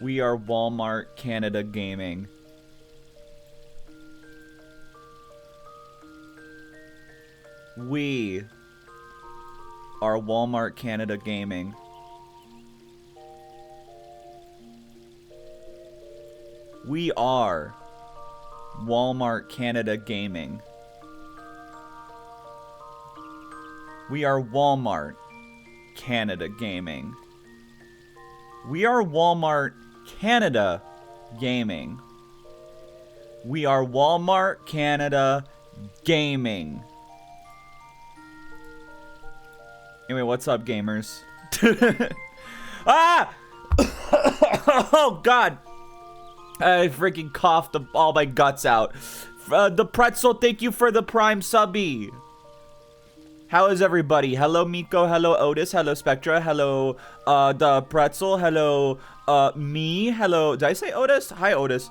We are Walmart Canada Gaming. We are Walmart Canada Gaming. We are Walmart Canada Gaming. We are Walmart Canada Gaming. We are Walmart Canada Gaming. We are Walmart Canada Gaming. Anyway, what's up, gamers? Ah! Oh, God. I freaking coughed all my guts out. The pretzel, thank you for the prime subby. How is everybody? Hello, Miko. Hello, Otis. Hello, Spectra. Hello, the pretzel. Hello, me. Hello. Did I say Otis? Hi, Otis.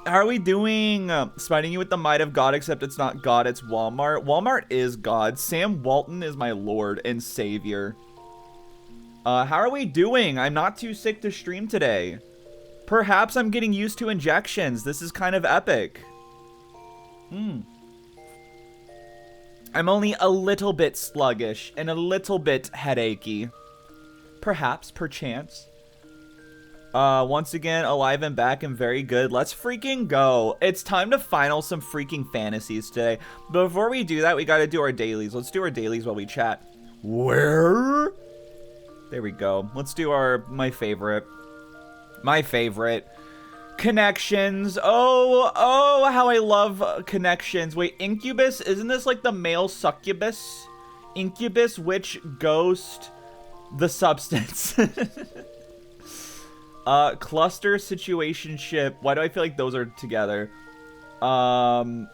How are we doing? Smiting you with the might of God, except it's not God, it's Walmart. Walmart is God. Sam Walton is my lord and savior. How are we doing? I'm not too sick to stream today. Perhaps I'm getting used to injections. This is kind of epic. I'm only a little bit sluggish and a little bit headachy. Perhaps, perchance. Once again, alive and back and very good. Let's freaking go. It's time to final some freaking fantasies today. Before we do that, we gotta do our dailies. Let's do our dailies while we chat. Where? There we go. Let's do my favorite. My favorite. Connections. Oh, how I love connections. Wait, incubus? Isn't this like the male succubus? Incubus, witch, ghost, the substance. Cluster, situationship. Why do I feel like those are together? Oh,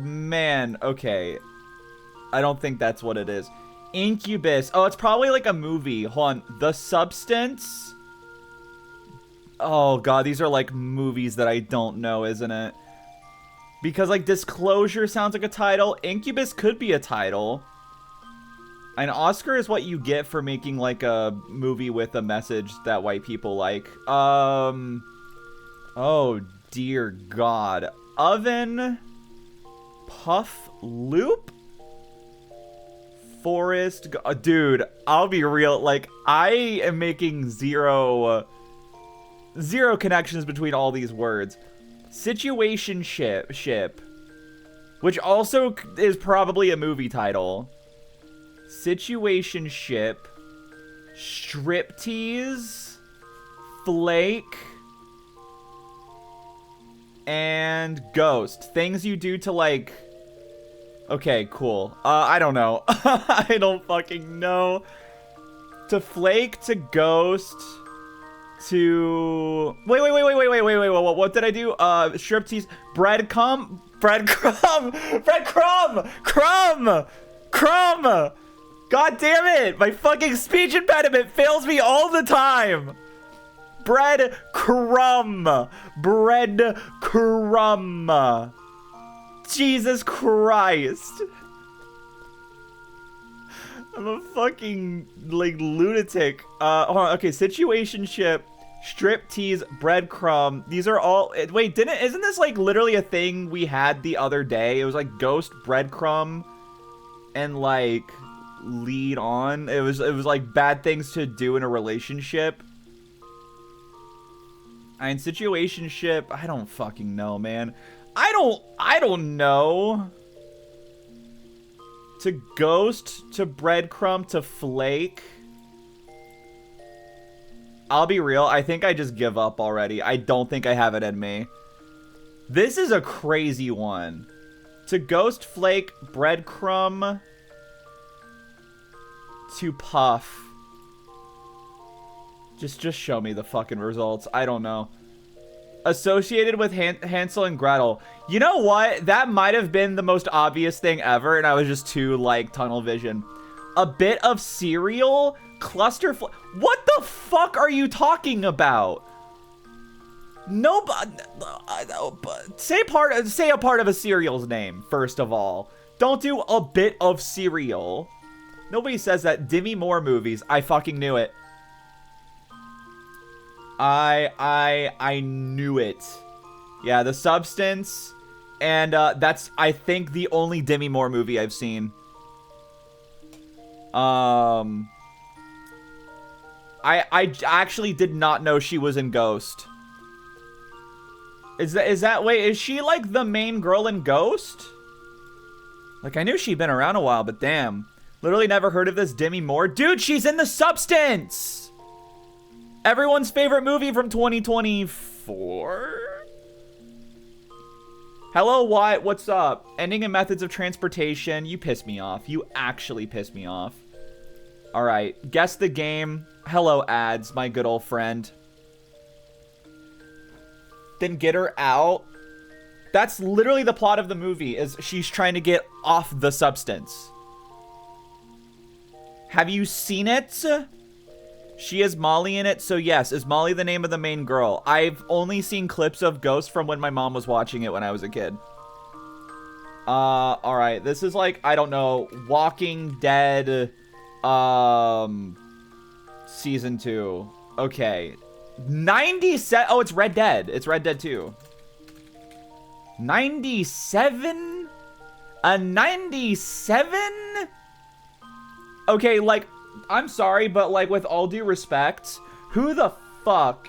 man. Okay. I don't think that's what it is. Incubus. Oh, it's probably like a movie. Hold on. The substance. Oh, God. These are like movies that I don't know, isn't it? Because like Disclosure sounds like a title. Incubus could be a title. An Oscar is what you get for making like a movie with a message that white people like. Oh dear God. Oven. Puff Loop. Forest. Dude, I'll be real. Like, I am making zero connections between all these words. Situationship. Which also is probably a movie title. Situationship, striptease, flake, and ghost. Things you do to like... Okay, cool. I don't know. I don't fucking know. To flake, to ghost, to... Wait. What did I do? Striptease, breadcrumb. Crumb! God damn it! My fucking speech impediment fails me all the time! Breadcrumb! Jesus Christ! I'm a fucking, like, lunatic. Hold on, okay, situationship, striptease, breadcrumb. These are all... Wait, isn't this, like, literally a thing we had the other day? It was, like, ghost, breadcrumb, and, like... lead on. It was like bad things to do in a relationship. And situationship, I don't fucking know, man. I don't know. To ghost, to breadcrumb, to flake. I'll be real, I think I just give up already. I don't think I have it in me. This is a crazy one. To ghost, flake, breadcrumb, to puff. Just show me the fucking results. I don't know. Associated with Hansel and Gretel. You know what? That might have been the most obvious thing ever, and I was just too, like, tunnel vision. A bit of cereal? Cluster... What the fuck are you talking about? No, say a part of a cereal's name, first of all. Don't do a bit of cereal. Nobody says that. Demi Moore movies. I fucking knew it. I knew it. Yeah, The Substance, and that's, I think, the only Demi Moore movie I've seen. I actually did not know she was in Ghost. Is that wait, is she like the main girl in Ghost? Like, I knew she'd been around a while, but damn. Literally never heard of this Demi Moore. Dude, she's in The Substance! Everyone's favorite movie from 2024? Hello, Wyatt, what's up? Ending in methods of transportation. You piss me off. You actually piss me off. Alright, guess the game. Hello, ads, my good old friend. Then get her out. That's literally the plot of the movie, is she's trying to get off the substance. Have you seen it? She is Molly in it, so yes. Is Molly the name of the main girl? I've only seen clips of Ghost from when my mom was watching it when I was a kid. Alright. This is like, I don't know, Walking Dead, Season 2. Okay. 97. Oh, it's Red Dead. It's Red Dead 2. 97? A 97? Okay, like, I'm sorry, but like, with all due respect, who the fuck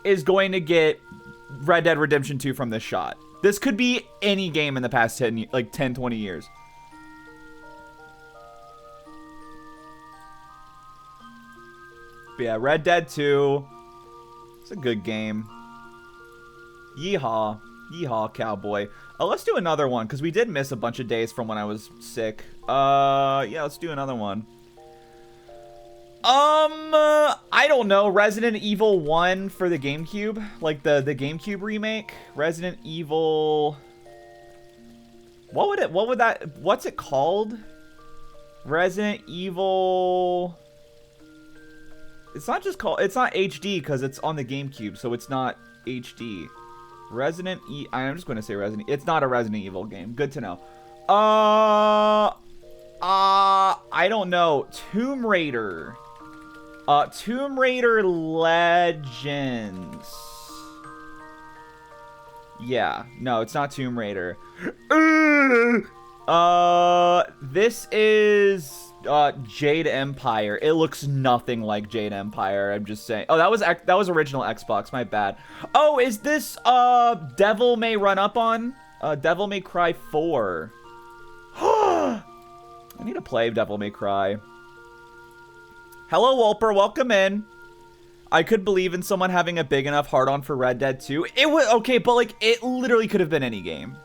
is going to get Red Dead Redemption 2 from this shot? This could be any game in the past 10, 20 years. But yeah, Red Dead 2. It's a good game. Yeehaw. Yeehaw, cowboy. Let's do another one, because we did miss a bunch of days from when I was sick. Yeah, let's do another one. I don't know. Resident Evil 1 for the GameCube. Like, the GameCube remake. Resident Evil... What's it called? Resident Evil... It's not HD, because it's on the GameCube, so it's not HD. I'm just going to say Resident... It's not a Resident Evil game. Good to know. I don't know. Tomb Raider. Tomb Raider Legends. Yeah. No, it's not Tomb Raider. This is... Jade Empire. It looks nothing like Jade Empire. I'm just saying. Oh, that was original Xbox. My bad. Oh, is this Devil May Run Up on? Devil May Cry 4. I need to play Devil May Cry. Hello, Wolper. Welcome in. I could believe in someone having a big enough hard-on for Red Dead 2. It was okay, but like it literally could have been any game.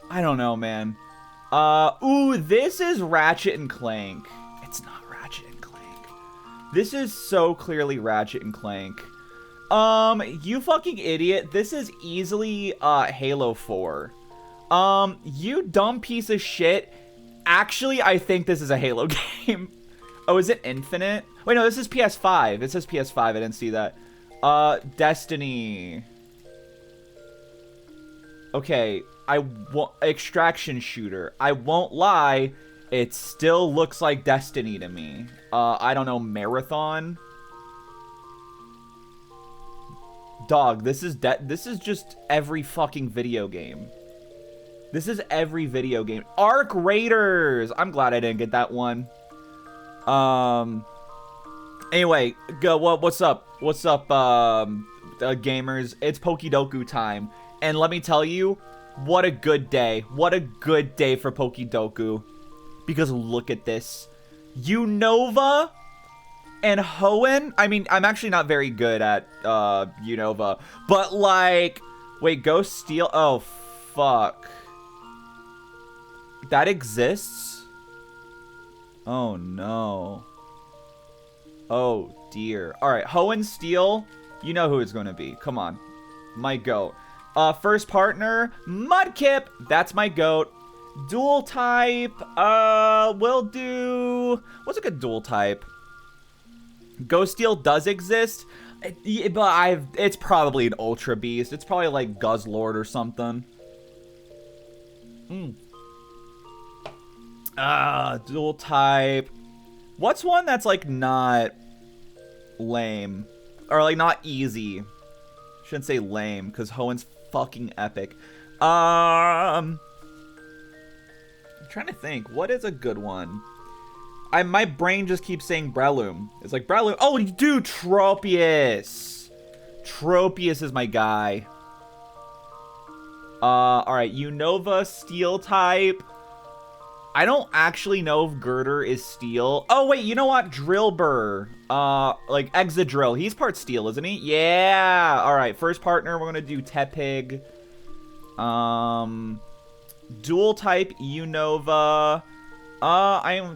I don't know, man. Ooh, this is Ratchet and Clank. It's not Ratchet and Clank. This is so clearly Ratchet and Clank. You fucking idiot. This is easily, Halo 4. You dumb piece of shit. Actually, I think this is a Halo game. Oh, is it Infinite? Wait, no, this is PS5. It says PS5. I didn't see that. Destiny. Okay. Extraction shooter. I won't lie, it still looks like Destiny to me. I don't know, Marathon. Dog, this is just every fucking video game. This is every video game. Arc Raiders. I'm glad I didn't get that one. Anyway, what's up? What's up, gamers? It's Pokidoku time, and let me tell you. What a good day. What a good day for Pokidoku. Because look at this. Unova and Hoenn. I mean, I'm actually not very good at Unova. But like, wait, Ghost Steel. Oh, fuck. That exists? Oh, no. Oh, dear. Alright, Hoenn Steel. You know who it's going to be. Come on. My goat. First partner, Mudkip. That's my goat. Dual type, we'll do... What's a good dual type? Ghost Steel does exist, but it's probably an Ultra Beast. It's probably like Guzzlord or something. Dual type. What's one that's like not lame? Or, like, not easy. Shouldn't say lame, because Hoenn's fucking epic. I'm trying to think. What is a good one? My brain just keeps saying Breloom. It's like, Breloom. Oh, dude, Tropius. Tropius is my guy. Alright, Unova, Steel type. I don't actually know if Girder is Steel. Oh, wait, you know what? Drillbur. Like, Exadrill. He's part Steel, isn't he? Yeah! Alright, first partner, we're gonna do Tepig. Dual type, Unova.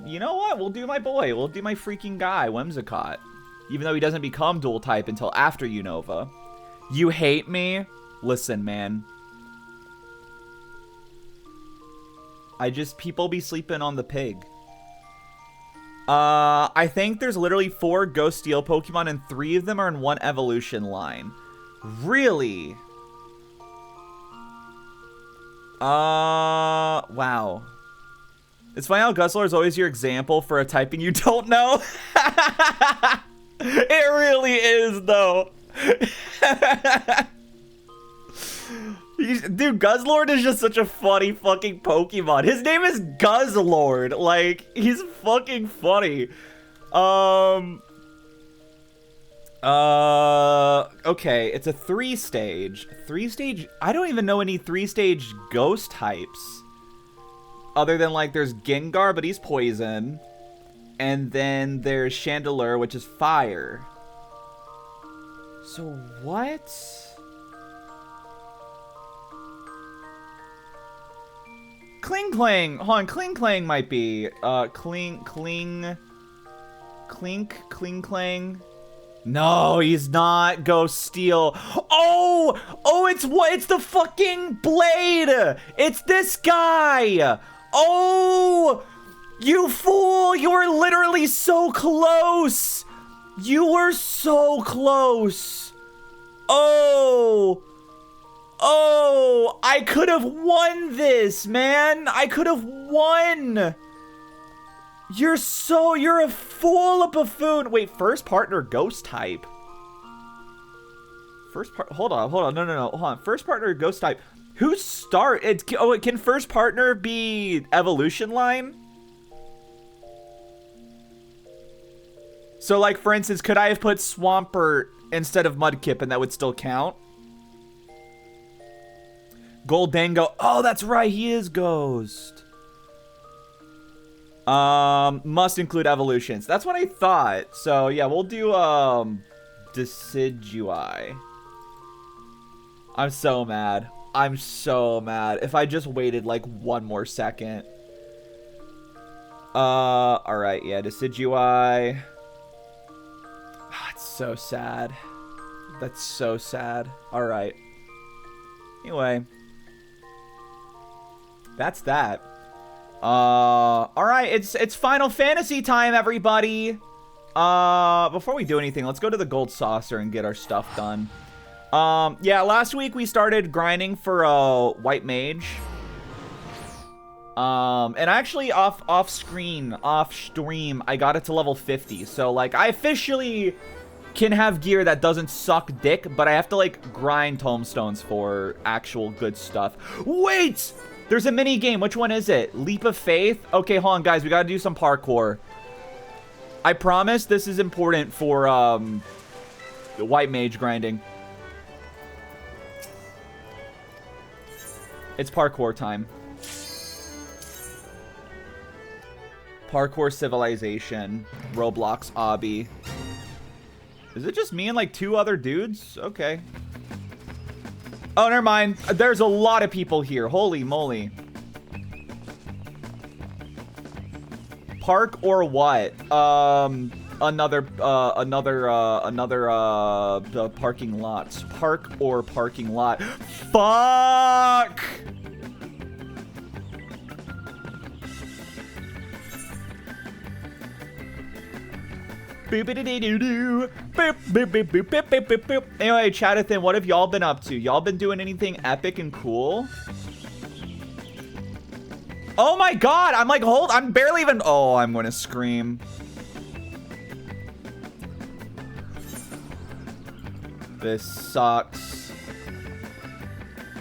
You know what? We'll do my boy. We'll do my freaking guy, Whimsicott. Even though he doesn't become dual type until after Unova. You hate me? Listen, man. People be sleeping on the pig. I think there's literally 4 Ghost Steel Pokemon and 3 of them are in one evolution line. Really? Wow. It's funny how Guzzler is always your example for a typing you don't know. It really is, though. Dude, Guzzlord is just such a funny fucking Pokemon. His name is Guzzlord. Like, he's fucking funny. Okay, it's a 3-stage. 3-stage? I don't even know any 3-stage ghost types. Other than, like, there's Gengar, but he's poison. And then there's Chandelure, which is fire. So, what? Kling Clang. Hold on, Kling Clang might be. Kling Clang. No, he's not Ghost Steel. Oh, it's the fucking Blade. It's this guy. Oh, you fool. You were literally so close. You were so close. Oh, I could have won this, man. I could have won. You're a fool, a buffoon. Wait, first partner ghost type. Hold on. No. Hold on. First partner ghost type. Can first partner be evolution line? So, like, for instance, could I have put Swampert instead of Mudkip and that would still count? Goldango. Oh, that's right. He is Ghost. Must include evolutions. That's what I thought. So, yeah, we'll do, Decidueye. I'm so mad. If I just waited, like, one more second. Alright, yeah, Decidueye. It's so sad. That's so sad. Alright. Anyway. That's that. Alright, it's Final Fantasy time, everybody. Before we do anything, let's go to the Gold Saucer and get our stuff done. Yeah, last week we started grinding for, White Mage. And actually off stream, I got it to level 50. So, like, I officially can have gear that doesn't suck dick, but I have to, like, grind tomestones for actual good stuff. Wait! There's a mini game. Which one is it? Leap of Faith? Okay, hold on, guys. We gotta do some parkour. I promise this is important for, the White Mage grinding. It's parkour time. Parkour Civilization. Roblox Obby. Is it just me and, like, 2 other dudes? Okay. Oh, never mind. There's a lot of people here. Holy moly. Park or what? Another parking lot. Park or parking lot. Fuck! Anyway, Chatathan, what have y'all been up to? Y'all been doing anything epic and cool? Oh my god, I'm barely even, oh, I'm gonna scream. This sucks.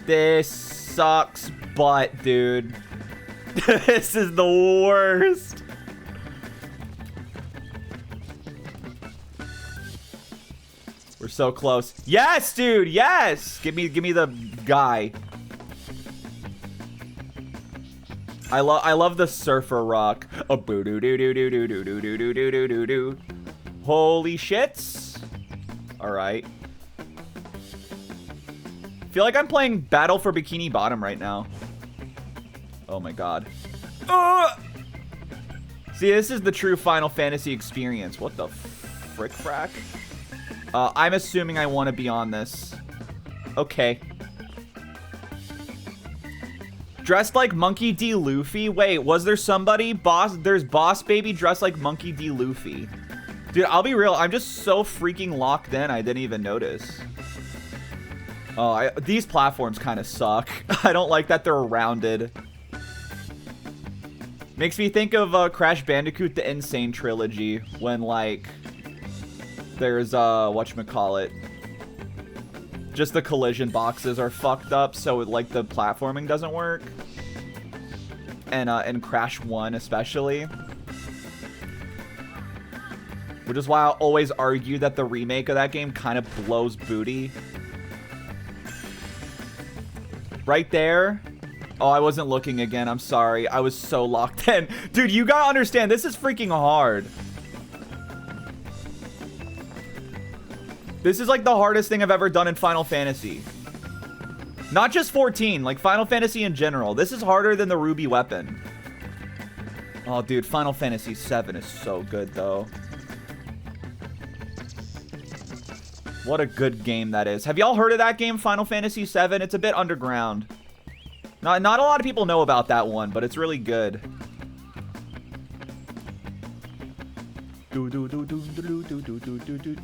This sucks butt, dude. This is the worst. We're so close. Yes, dude. Yes. Give me the guy. I love the surfer rock. Oh, boo doo doo doo doo doo doo doo doo doo doo doo doo. Holy shits. All right. Feel like I'm playing Battle for Bikini Bottom right now. Oh my god. See, this is the true Final Fantasy experience. What the frick frack? I'm assuming I want to be on this. Okay. Dressed like Monkey D. Luffy? Wait, was there somebody? There's Boss Baby dressed like Monkey D. Luffy. Dude, I'll be real. I'm just so freaking locked in, I didn't even notice. Oh, these platforms kind of suck. I don't like that they're rounded. Makes me think of Crash Bandicoot, the Insane Trilogy, when, like, there's, whatchamacallit. Just the collision boxes are fucked up, so, like, the platforming doesn't work. And Crash 1, especially. Which is why I always argue that the remake of that game kind of blows booty. Right there. Oh, I wasn't looking again. I'm sorry. I was so locked in. Dude, you gotta understand, this is freaking hard. This is like the hardest thing I've ever done in Final Fantasy. Not just 14, like Final Fantasy in general. This is harder than the Ruby weapon. Oh, dude, Final Fantasy VII is so good, though. What a good game that is. Have y'all heard of that game, Final Fantasy VII? It's a bit underground. Not a lot of people know about that one, but it's really good.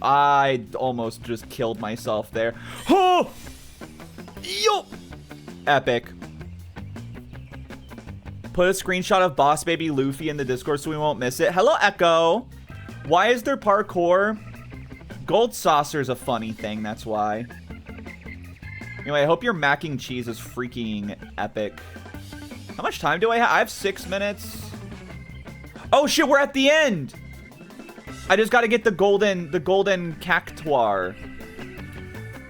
I almost just killed myself there. Oh! Yo! Epic. Put a screenshot of Boss Baby Luffy in the Discord so we won't miss it. Hello, Echo. Why is there parkour? Gold saucer's a funny thing, that's why. Anyway, I hope your mac and cheese is freaking epic. How much time do I have? I have 6 minutes. Oh shit, we're at the end! I just gotta get the golden cactuar.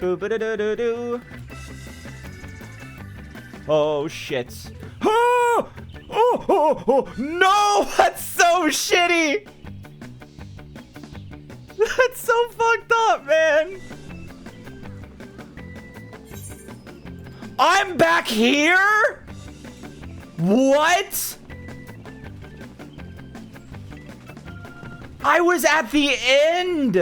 Boo-ba-da-da-da-doo. Oh shit. Oh! Oh, oh, oh! No! That's so shitty! That's so fucked up, man. I'm back here? What? I was at the end.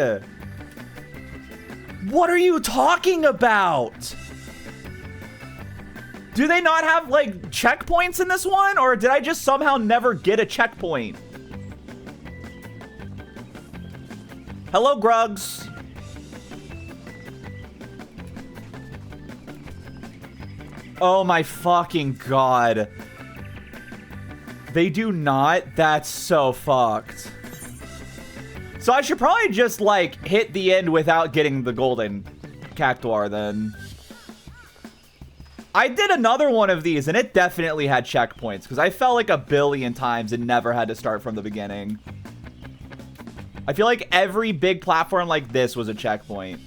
What are you talking about? Do they not have, like, checkpoints in this one? Or did I just somehow never get a checkpoint? Hello, Grugs. Oh my fucking god. They do not? That's so fucked. So I should probably just, like, hit the end without getting the golden cactuar then. I did another one of these and it definitely had checkpoints because I fell like a billion times and never had to start from the beginning. I feel like every big platform like this was a checkpoint.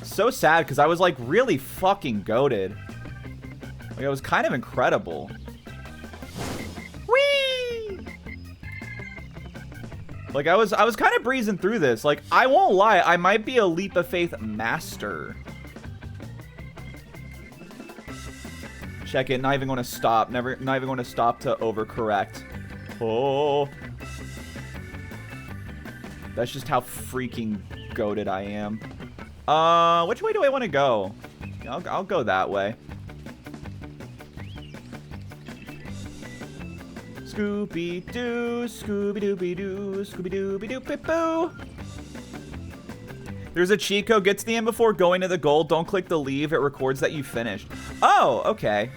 So sad because I was like really fucking goated. Like it was kind of incredible. Whee! Like I was kind of breezing through this. Like I won't lie, I might be a leap of faith master. Check it, not even going to stop. Not even going to stop to overcorrect. Oh. That's just how freaking goated I am. Which way do I want to go? I'll go that way. Scooby-Doo, Scooby-Dooby-Doo, Scooby-Dooby-Doo-Pip-Boo. There's a cheat code. Get to the end before going to the goal. Don't click the leave. It records that you finished. Oh, okay.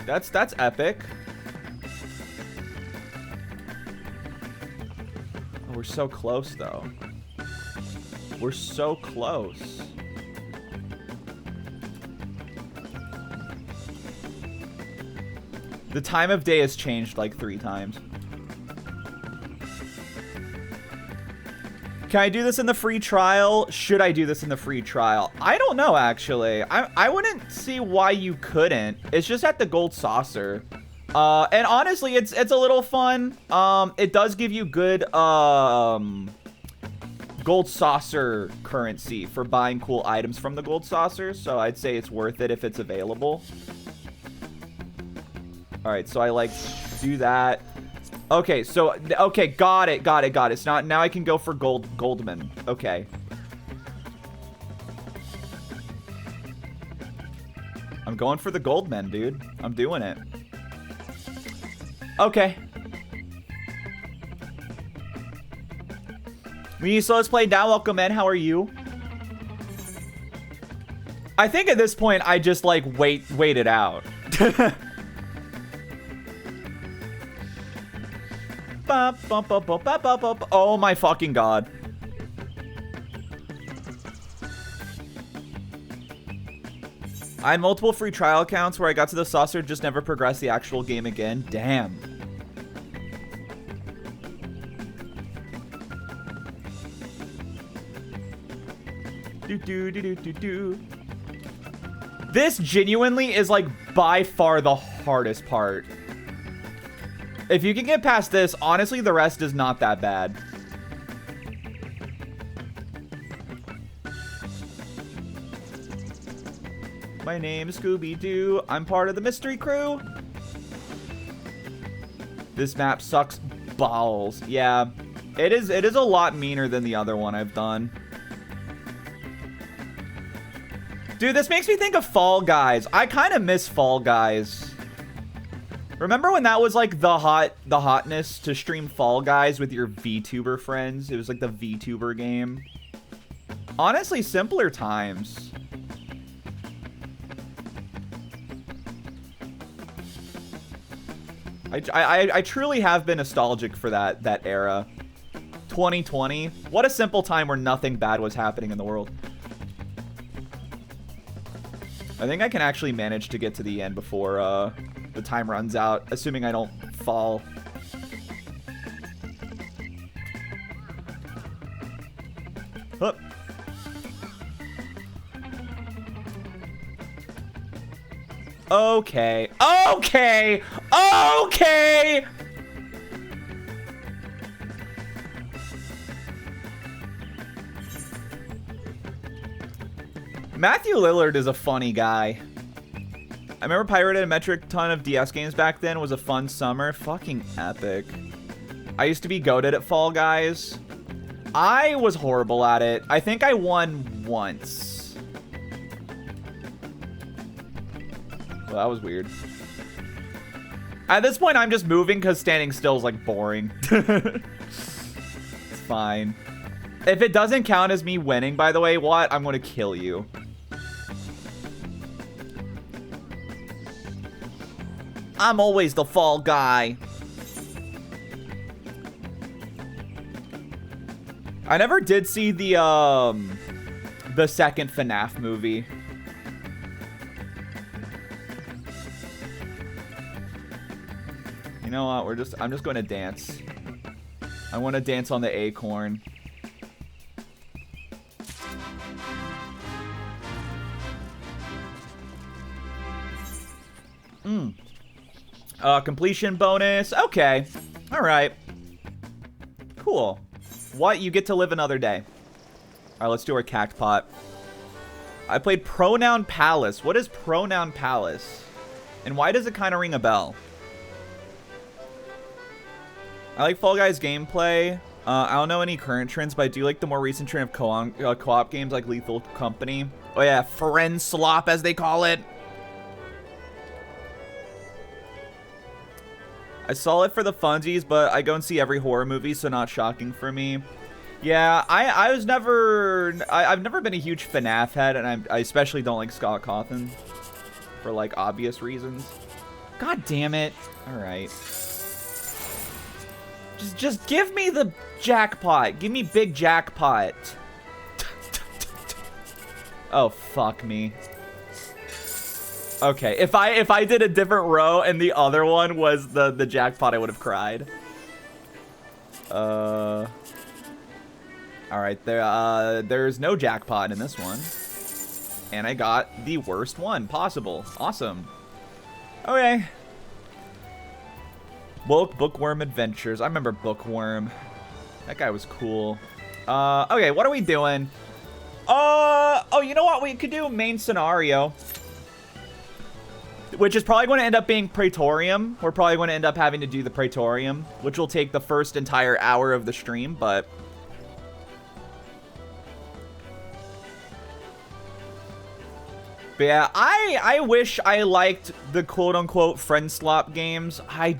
That's epic. Oh, we're so close, though. We're so close. The time of day has changed like 3 times. Can I do this in the free trial? Should I do this in the free trial? I don't know, actually. I wouldn't see why you couldn't. It's just at the gold saucer. And honestly, it's a little fun. It does give you good gold saucer currency for buying cool items from the gold saucer. So I'd say it's worth it if it's available. All right, so I like do that. Okay, so okay, got it. It's not now. I can go for Goldman. Okay. I'm going for the Goldman, dude. I'm doing it. Okay. So let's play now. Welcome in. How are you? I think at this point I just like wait it out. Oh my fucking god. I had multiple free trial accounts where I got to the saucer, just never progressed the actual game again. Damn. This genuinely is like by far the hardest part. If you can get past this, honestly, the rest is not that bad. My name is Scooby-Doo. I'm part of the mystery crew. This map sucks balls. Yeah, it is a lot meaner than the other one I've done. Dude, this makes me think of Fall Guys. I kind of miss Fall Guys. Remember when that was like the hotness to stream Fall Guys with your VTuber friends? It was like the VTuber game. Honestly, simpler times. I truly have been nostalgic for that era. 2020. What a simple time where nothing bad was happening in the world. I think I can actually manage to get to the end before the time runs out, assuming I don't fall. Hup. Okay. Okay. Okay. Matthew Lillard is a funny guy. I remember pirated a metric ton of DS games back then. It was a fun summer. Fucking epic. I used to be goated at Fall Guys. I was horrible at it. I think I won once. Well, that was weird. At this point, I'm just moving because standing still is like boring. It's fine. If it doesn't count as me winning, by the way, what? I'm going to kill you. I'm always the fall guy. I never did see the second FNAF movie. You know what? I'm just going to dance. I want to dance on the acorn. Completion bonus. Okay. All right. Cool. What? You get to live another day. All right, let's do our cactpot. I played Pronoun Palace. What is Pronoun Palace? And why does it kind of ring a bell? I like Fall Guys gameplay. I don't know any current trends, but I do like the more recent trend of co-op games like Lethal Company. Oh yeah, Friend Slop as they call it. I saw it for the funsies, but I go and see every horror movie, so not shocking for me. Yeah, I've never been a huge FNAF head, and I especially don't like Scott Cawthon for like obvious reasons. God damn it. Alright. Just give me the jackpot. Give me big jackpot. Oh, fuck me. Okay, if I did a different row and the other one was the jackpot, I would have cried. Alright, there's no jackpot in this one. And I got the worst one possible. Awesome. Okay. Bookworm Adventures. I remember Bookworm. That guy was cool. Okay, what are we doing? Oh, you know what we could do? Main scenario. Which is probably going to end up being Praetorium. We're probably going to end up having to do the Praetorium, which will take the first entire hour of the stream, but yeah, I wish I liked the quote-unquote friend slop games. I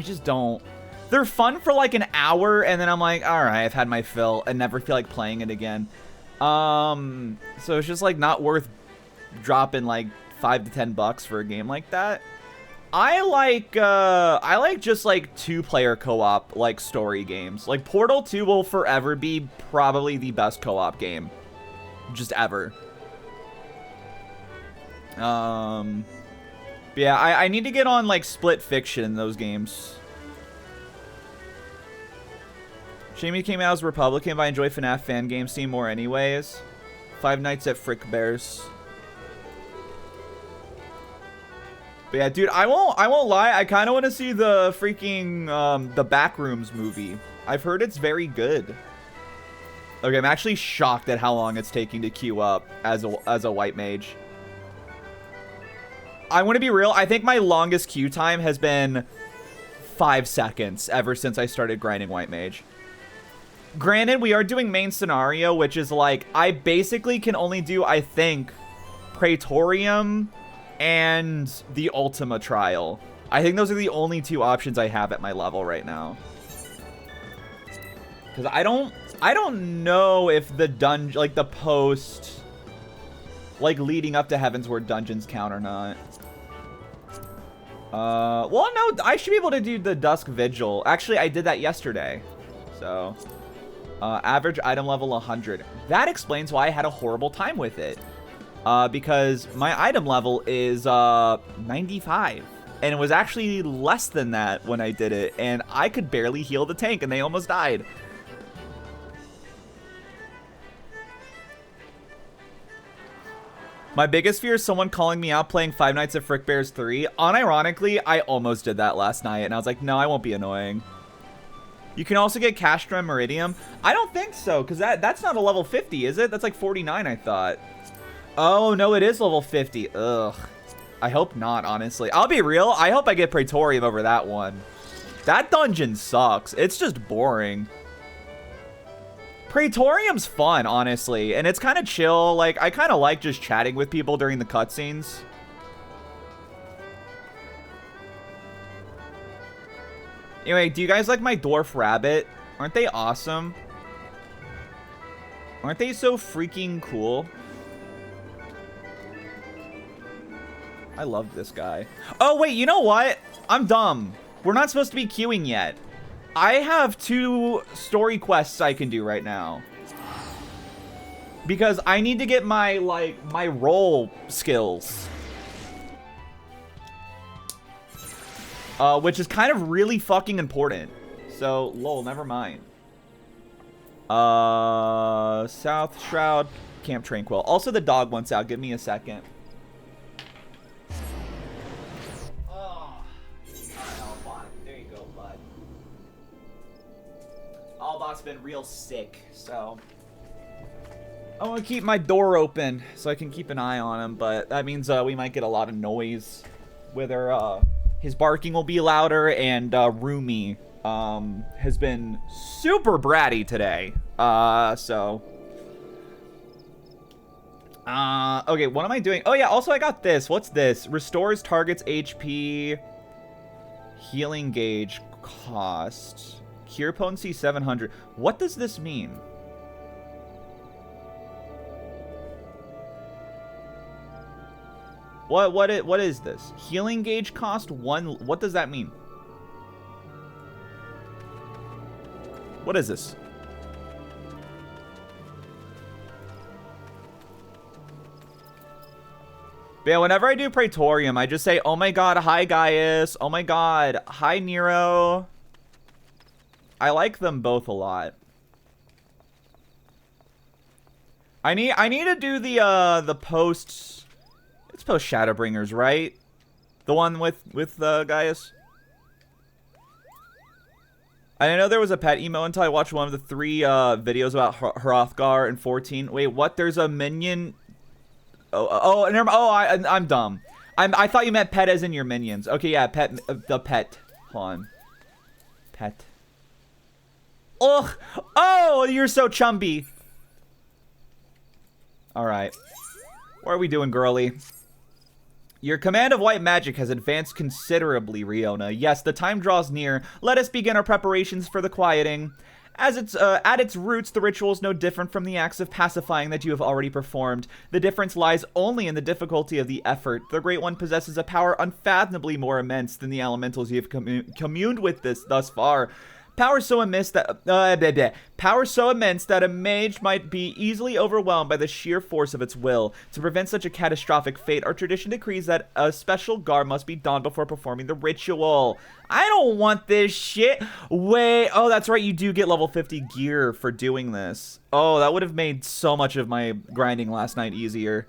just don't. They're fun for like an hour, and then I'm like, alright, I've had my fill, and never feel like playing it again. So it's just like not worth dropping like $5 to $10 for a game like that. I like just like 2-player co-op like story games. Like Portal 2 will forever be probably the best co-op game just ever. Yeah, I need to get on like Split Fiction in those games. Shamey came out as a Republican, but I enjoy FNAF fan games scene more anyways. Five Nights at Frick Bears. But yeah, dude, I won't lie. I kind of want to see the freaking the Backrooms movie. I've heard it's very good. Okay, I'm actually shocked at how long it's taking to queue up as a white mage. I want to be real. I think my longest queue time has been 5 seconds ever since I started grinding white mage. Granted, we are doing main scenario, which is like I basically can only do, I think, Praetorium and the Ultima trial. I think those are the only 2 options I have at my level right now. Because I don't know if the dungeon, like the post, like leading up to Heavensward dungeons count or not. Well, no, I should be able to do the Dusk Vigil. Actually, I did that yesterday. So, average item level 100. That explains why I had a horrible time with it. Because my item level is 95. And it was actually less than that when I did it. And I could barely heal the tank and they almost died. My biggest fear is someone calling me out playing Five Nights at Frick Bears 3. Unironically, I almost did that last night. And I was like, no, I won't be annoying. You can also get Castra and Meridium. I don't think so, because that's not a level 50, is it? That's like 49, I thought. Oh, no, it is level 50. Ugh. I hope not, honestly. I'll be real. I hope I get Praetorium over that one. That dungeon sucks. It's just boring. Praetorium's fun, honestly. And it's kind of chill. Like, I kind of like just chatting with people during the cutscenes. Anyway, do you guys like my Dwarf Rabbit? Aren't they awesome? Aren't they so freaking cool? I love this guy. Oh, wait, you know what? I'm dumb. We're not supposed to be queuing yet. I have 2 story quests I can do right now. Because I need to get my, like, my roll skills. Which is kind of really fucking important. So, lol, never mind. South Shroud, Camp Tranquil. Also, the dog wants out. Give me a second. There you go, bud. Albot's been real sick, so I want to keep my door open so I can keep an eye on him, but that means we might get a lot of noise. Whether his barking will be louder, and Rumi has been super bratty today. Okay, what am I doing? Oh yeah, also I got this. What's this? Restores target's HP, healing gauge cost, cure potency 700. What does this mean? What is this? Healing gauge cost 1. What does that mean? What is this? But yeah, whenever I do Praetorium, I just say, oh my god, hi Gaius. Oh my god, hi Nero. I like them both a lot. I need to do the post. It's post Shadowbringers, right? The one with Gaius. I didn't know there was a pet emo until I watched one of the 3 videos about Hrothgar and 14. Wait, what? There's a minion. I'm dumb. I thought you meant pet as in your minions. Okay, yeah, pet. The pet. Hold on. Pet. Ugh. Oh, you're so chumpy. All right. What are we doing, girly? Your command of white magic has advanced considerably, Riona. Yes, the time draws near. Let us begin our preparations for the quieting. As at its roots, the ritual is no different from the acts of pacifying that you have already performed. The difference lies only in the difficulty of the effort. The Great One possesses a power unfathomably more immense than the elementals you have communed with thus far. Power so immense that a mage might be easily overwhelmed by the sheer force of its will. To prevent such a catastrophic fate, our tradition decrees that a special garb must be donned before performing the ritual. I don't want this shit. Wait, oh, that's right, you do get level 50 gear for doing this. Oh, that would have made so much of my grinding last night easier.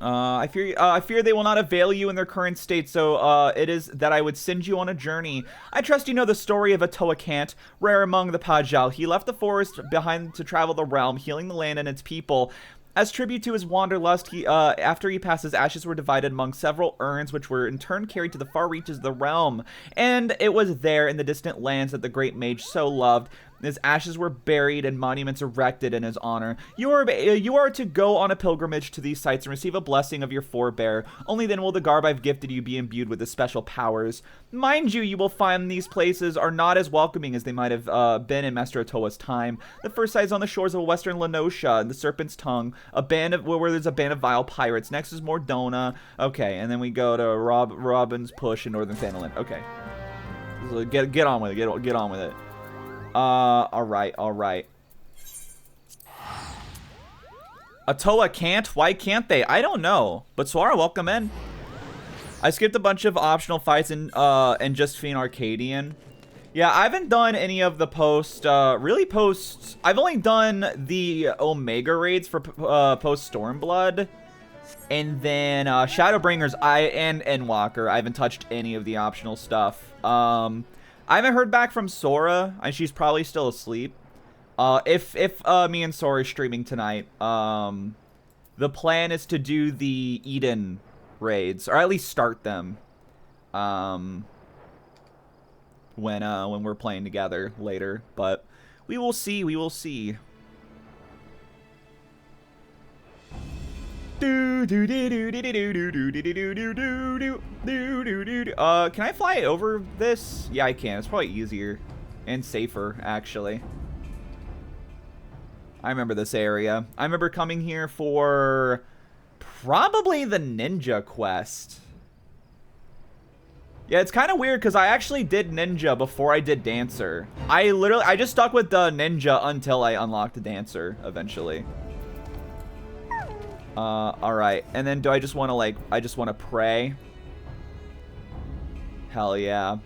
I fear they will not avail you in their current state, so it is that I would send you on a journey. I trust you know the story of Atoa-Kant, rare among the Pajal. He left the forest behind to travel the realm, healing the land and its people. As tribute to his wanderlust, after he passed, his ashes were divided among several urns, which were in turn carried to the far reaches of the realm. And it was there, in the distant lands that the great mage so loved, his ashes were buried and monuments erected in his honor. You are to go on a pilgrimage to these sites and receive a blessing of your forebear. Only then will the garb I've gifted you be imbued with the special powers. Mind you will find these places are not as welcoming as they might have been in Master Otoa's time. The first site is on the shores of western Lenosha, in the Serpent's Tongue, where there's a band of vile pirates. Next is Mordona. Okay, and then we go to Robin's Push in Northern Thanalan. Okay, so get on with it. Get on with it. All right. Atoa-Kant? Why can't they? I don't know. But Swara, welcome in. I skipped a bunch of optional fights in Josephine Arcadian. Yeah, I haven't done any of the posts. I've only done the Omega raids for post Stormblood. And then Shadowbringers and Endwalker. I haven't touched any of the optional stuff. I haven't heard back from Sora, and she's probably still asleep. If me and Sora are streaming tonight, the plan is to do the Eden raids, or at least start them, when we're playing together later. But we will see. We will see. Can I fly over this? Yeah, I can. It's probably easier and safer, actually. I remember this area. I remember coming here for probably the ninja quest. Yeah, it's kind of weird because I actually did ninja before I did dancer. I just stuck with the ninja until I unlocked the dancer eventually. Alright. And then do I just want to, I just want to pray? Hell yeah.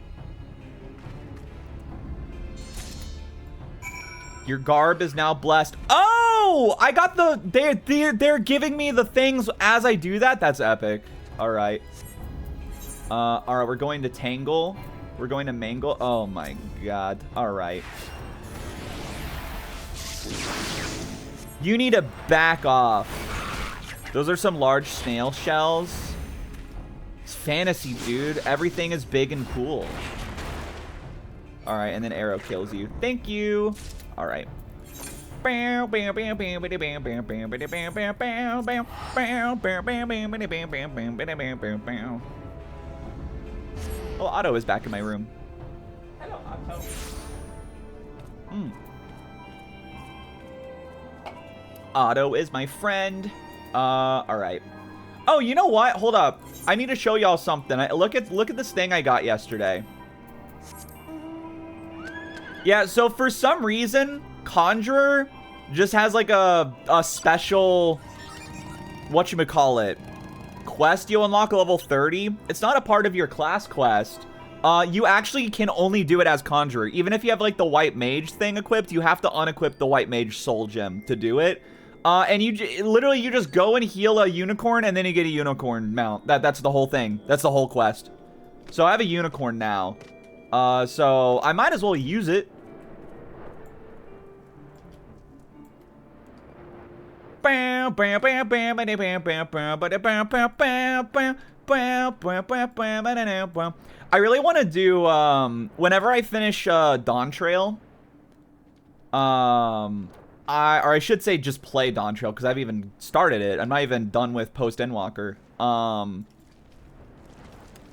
Your garb is now blessed. Oh! I got they're giving me the things as I do that? That's epic. Alright. Alright, we're going to Tangle. We're going to Mangle. Oh my god. Alright. You need to back off. Those are some large snail shells. It's fantasy, dude. Everything is big and cool. Alright, and then arrow kills you. Thank you. Alright. Oh, Otto is back in my room. Hello, Otto. Otto is my friend. All right. Oh, you know what? Hold up. I need to show y'all something. Look at this thing I got yesterday. Yeah, so for some reason, Conjurer just has like a special, whatchamacallit, quest you unlock at level 30. It's not a part of your class quest. You actually can only do it as Conjurer. Even if you have like the White Mage thing equipped, you have to unequip the White Mage Soul Gem to do it. And literally you just go and heal a unicorn and then you get a unicorn mount. That's the whole thing. That's the whole quest. So I have a unicorn now. So I might as well use it. I really want to do, whenever I finish, Dawn Trail, or I should say just play Dawn Trail, because I've even started it. I'm not even done with Post Endwalker. I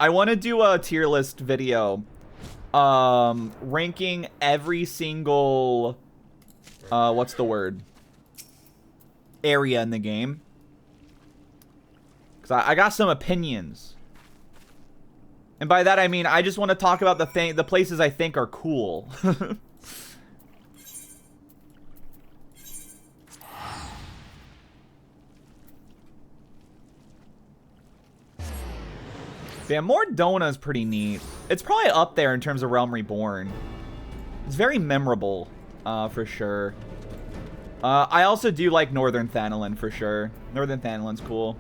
want to do a tier list video, ranking every single, what's the word? Area in the game. Because I got some opinions. And by that I mean I just want to talk about the places I think are cool. Yeah, Mordona is pretty neat. It's probably up there in terms of Realm Reborn. It's very memorable, for sure. I also do like Northern Thanalan for sure. Northern Thanalan's cool.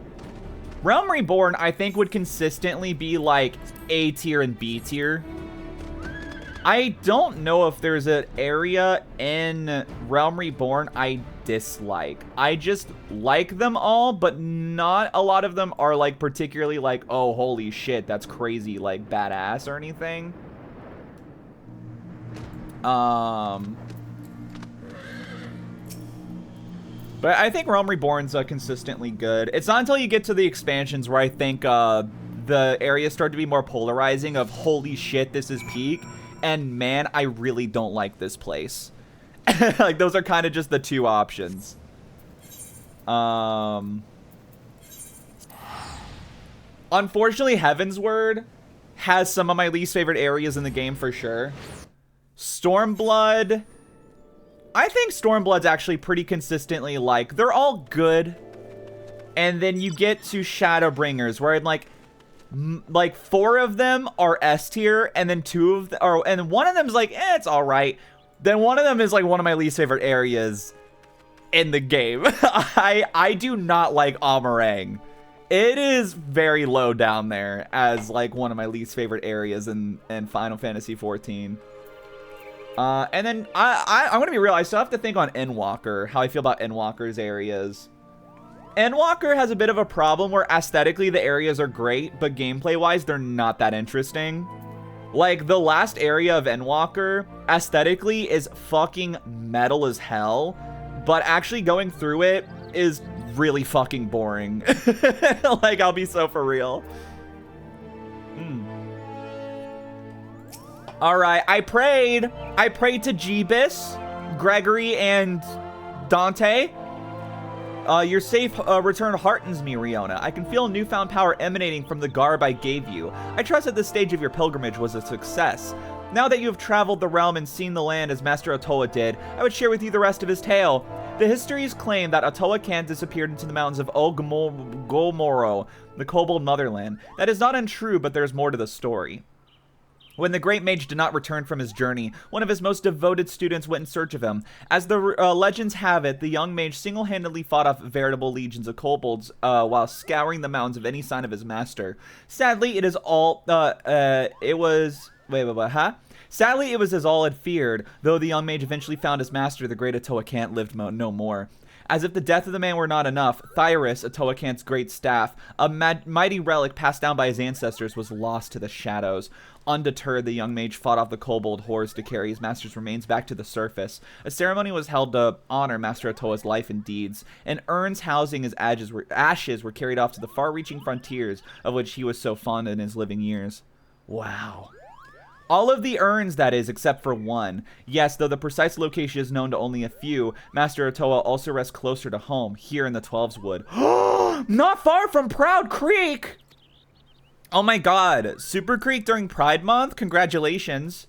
Realm Reborn, I think, would consistently be like A tier and B tier. I don't know if there's an area in Realm Reborn I dislike. I just like them all, but not a lot of them are like particularly like, oh, holy shit, that's crazy, like badass or anything. But I think Realm Reborn's consistently good. It's not until you get to the expansions where I think the areas start to be more polarizing of, holy shit, this is peak. And man, I really don't like this place. Like, those are kind of just the two options. Unfortunately, Heavensward has some of my least favorite areas in the game for sure. Stormblood... I think Stormblood's actually pretty consistently, like, they're all good. And then you get to Shadowbringers, where I'm like 4 of them are S tier, and then 2 of them, and one of them's like, it's alright. Then one of them is like one of my least favorite areas in the game. I do not like Amarang. It is very low down there as like one of my least favorite areas in Final Fantasy XIV. And then I'm gonna be real, I still have to think on Endwalker, how I feel about Endwalker's areas. Endwalker has a bit of a problem where aesthetically the areas are great, but gameplay-wise they're not that interesting. Like, the last area of Endwalker, aesthetically, is fucking metal as hell, but actually going through it is really fucking boring. Like, I'll be so for real. Alright, I prayed to Jeebus, Gregory, and Dante. Your safe return heartens me, Riona. I can feel newfound power emanating from the garb I gave you. I trust that this stage of your pilgrimage was a success. Now that you have traveled the realm and seen the land as Master Otoa did, I would share with you the rest of his tale. The histories claim that Otoa Khan disappeared into the mountains of Golmoro, the Kobold motherland. That is not untrue, but there's more to the story. When the great mage did not return from his journey, one of his most devoted students went in search of him. As the legends have it, the young mage single-handedly fought off veritable legions of kobolds while scouring the mountains of any sign of his master. Sadly, it is all, Sadly, it was as all had feared. Though the young mage eventually found his master, the great Otoa Khan lived no more. As if the death of the man were not enough, Thyrus, Otoa Khan's great staff, a mighty relic passed down by his ancestors, was lost to the shadows. Undeterred, the young mage fought off the kobold hordes to carry his master's remains back to the surface. A ceremony was held to honor Master Otoa's life and deeds, and urns housing his ashes were carried off to the far-reaching frontiers of which he was so fond in his living years. Wow. All of the urns, that is, except for one. Yes, though the precise location is known to only a few, Master Otoa also rests closer to home, here in the Twelves Wood. Not far from Proud Creek. Oh my god. Super Creek during Pride Month? Congratulations.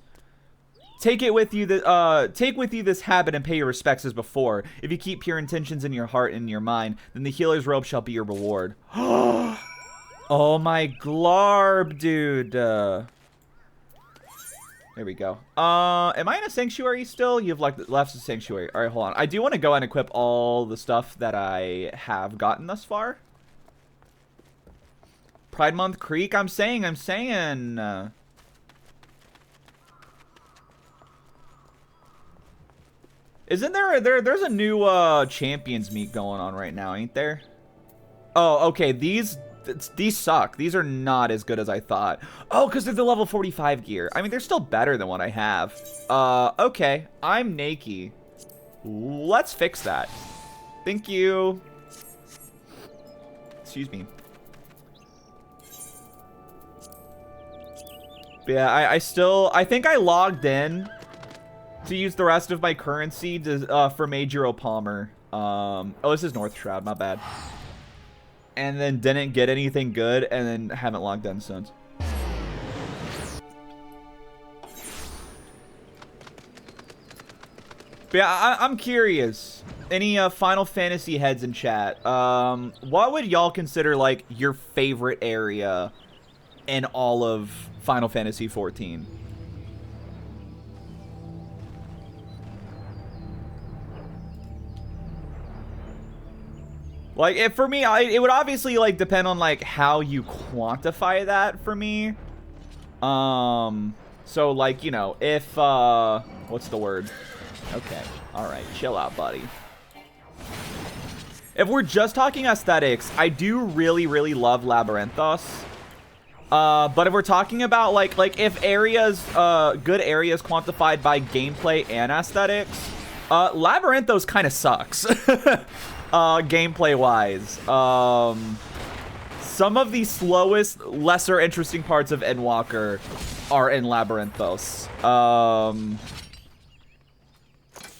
Take with you this habit and pay your respects as before. If you keep pure intentions in your heart and in your mind, then the healer's robe shall be your reward. Oh my glarb, dude. There we go. Am I in a sanctuary still? You've left the sanctuary. All right, hold on. I do want to go and equip all the stuff that I have gotten thus far. Pride Month Creek. I'm saying. Isn't there's a new champions meet going on right now, ain't there? Oh, okay. These suck. These are not as good as I thought. Oh, because they're the level 45 gear. I mean, they're still better than what I have. Okay. I'm Nakey. Let's fix that. Thank you. Excuse me. But yeah, I think I logged in to use the rest of my currency to, for Mage Palmer. Oh, this is North Shroud, my bad. And then didn't get anything good, and then haven't logged in since. But yeah, I'm curious. Any Final Fantasy heads in chat? What would y'all consider like your favorite area in all of Final Fantasy 14? Like, if for me, it would obviously, like, depend on, like, how you quantify that for me. So, like, you know, if, what's the word? Okay, alright, chill out, buddy. If we're just talking aesthetics, I do really, really love Labyrinthos. But if we're talking about, like, if areas, good areas quantified by gameplay and aesthetics, Labyrinthos kind of sucks. Gameplay-wise. Some of the slowest, lesser interesting parts of Endwalker are in Labyrinthos.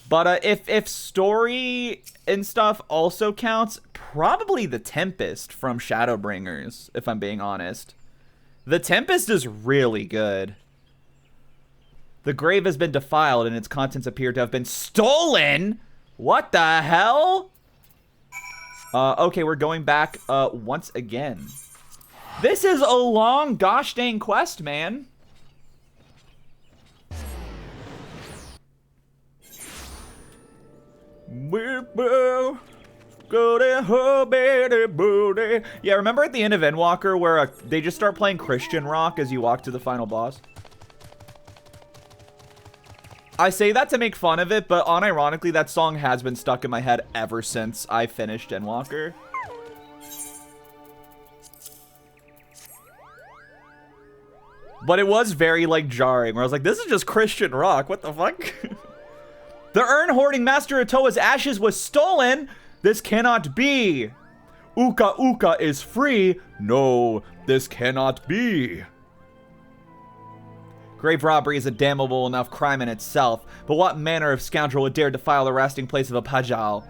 But if story and stuff also counts, probably the Tempest from Shadowbringers, if I'm being honest. The Tempest is really good. The grave has been defiled and its contents appear to have been stolen? What the hell? Okay, we're going back, once again. This is a long gosh dang quest, man. Yeah, remember at the end of Endwalker where they just start playing Christian rock as you walk to the final boss? I say that to make fun of it, but unironically, that song has been stuck in my head ever since I finished Endwalker. But it was very, like, jarring, where I was like, this is just Christian rock, what the fuck? The urn hoarding Master Atoa's ashes was stolen! This cannot be! Uka Uka is free! No, this cannot be! Grave robbery is a damnable enough crime in itself, but what manner of scoundrel would dare defile the resting place of a Pajal?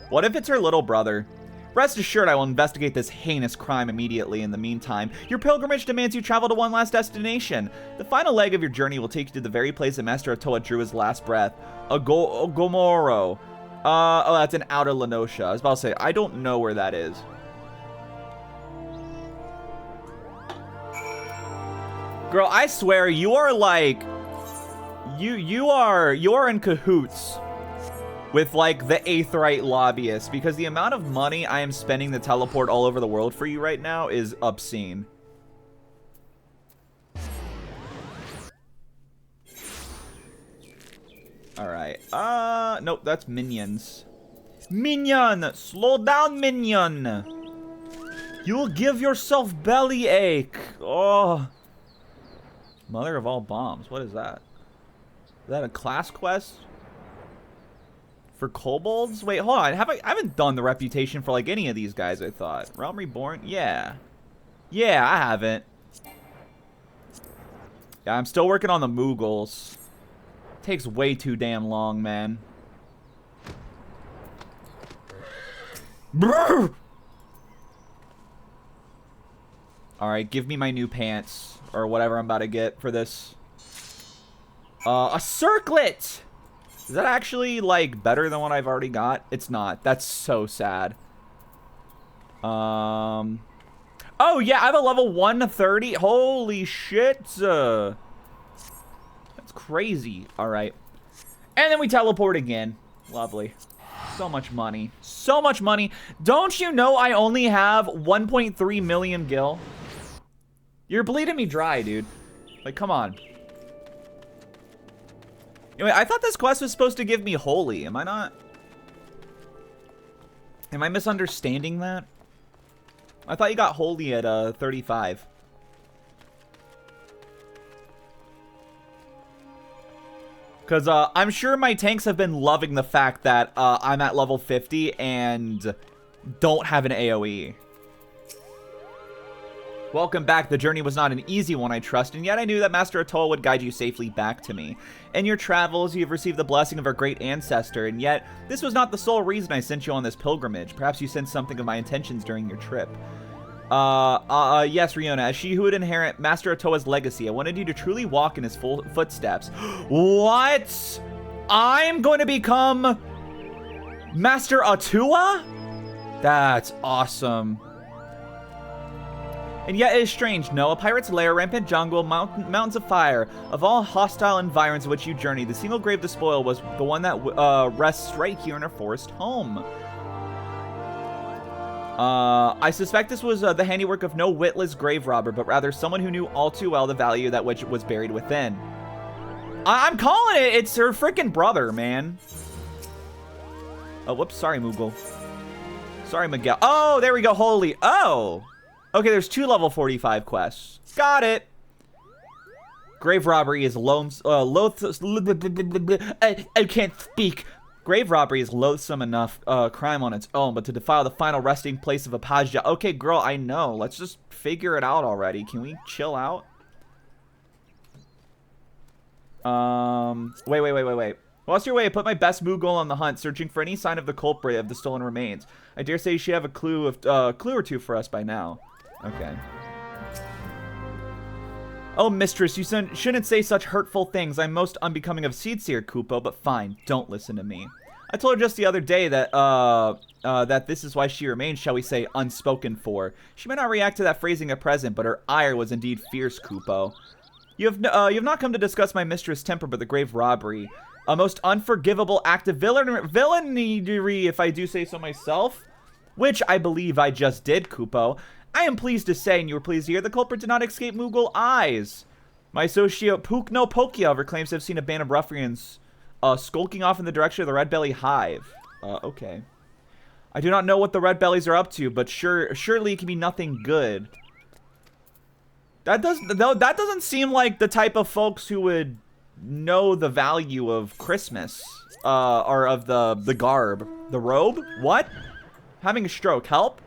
What if it's her little brother? Rest assured I will investigate this heinous crime immediately. In the meantime, your pilgrimage demands you travel to one last destination. The final leg of your journey will take you to the very place that Master Atoa drew his last breath. Gomoro. Oh, that's in Outer Lenosha. I was about to say, I don't know where that is. Girl, I swear, you are like, you are in cahoots with like the Aetheryte lobbyists, because the amount of money I am spending to teleport all over the world for you right now is obscene. All right. Nope, that's minions. Minion, slow down, minion. You'll give yourself bellyache. Oh. Mother of all bombs. What is that? Is that a class quest? For kobolds? Wait, hold on. I haven't done the reputation for like any of these guys, I thought. Realm Reborn? Yeah. Yeah, I haven't. Yeah, I'm still working on the Moogles. Takes way too damn long, man. Brr! Alright, give me my new pants. Or whatever I'm about to get for this. A circlet! Is that actually, like, better than what I've already got? It's not. That's so sad. Oh, yeah, I have a level 130. Holy shit. That's crazy. Alright. And then we teleport again. Lovely. So much money. So much money. Don't you know I only have 1.3 million gil? You're bleeding me dry, dude. Like, come on. Anyway, I thought this quest was supposed to give me holy. Am I not? Am I misunderstanding that? I thought you got holy at 35. Because I'm sure my tanks have been loving the fact that I'm at level 50 and don't have an AoE. Welcome back. The journey was not an easy one, I trust, and yet I knew that Master Atoa would guide you safely back to me. In your travels, you have received the blessing of our great ancestor, and yet this was not the sole reason I sent you on this pilgrimage. Perhaps you sensed something of my intentions during your trip. Yes, Riona, as she who would inherit Master Atoa's legacy, I wanted you to truly walk in his footsteps. What? I'm going to become Master Atoa? That's awesome. And yet it is strange, no? A pirate's lair, rampant jungle, mountains of fire. Of all hostile environs in which you journeyed, the single grave to spoil was the one that rests right here in our forest home. I suspect this was the handiwork of no witless grave robber, but rather someone who knew all too well the value that which was buried within. I'm calling it. It's her freaking brother, man. Oh, whoops. Sorry, Moogle. Sorry, Miguel. Oh, there we go. Holy. Oh. Okay, there's 2 level 45 quests. Got it. Grave robbery is I can't speak. Grave robbery is loathsome enough crime on its own, but to defile the final resting place of a Paja. Okay, girl, I know. Let's just figure it out already. Can we chill out? Wait. Whilst you're away, I put my best Moogle on the hunt, searching for any sign of the culprit of the stolen remains. I dare say she have a clue or two for us by now. Okay. Oh, mistress, you shouldn't say such hurtful things. I'm most unbecoming of Seedseer, Kupo, but fine, don't listen to me. I told her just the other day that, that this is why she remains, shall we say, unspoken for. She may not react to that phrasing at present, but her ire was indeed fierce, Kupo. You have not come to discuss my mistress' temper, but the grave robbery. A most unforgivable act of villainy, if I do say so myself. Which I believe I just did, Kupo. I am pleased to say, and you were pleased to hear, the culprit did not escape Moogle eyes. My associate Pukno Pokia over claims to have seen a band of ruffians skulking off in the direction of the Red Belly Hive. Okay. I do not know what the Red Bellies are up to, but surely it can be nothing good. That doesn't seem like the type of folks who would know the value of Christmas, or of the garb. The robe? What? Having a stroke. Help?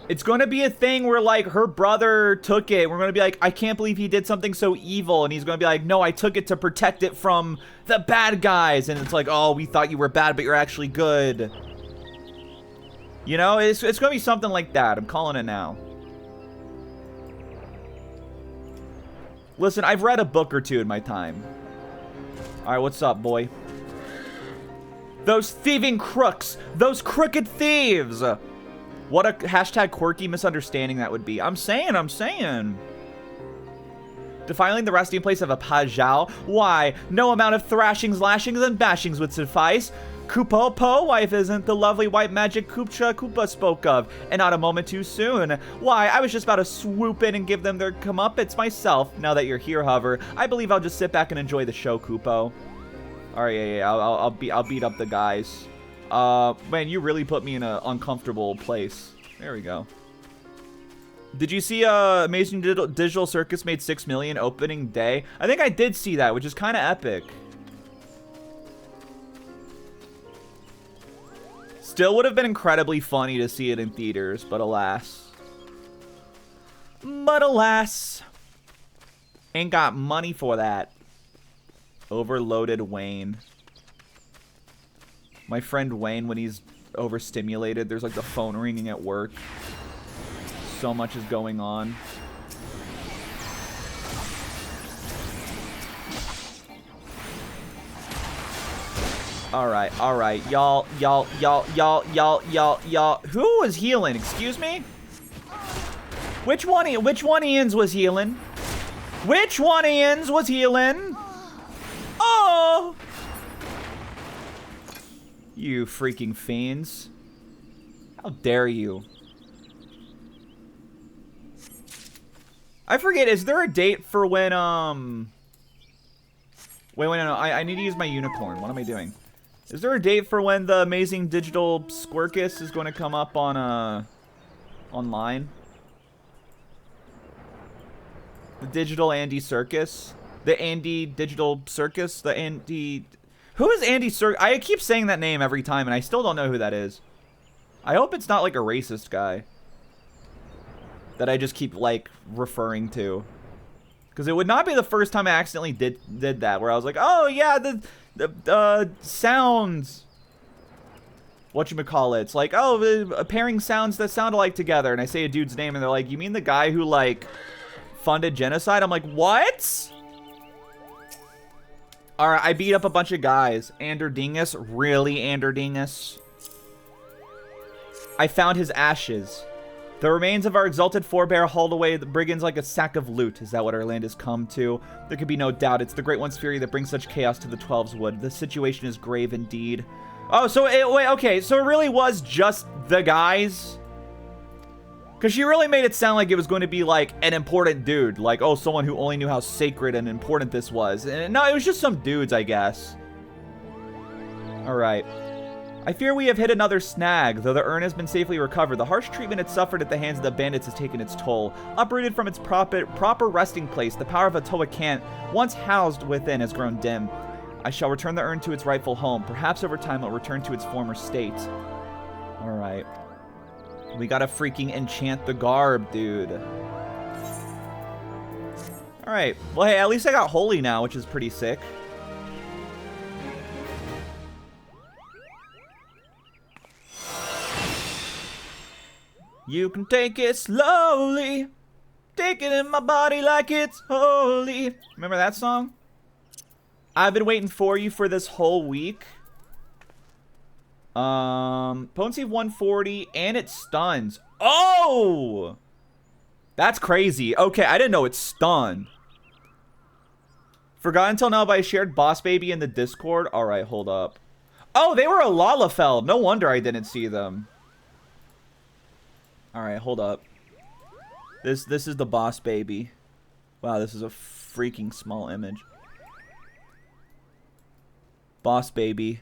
It's going to be a thing where, like, her brother took it. We're going to be like, I can't believe he did something so evil. And he's going to be like, no, I took it to protect it from the bad guys. And it's like, oh, we thought you were bad, but you're actually good. You know, it's going to be something like that. I'm calling it now. Listen, I've read a book or two in my time. All right, what's up, boy? Those thieving crooks. Those crooked thieves. What a hashtag quirky misunderstanding that would be. I'm saying. Defiling the resting place of a Pajao? Why? No amount of thrashings, lashings, and bashings would suffice. Kupo wife isn't the lovely white magic Koopa spoke of, and not a moment too soon. Why, I was just about to swoop in and give them their comeuppance myself. Now that you're here, Hover, I believe I'll just sit back and enjoy the show, Kupo. Alright, yeah, I'll beat up the guys. Man, you really put me in an uncomfortable place. There we go. Did you see Amazing Digital Circus made 6 million opening day? I think I did see that, which is kind of epic. Still would have been incredibly funny to see it in theaters, but alas. Ain't got money for that. Overloaded Wayne. My friend Wayne, when he's overstimulated. There's like the phone ringing at work. So much is going on. All right. Y'all. Who was healing? Excuse me? Which one Ian's was healing? Which one Ian's was healing? Oh! You freaking fiends. How dare you? I forget, is there a date for when, Wait, no, I need to use my unicorn. What am I doing? Is there a date for when the amazing digital Squirkus is going to come up on, online? The digital Andy Circus? The Andy Digital Circus? The Andy... Who is Andy Circus? I keep saying that name every time, and I still don't know who that is. I hope it's not, like, a racist guy that I just keep, like, referring to. Because it would not be the first time I accidentally did that, where I was like, oh, yeah, the sounds. Whatchamacallit. It's like, oh, pairing sounds that sound alike together. And I say a dude's name, and they're like, you mean the guy who, like, funded genocide? I'm like, what? Alright, I beat up a bunch of guys. Anderdingus? Really, Anderdingus? I found his ashes. The remains of our exalted forebear hauled away the brigands like a sack of loot. Is that what our land has come to? There could be no doubt. It's the Great One's fury that brings such chaos to the Twelves Wood. The situation is grave indeed. Oh, so wait, okay. So it really was just the guys? Because she really made it sound like it was going to be, like, an important dude. Like, oh, someone who only knew how sacred and important this was. And no, it was just some dudes, I guess. Alright. I fear we have hit another snag. Though the urn has been safely recovered, the harsh treatment it suffered at the hands of the bandits has taken its toll. Uprooted from its proper resting place, the power of Atoa-Kant, once housed within, has grown dim. I shall return the urn to its rightful home. Perhaps over time it will return to its former state. Alright. We gotta freaking enchant the garb, dude. Alright. Well, hey, at least I got holy now, which is pretty sick. You can take it slowly. Take it in my body like it's holy. Remember that song? I've been waiting for you for this whole week. Potency of 140, and it stuns. Oh! That's crazy. Okay, I didn't know it stunned. Forgot until now by a shared boss baby in the Discord. Alright, hold up. Oh, they were a Lalafell. No wonder I didn't see them. Alright, hold up. This is the boss baby. Wow, this is a freaking small image. Boss baby.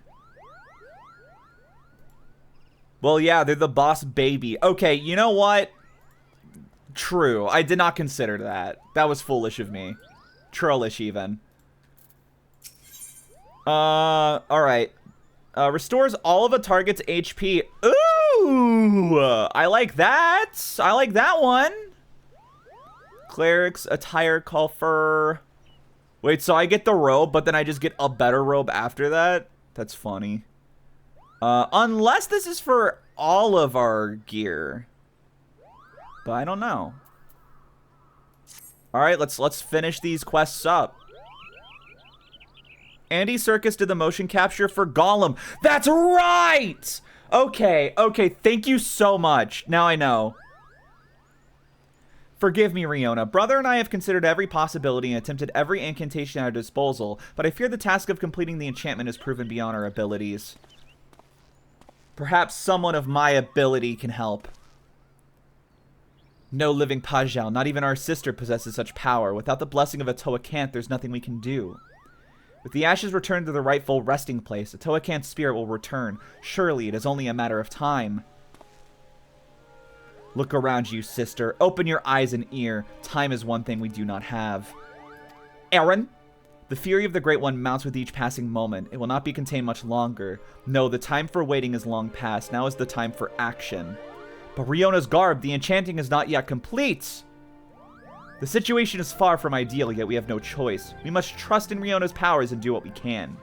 Well, yeah, they're the boss baby. Okay, you know what? True. I did not consider that. That was foolish of me. Trollish, even. Alright. Restores all of a target's HP. Ooh! I like that. I like that one. Cleric's attire call for... Wait, so I get the robe, but then I just get a better robe after that? That's funny. Unless this is for all of our gear. But I don't know. Alright, let's finish these quests up. Andy Serkis did the motion capture for Gollum. That's right! Okay, thank you so much. Now I know. Forgive me, Riona. Brother and I have considered every possibility and attempted every incantation at our disposal, but I fear the task of completing the enchantment has proven beyond our abilities. Perhaps someone of my ability can help. No living Pajal, not even our sister, possesses such power. Without the blessing of Atoa-Kant, there's nothing we can do. With the ashes returned to the rightful resting place, Atoa-Kant's spirit will return. Surely it is only a matter of time. Look around you, sister. Open your eyes and ear. Time is one thing we do not have. Aaron! The fury of the Great One mounts with each passing moment. It will not be contained much longer. No, the time for waiting is long past. Now is the time for action. But Riona's garb, the enchanting is not yet complete. The situation is far from ideal, yet we have no choice. We must trust in Riona's powers and do what we can.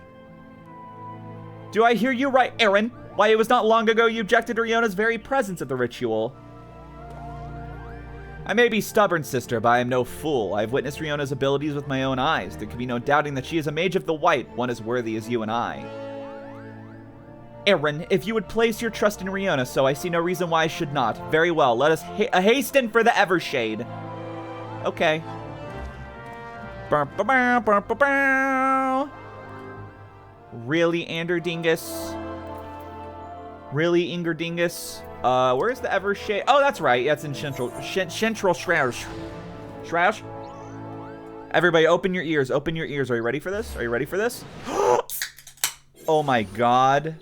Do I hear you right, Aaron? Why, it was not long ago you objected to Riona's very presence at the ritual. I may be stubborn, sister, but I am no fool. I have witnessed Riona's abilities with my own eyes. There can be no doubting that she is a mage of the white, one as worthy as you and I. Aaron, if you would place your trust in Riona, so I see no reason why I should not. Very well, let us hasten for the Evershade. Okay. Really, Anderdingus? Really, Ingerdingus? Where's the Evershade? Oh, that's right. That's in Central Shroush. Shroush? Everybody, open your ears. Open your ears. Are you ready for this? Are you ready for this? Oh my god.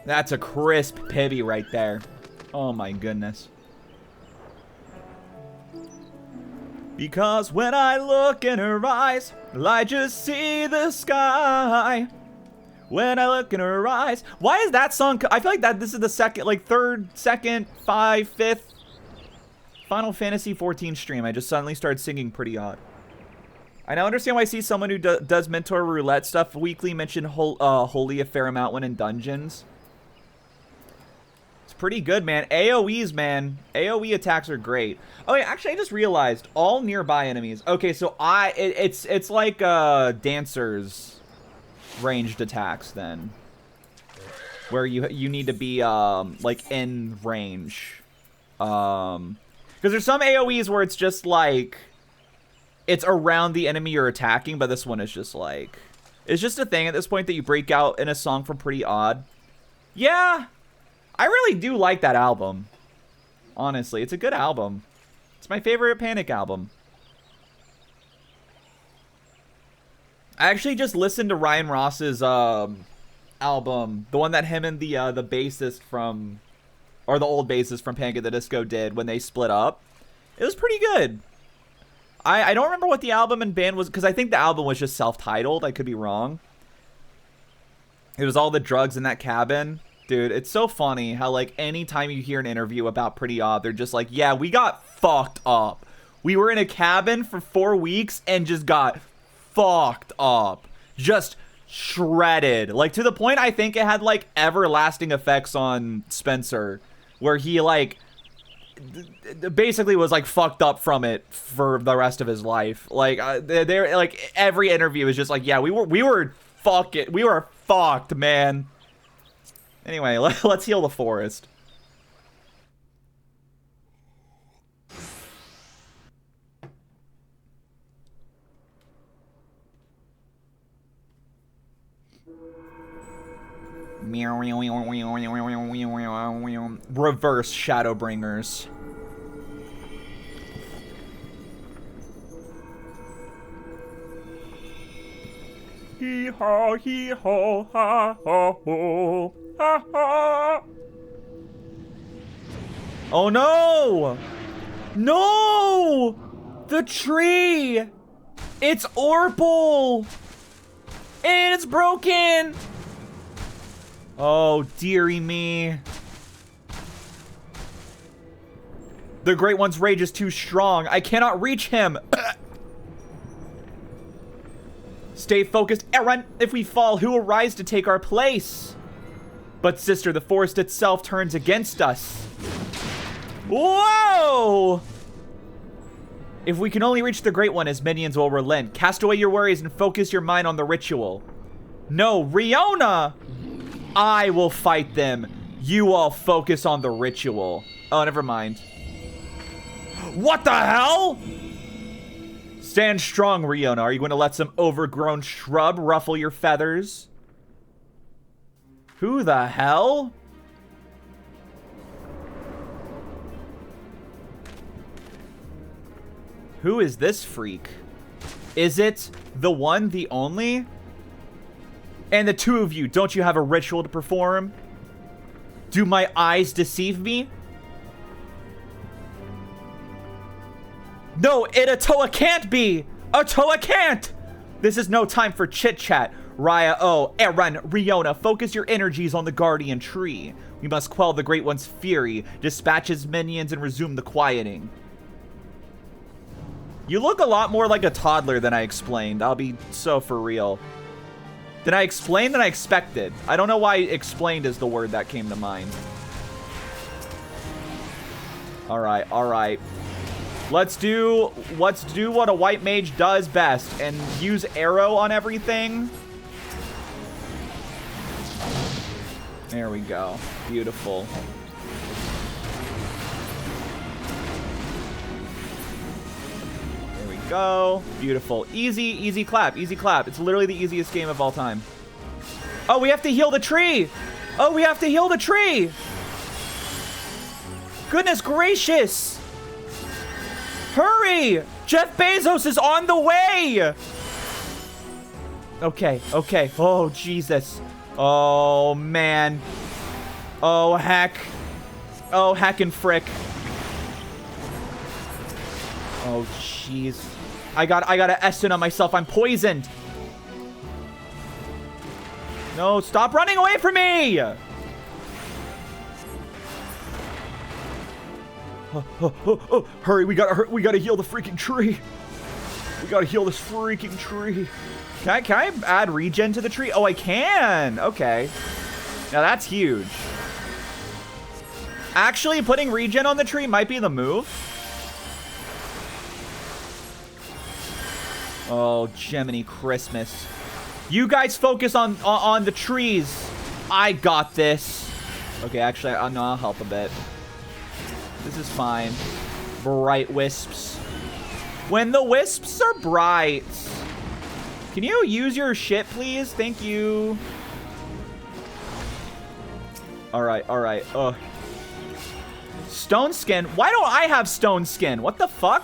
That's a crisp Pibby right there. Oh my goodness. Because when I look in her eyes, I just see the sky. When I look in her eyes. Why is that song? I feel like that this is the second, like second, fifth Final Fantasy 14 stream. I just suddenly started singing pretty odd. I now understand why I see someone who does mentor roulette stuff weekly mention Holy a fair amount when in dungeons. Pretty good, man. AoEs, man. AoE attacks are great. Oh yeah, actually I just realized all nearby enemies. Okay, so it's like dancers ranged attacks then. Where you need to be like in range. Because there's some AoEs where it's just like it's around the enemy you're attacking, but this one is just like it's just a thing at this point that you break out in a song from Pretty Odd. Yeah. I really do like that album. Honestly, it's a good album. It's my favorite Panic album. I actually just listened to Ryan Ross's album, the one that him and the bassist from, or the old bassist from Panic at the Disco did when they split up. It was pretty good. I don't remember what the album and band was, because I think the album was just self-titled. I could be wrong. It was all the drugs in that cabin. Dude, it's so funny how, like, anytime you hear an interview about Pretty Odd, they're just like, yeah, we got fucked up. We were in a cabin for 4 weeks and just got fucked up. Just shredded. Like, to the point I think it had, like, everlasting effects on Spencer, where he, like, basically was, like, fucked up from it for the rest of his life. Like, they're like, every interview is just like, yeah, we were fucked, man. Anyway, let's heal the forest. Reverse Shadowbringers. Hee-haw, hee-haw, ha-ha-ho. Oh no! No! The tree! It's Orpal! And it's broken! Oh, dearie me. The Great One's rage is too strong. I cannot reach him. Stay focused, Aaron. If we fall, who will rise to take our place? But sister, the forest itself turns against us. Whoa! If we can only reach the Great One, his minions will relent. Cast away your worries and focus your mind on the ritual. No, Riona! I will fight them. You all focus on the ritual. Oh, never mind. What the hell? Stand strong, Riona. Are you going to let some overgrown shrub ruffle your feathers? Who the hell? Who is this freak? Is it the one, the only? And the two of you, don't you have a ritual to perform? Do my eyes deceive me? No, Itoa can't be! Itoa can't! This is no time for chit-chat. Raya, Aaron, Riona, focus your energies on the Guardian Tree. We must quell the Great One's fury, dispatch his minions, and resume the quieting. You look a lot more like a toddler than I explained. I'll be so for real. Did I explain than I expected? I don't know why explained is the word that came to mind. Alright, alright. Let's do what a white mage does best and use arrow on everything. There we go. Beautiful. There we go. Beautiful. Easy, easy clap. Easy clap. It's literally the easiest game of all time. Oh, we have to heal the tree. Oh, we have to heal the tree. Goodness gracious. Hurry! Jeff Bezos is on the way! Okay, okay. Oh, Jesus. Oh, man. Oh, heck. Oh, heck and frick. Oh, jeez. I got a Essen on myself. I'm poisoned. No, stop running away from me! Oh, hurry, we gotta heal the freaking tree. We gotta heal this freaking tree. Can I add regen to the tree? Oh, I can. Okay. Now that's huge. Actually, putting regen on the tree might be the move. Oh, Gemini Christmas. You guys focus on the trees. I got this. Okay, actually, no, I'll help a bit. This is fine. Bright wisps. When the wisps are bright. Can you use your shit, please? Thank you. Alright, alright. Ugh. Stone skin? Why don't I have stone skin? What the fuck?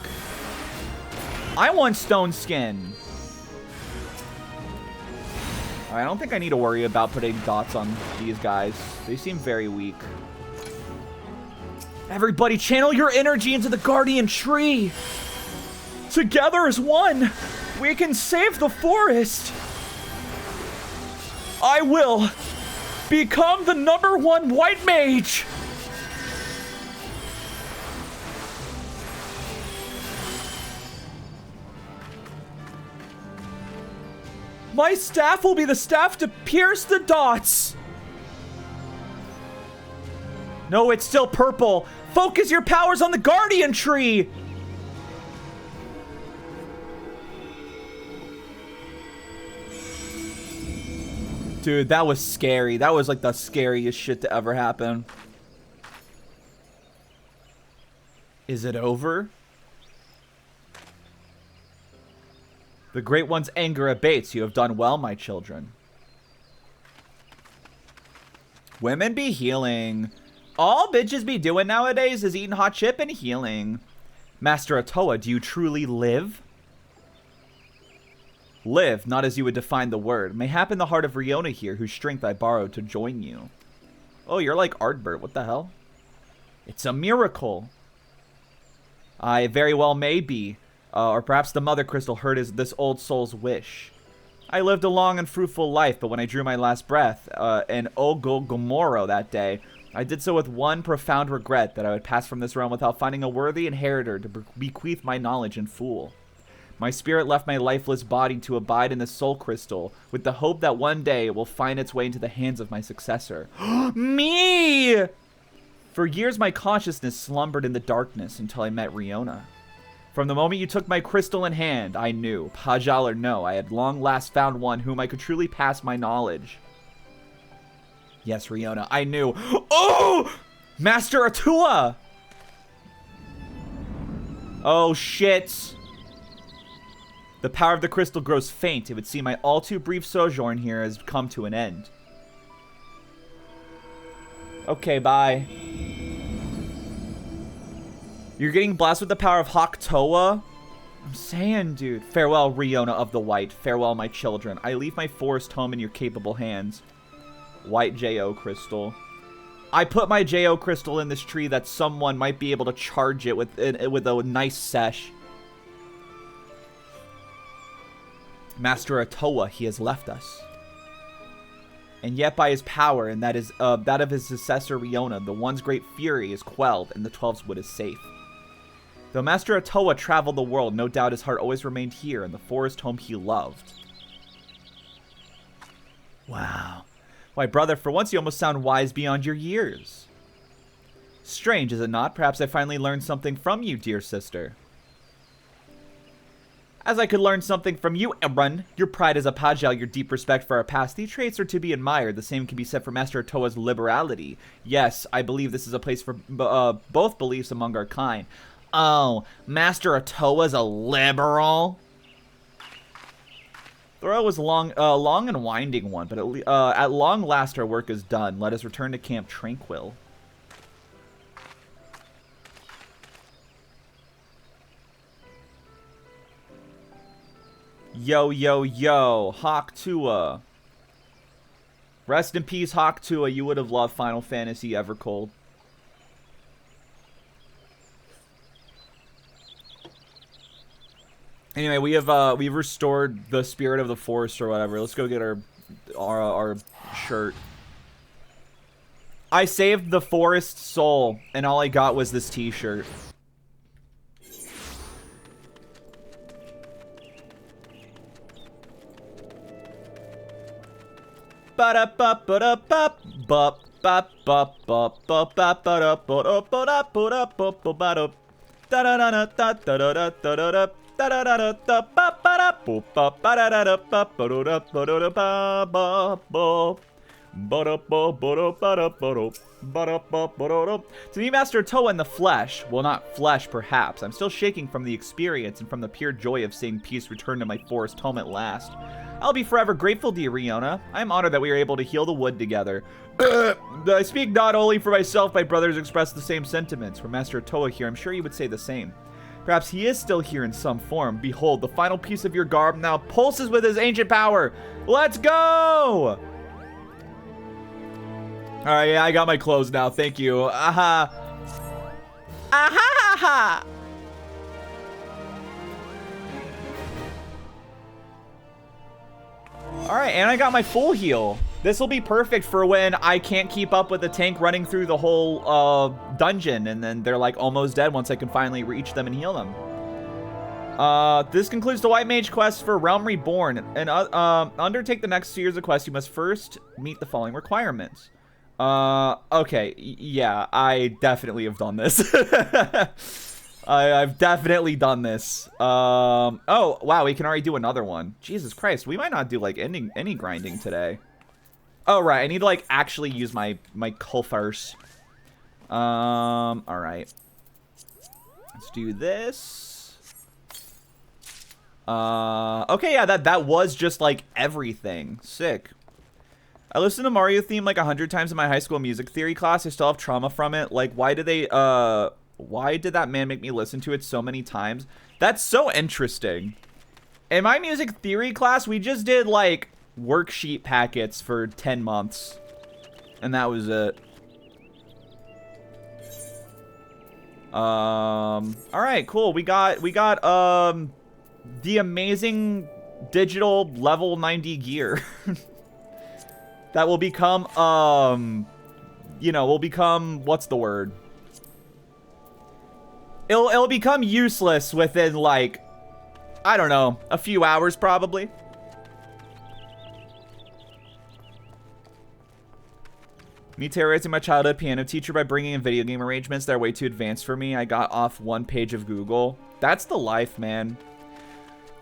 I want stone skin. I don't think I need to worry about putting dots on these guys. They seem very weak. Everybody channel your energy into the guardian tree. Together as one, we can save the forest. I will become the #1 white mage. My staff will be the staff to pierce the dots. No, it's still purple. Focus your powers on the guardian tree. Dude, that was scary. That was like the scariest shit to ever happen. Is it over? The Great One's anger abates. You have done well, my children. Women be healing. All bitches be doing nowadays is eating hot chip and healing. Master Atoa, do you truly live? Live, not as you would define the word. Mayhap in the heart of Riona here, whose strength I borrowed to join you. Oh, you're like Ardbert. What the hell? It's a miracle. I very well may be. Or perhaps the Mother Crystal heard this old soul's wish. I lived a long and fruitful life, but when I drew my last breath, in Ogogomoro that day, I did so with one profound regret that I would pass from this realm without finding a worthy inheritor to bequeath my knowledge in full. My spirit left my lifeless body to abide in the soul crystal, with the hope that one day it will find its way into the hands of my successor. Me! For years my consciousness slumbered in the darkness until I met Riona. From the moment you took my crystal in hand, I knew, Pajal or no, I had long last found one whom I could truly pass my knowledge. Yes, Riona, I knew. Oh! Master Atua! Oh, shit. The power of the crystal grows faint. It would seem my all too brief sojourn here has come to an end. Okay, bye. You're getting blessed with the power of Haktoa? I'm saying, dude. Farewell, Riona of the White. Farewell, my children. I leave my forest home in your capable hands. White J.O. crystal. I put my J.O. crystal in this tree that someone might be able to charge it with a nice sesh. Master Atoa, he has left us. And yet by his power, and that of his successor Riona, the One's great fury is quelled, and the 12's wood is safe. Though Master Atoa traveled the world, no doubt his heart always remained here in the forest home he loved. Wow. Why, brother, for once you almost sound wise beyond your years. Strange, is it not? Perhaps I finally learned something from you, dear sister. As I could learn something from you, Emran. Your pride as a Pajal, your deep respect for our past, these traits are to be admired. The same can be said for Master Toa's liberality. Yes, I believe this is a place for both beliefs among our kind. Oh, Master Toa's a liberal? The road was a long and winding one, but at long last our work is done. Let us return to Camp Tranquil. Yo, yo, yo, Hawk Tua. Rest in peace, Hawk Tua. You would have loved Final Fantasy Evercold. Anyway, we've restored the spirit of the forest or whatever. Let's go get our shirt. I saved the forest soul, and all I got was this t-shirt. To me, Master Toa in the flesh, well, not flesh perhaps, I'm still shaking from the experience and from the pure joy of seeing peace return to my forest home at last. I'll be forever grateful, dear Riona. I am honored that we were able to heal the wood together. I speak not only for myself, my brothers express the same sentiments. For Master Toa here, I'm sure he would say the same. Perhaps he is still here in some form. Behold, the final piece of your garb now pulses with his ancient power. Let's go! Alright, yeah, I got my clothes now. Thank you. Aha. Aha ha ha! Alright, and I got my full heal. This will be perfect for when I can't keep up with the tank running through the whole dungeon, and then they're like almost dead once I can finally reach them and heal them. This concludes the White Mage quest for Realm Reborn. And undertake the next series of quests, you must first meet the following requirements. Okay, yeah, I definitely have done this. I've definitely done this. Oh, wow, we can already do another one. Jesus Christ, we might not do, like, any grinding today. Oh, right, I need to, like, actually use my Kulfars. Alright. Let's do this. Okay, yeah, that was just, like, everything. Sick. I listened to Mario theme, like, 100 times in my high school music theory class. I still have trauma from it. Like, why did that man make me listen to it so many times? That's so interesting. In my music theory class, we just did, like, worksheet packets for 10 months. And that was it. Alright, cool. We got, the amazing digital level 90 gear. That will become, you know, will become, what's the word? It'll become useless within, like, I don't know, a few hours probably. Me terrorizing my childhood piano teacher by bringing in video game arrangements that are way too advanced for me. I got off one page of Google. That's the life, man.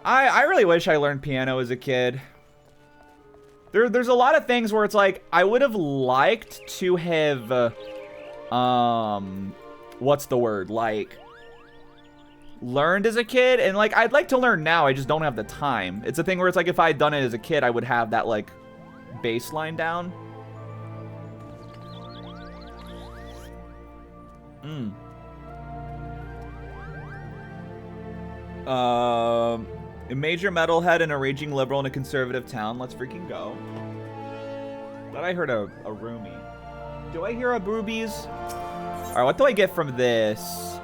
I really wish I learned piano as a kid. There's a lot of things where it's like, I would have liked to have, what's the word? Like, learned as a kid, and like, I'd like to learn now, I just don't have the time. It's a thing where it's like, if I had done it as a kid, I would have that, like, baseline down. A major metalhead and a raging liberal in a conservative town. Let's freaking go. Thought I heard a roomie. Do I hear a boobies? Alright, what do I get from this?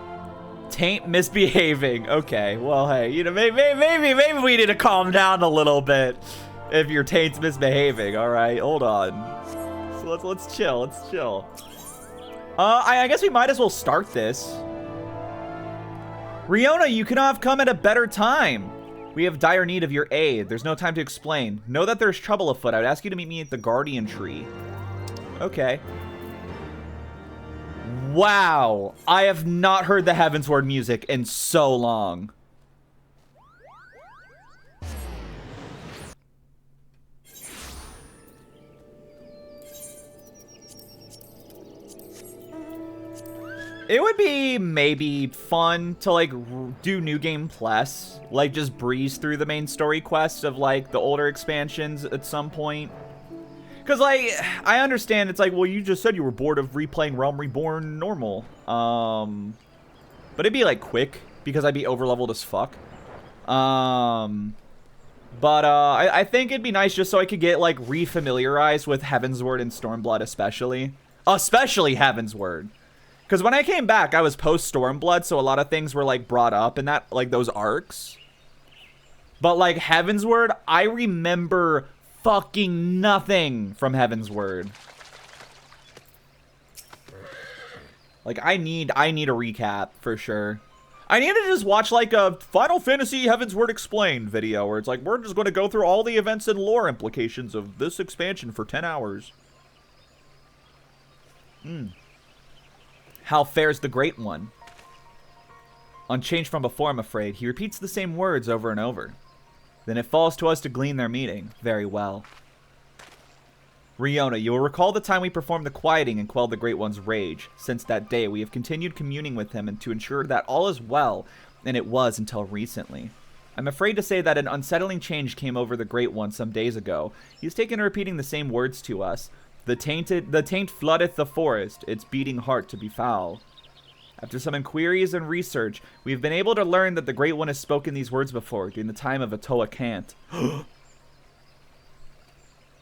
Taint misbehaving. Okay, well, hey, you know, maybe we need to calm down a little bit if your taint's misbehaving. Alright, hold on. So let's chill, let's chill. I guess we might as well start this. Riona, you could not have come at a better time. We have dire need of your aid. There's no time to explain. Know that there's trouble afoot. I would ask you to meet me at the Guardian Tree. Okay. Wow. I have not heard the Heavensward music in so long. It would be maybe fun to, like, do New Game Plus. Like, just breeze through the main story quests of, like, the older expansions at some point. Because, like, I understand it's like, well, you just said you were bored of replaying Realm Reborn normal. But it'd be, like, quick, because I'd be overleveled as fuck. I think it'd be nice just so I could get, like, refamiliarized with Heavensward and Stormblood especially. Especially Heavensward. Because when I came back, I was post-Stormblood, so a lot of things were, like, brought up in that, like, those arcs. But, like, Heavensward, I remember fucking nothing from Heavensward. Like, I need a recap, for sure. I need to just watch, like, a Final Fantasy Heavensward Explained video, where it's like, we're just going to go through all the events and lore implications of this expansion for 10 hours. How fares the Great One? Unchanged from before, I'm afraid. He repeats the same words over and over. Then it falls to us to glean their meaning. Very well. Riona, you will recall the time we performed the quieting and quelled the Great One's rage. Since that day, we have continued communing with him and to ensure that all is well, and it was until recently. I'm afraid to say that an unsettling change came over the Great One some days ago. He's taken to repeating the same words to us. The taint floodeth the forest, its beating heart to be foul. After some inquiries and research, we have been able to learn that the Great One has spoken these words before, during the time of Atoa Cant.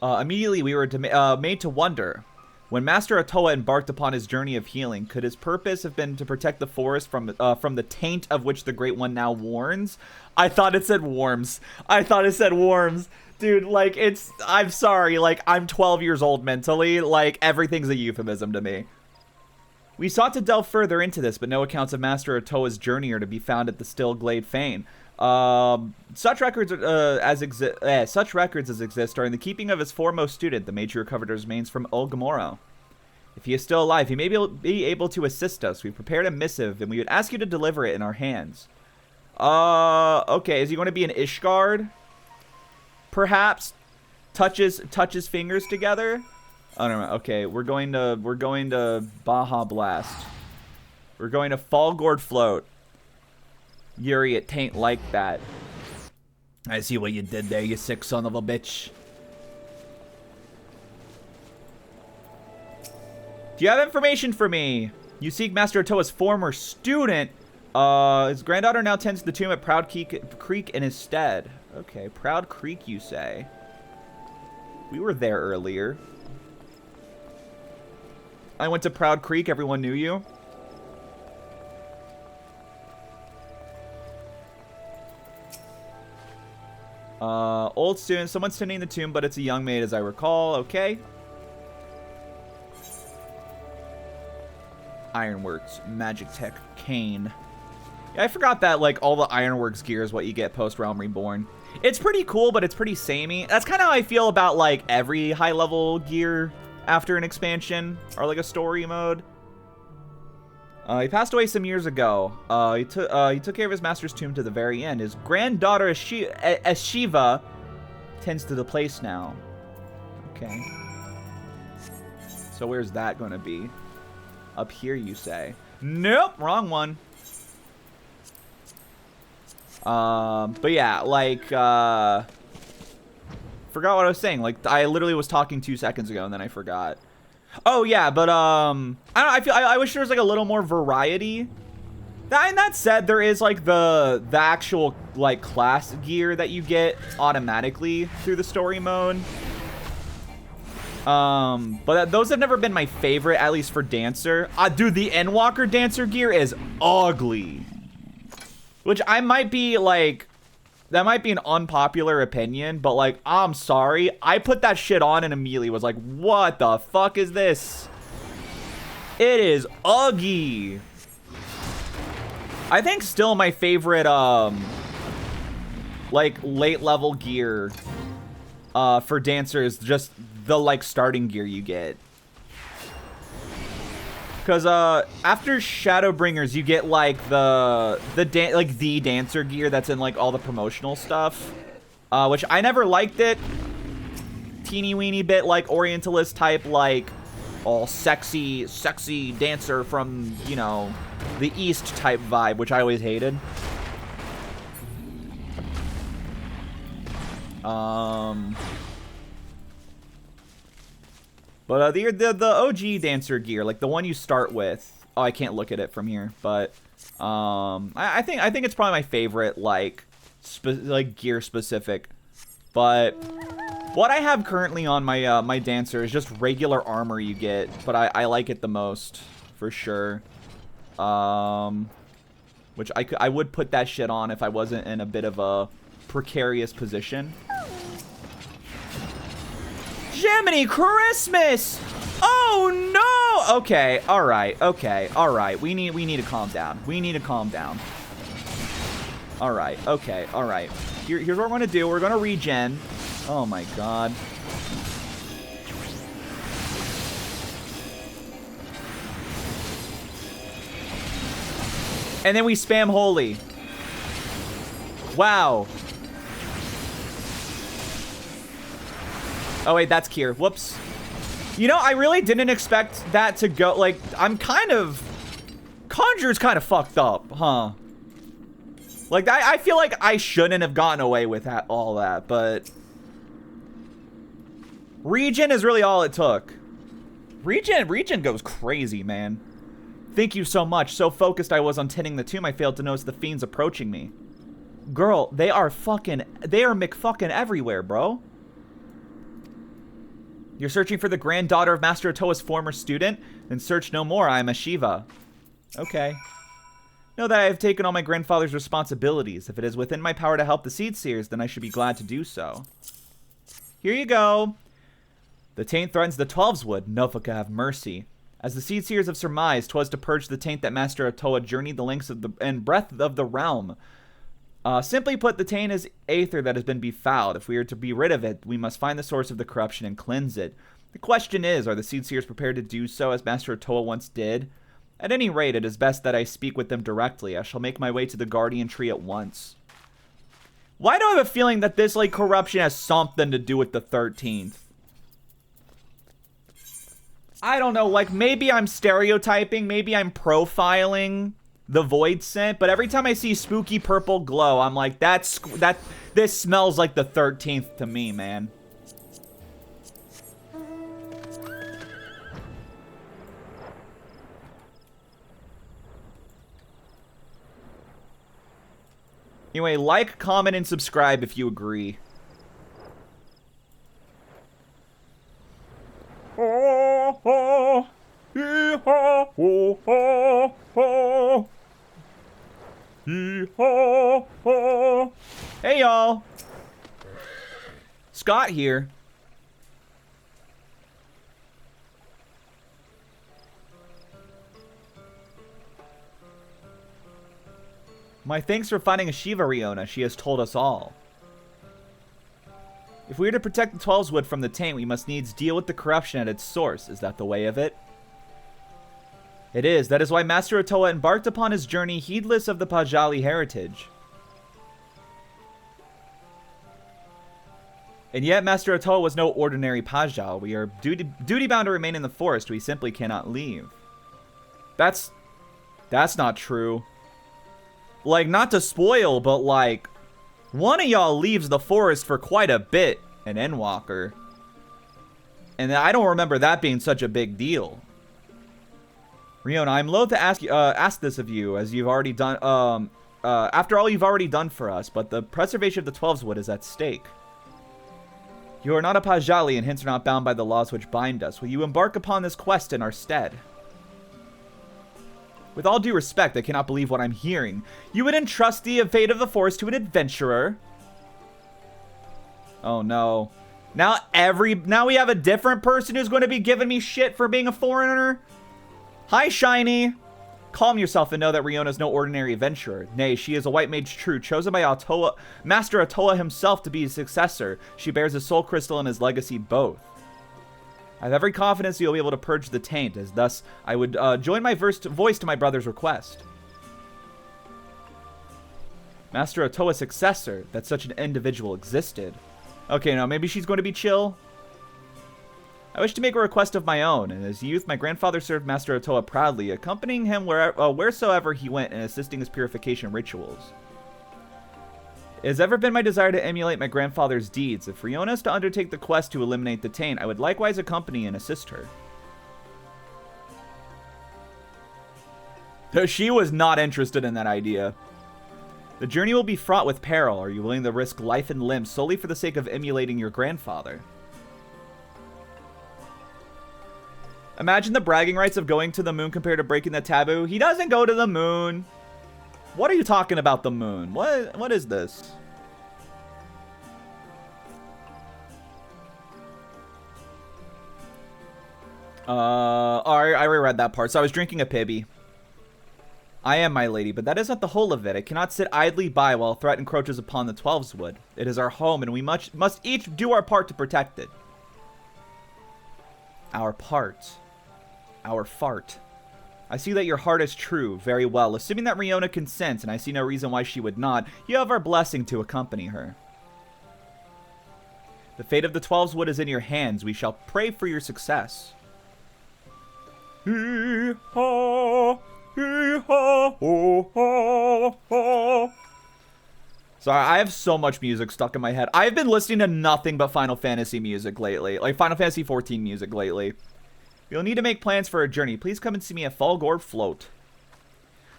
Immediately we were made to wonder. When Master Atoa embarked upon his journey of healing, could his purpose have been to protect the forest from the taint of which the Great One now warns? I thought it said warms. Dude, like, I'm sorry, like, I'm 12 years old mentally, like, everything's a euphemism to me. We sought to delve further into this, but no accounts of Master Atoa's journey are to be found at the Still Glade Fane. Such records as exist are in the keeping of his foremost student, the mage who recovered his remains from Olgamoro. If he is still alive, he may be able to assist us. We've prepared a missive, and we would ask you to deliver it in our hands. Okay, is he going to be an Ishgard? Perhaps touch his fingers together. I don't know. Okay, we're going to Baja Blast. We're going to Fallgourd Float. Yooree, it tain't like that. I see what you did there, you sick son of a bitch. Do you have information for me? You seek Master Atoa's former student. His granddaughter now tends the tomb at Proud Creek in his stead. Okay, Proud Creek, you say? We were there earlier. I went to Proud Creek. Everyone knew you. Old student. Someone's tending the tomb, but it's a young maid, as I recall. Okay. Ironworks. Magic Tech. Kane. Yeah, I forgot that, like, all the Ironworks gear is what you get post-Realm Reborn. It's pretty cool, but it's pretty samey. That's kind of how I feel about, like, every high-level gear after an expansion or, like, a story mode. He passed away some years ago. He took care of his master's tomb to the very end. His granddaughter, Eshiva, tends to the place now. Okay. So where's that going to be? Up here, you say? Nope, wrong one. But yeah, like, forgot what I was saying. Like, I literally was talking 2 seconds ago and then I forgot. Oh yeah, but I don't know, I wish there was like a little more variety. And that said, there is like the actual like class gear that you get automatically through the story mode. But those have never been my favorite, at least for Dancer. Dude, the Endwalker Dancer gear is ugly. Which I might be like, that might be an unpopular opinion, but like, I'm sorry. I put that shit on and immediately was like, what the fuck is this? It is ugly. I think still my favorite, like, late level gear for dancers, just the, like, starting gear you get. Because after Shadowbringers, you get, like, the dancer gear that's in, like, all the promotional stuff. Which I never liked it. Teeny weeny bit, like, Orientalist type, like, all sexy dancer from, you know, the East type vibe, which I always hated. But the OG dancer gear, like the one you start with. Oh, I can't look at it from here, but I think it's probably my favorite, like gear specific. But what I have currently on my my dancer is just regular armor you get, but I like it the most for sure. Which I would put that shit on if I wasn't in a bit of a precarious position. Jiminy Christmas! Oh no! Okay, alright, okay, alright. We need to calm down. We need to calm down. Alright, okay, alright. Here's what we're gonna do. We're gonna regen. Oh my god. And then we spam holy. Wow. Oh, wait, that's Kier. Whoops. You know, I really didn't expect that to go, like, I'm kind of... Conjure's kind of fucked up, huh? Like, I feel like I shouldn't have gotten away with that, all that, but... Regen is really all it took. Regen goes crazy, man. Thank you so much. So focused I was on tending the tomb, I failed to notice the fiends approaching me. Girl, they are McFucking everywhere, bro. You're searching for the granddaughter of Master Otoa's former student? Then search no more, I am a Shiva. Okay. Know that I have taken on my grandfather's responsibilities. If it is within my power to help the Seed Seers, then I should be glad to do so. Here you go. The taint threatens the Twelves Wood. Novaka have mercy. As the Seed Seers have surmised, 'twas to purge the taint that Master Otoa journeyed the lengths of and breadth of the realm. Simply put, the taint is aether that has been befouled. If we are to be rid of it, we must find the source of the corruption and cleanse it. The question is, are the Seed Seers prepared to do so as Master Otoa once did? At any rate, it is best that I speak with them directly. I shall make my way to the Guardian Tree at once. Why do I have a feeling that this, like, corruption has something to do with the 13th? I don't know, like, maybe I'm stereotyping, maybe I'm profiling the Void Scent, but every time I see spooky purple glow, I'm like, this smells like the 13th to me, man. Anyway, like, comment, and subscribe if you agree. Oh, oh, hee-haw, oh, oh, oh. Hey y'all, Scott here. My thanks for finding a Shiva, Riona. She has told us all. If we are to protect the Twelves Wood from the taint, we must needs deal with the corruption at its source. Is that the way of it? It is. That is why Master Otoa embarked upon his journey heedless of the Pajali heritage. And yet Master Otoa was no ordinary Pajal. We are duty-bound to remain in the forest. We simply cannot leave. That's not true. Like, not to spoil, but like, one of y'all leaves the forest for quite a bit, an Endwalker. And I don't remember that being such a big deal. Riona, I'm loath to ask this of you, as you've already done, after all you've already done for us, but the preservation of the Twelves Wood is at stake. You are not a Pajali, and hence are not bound by the laws which bind us. Will you embark upon this quest in our stead? With all due respect, I cannot believe what I'm hearing. You would entrust the fate of the forest to an adventurer? Oh no. Now we have a different person who's going to be giving me shit for being a foreigner? Hi, Shiny. Calm yourself and know that Riona is no ordinary adventurer. Nay, she is a white mage true, chosen by Master Atoa himself to be his successor. She bears a soul crystal and his legacy both. I have every confidence you'll be able to purge the taint, as thus I would join my voice to my brother's request. Master Atoa's successor, that such an individual existed. Okay, now maybe she's going to be chill. I wish to make a request of my own. In his youth, my grandfather served Master Atoa proudly, accompanying him wheresoever he went and assisting his purification rituals. It has ever been my desire to emulate my grandfather's deeds. If Riona is to undertake the quest to eliminate the taint, I would likewise accompany and assist her. She was not interested in that idea. The journey will be fraught with peril. Are you willing to risk life and limb solely for the sake of emulating your grandfather? Imagine the bragging rights of going to the moon compared to breaking the taboo. He doesn't go to the moon. What are you talking about, the moon? What is this? I already read that part. So I was drinking a Pibby. I am my lady, but that is not the whole of it. I cannot sit idly by while a threat encroaches upon the Twelves Wood. It is our home, and we must each do our part to protect it. Our part. Our fart. I see that your heart is true. Very well. Assuming that Riona consents, and I see no reason why she would not, you have our blessing to accompany her. The fate of the Twelves Wood is in your hands. We shall pray for your success. Hee-haw. Sorry, I have so much music stuck in my head. I've been listening to nothing but Final Fantasy music lately. Like Final Fantasy XIV music lately. You'll need to make plans for a journey. Please come and see me at Falgore Float.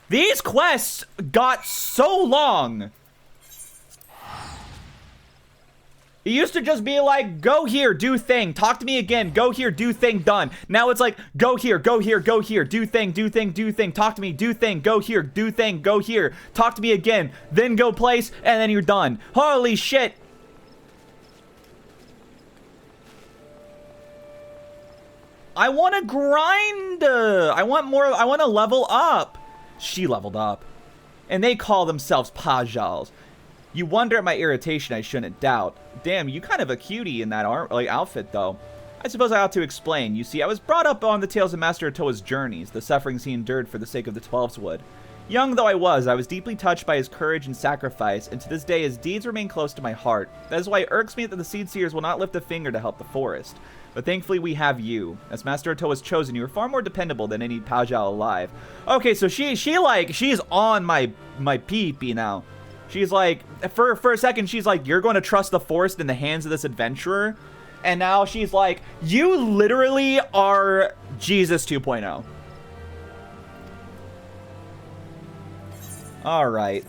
These quests got so long. It used to just be like, go here, do thing, talk to me again, go here, do thing, done. Now it's like, go here, go here, go here, do thing, do thing, do thing, talk to me, do thing, go here, do thing, go here, talk to me again, then go place, and then you're done. Holy shit. I want to grind. I want more. I want to level up. She leveled up. And they call themselves Pajals. You wonder at my irritation, I shouldn't doubt. Damn, you kind of a cutie in that outfit, though. I suppose I ought to explain. You see, I was brought up on the tales of Master Atoa's journeys, the sufferings he endured for the sake of the Twelves Wood. Young though I was deeply touched by his courage and sacrifice, and to this day his deeds remain close to my heart. That is why it irks me that the Seed Seers will not lift a finger to help the forest. But thankfully we have you. As Master Atoa's chosen, you are far more dependable than any Pajal alive. Okay, so she's on my pee-pee now. She's like, for a second, she's like, you're going to trust the forest in the hands of this adventurer? And now she's like, you literally are Jesus 2.0. All right.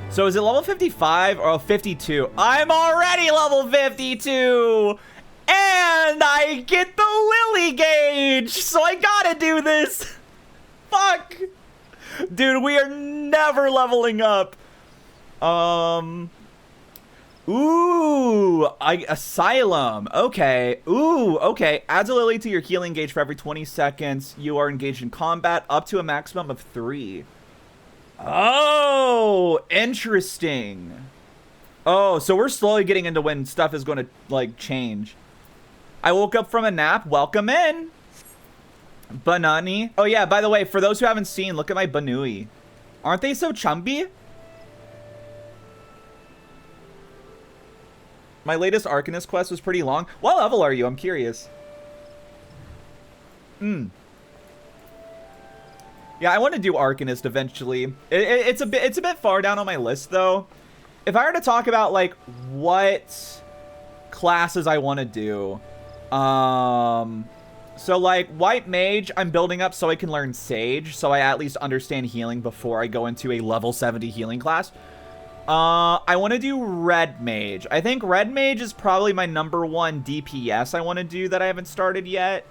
So is it level 55 or 52? I'm already level 52! And I get the Lily gauge! So I gotta do this! Fuck! Dude, we are never leveling up. Ooh, Asylum. Okay. Ooh, okay. Adds a Lily to your healing gauge for every 20 seconds. You are engaged in combat up to a maximum of 3. Oh, interesting. Oh, so we're slowly getting into when stuff is going to, like, change. I woke up from a nap. Welcome in. Banani. Oh, yeah, by the way, for those who haven't seen, look at my Banui. Aren't they so chumby? My latest Arcanist quest was pretty long. What level are you? I'm curious. Yeah, I want to do Arcanist eventually. It's a bit far down on my list, though. If I were to talk about, like, what classes I want to do, so, like, White Mage, I'm building up so I can learn Sage, so I at least understand healing before I go into a level 70 healing class. I want to do Red Mage. I think Red Mage is probably my #1 DPS I want to do that I haven't started yet.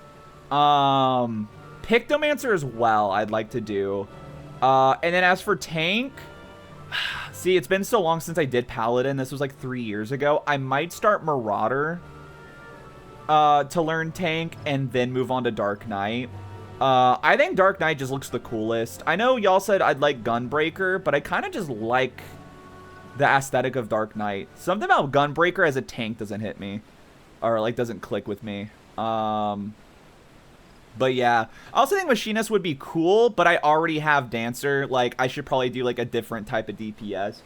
Pictomancer as well, I'd like to do. And then as for Tank, see, it's been so long since I did Paladin. This was like 3 years ago. I might start Marauder to learn Tank and then move on to Dark Knight. I think Dark Knight just looks the coolest. I know y'all said I'd like Gunbreaker, but I kind of just like the aesthetic of Dark Knight. Something about Gunbreaker as a tank doesn't hit me. Or, like, doesn't click with me. But yeah. I also think Machinist would be cool, but I already have Dancer. Like, I should probably do, like, a different type of DPS.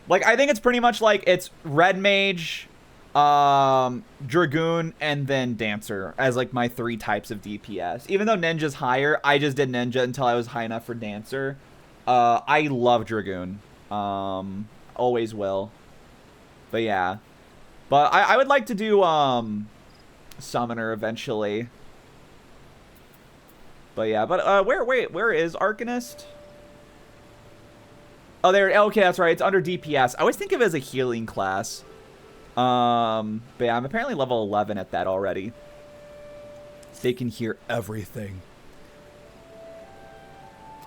Like, I think it's pretty much like it's Red Mage, Dragoon, and then Dancer as, like, my 3 types of DPS. Even though Ninja's higher, I just did Ninja until I was high enough for Dancer. I love Dragoon. Always will. But yeah. But I would like to do, Summoner eventually. But yeah, but, where is Arcanist? Oh, there, okay, that's right, it's under DPS. I always think of it as a healing class. But yeah, I'm apparently level 11 at that already. They can hear everything.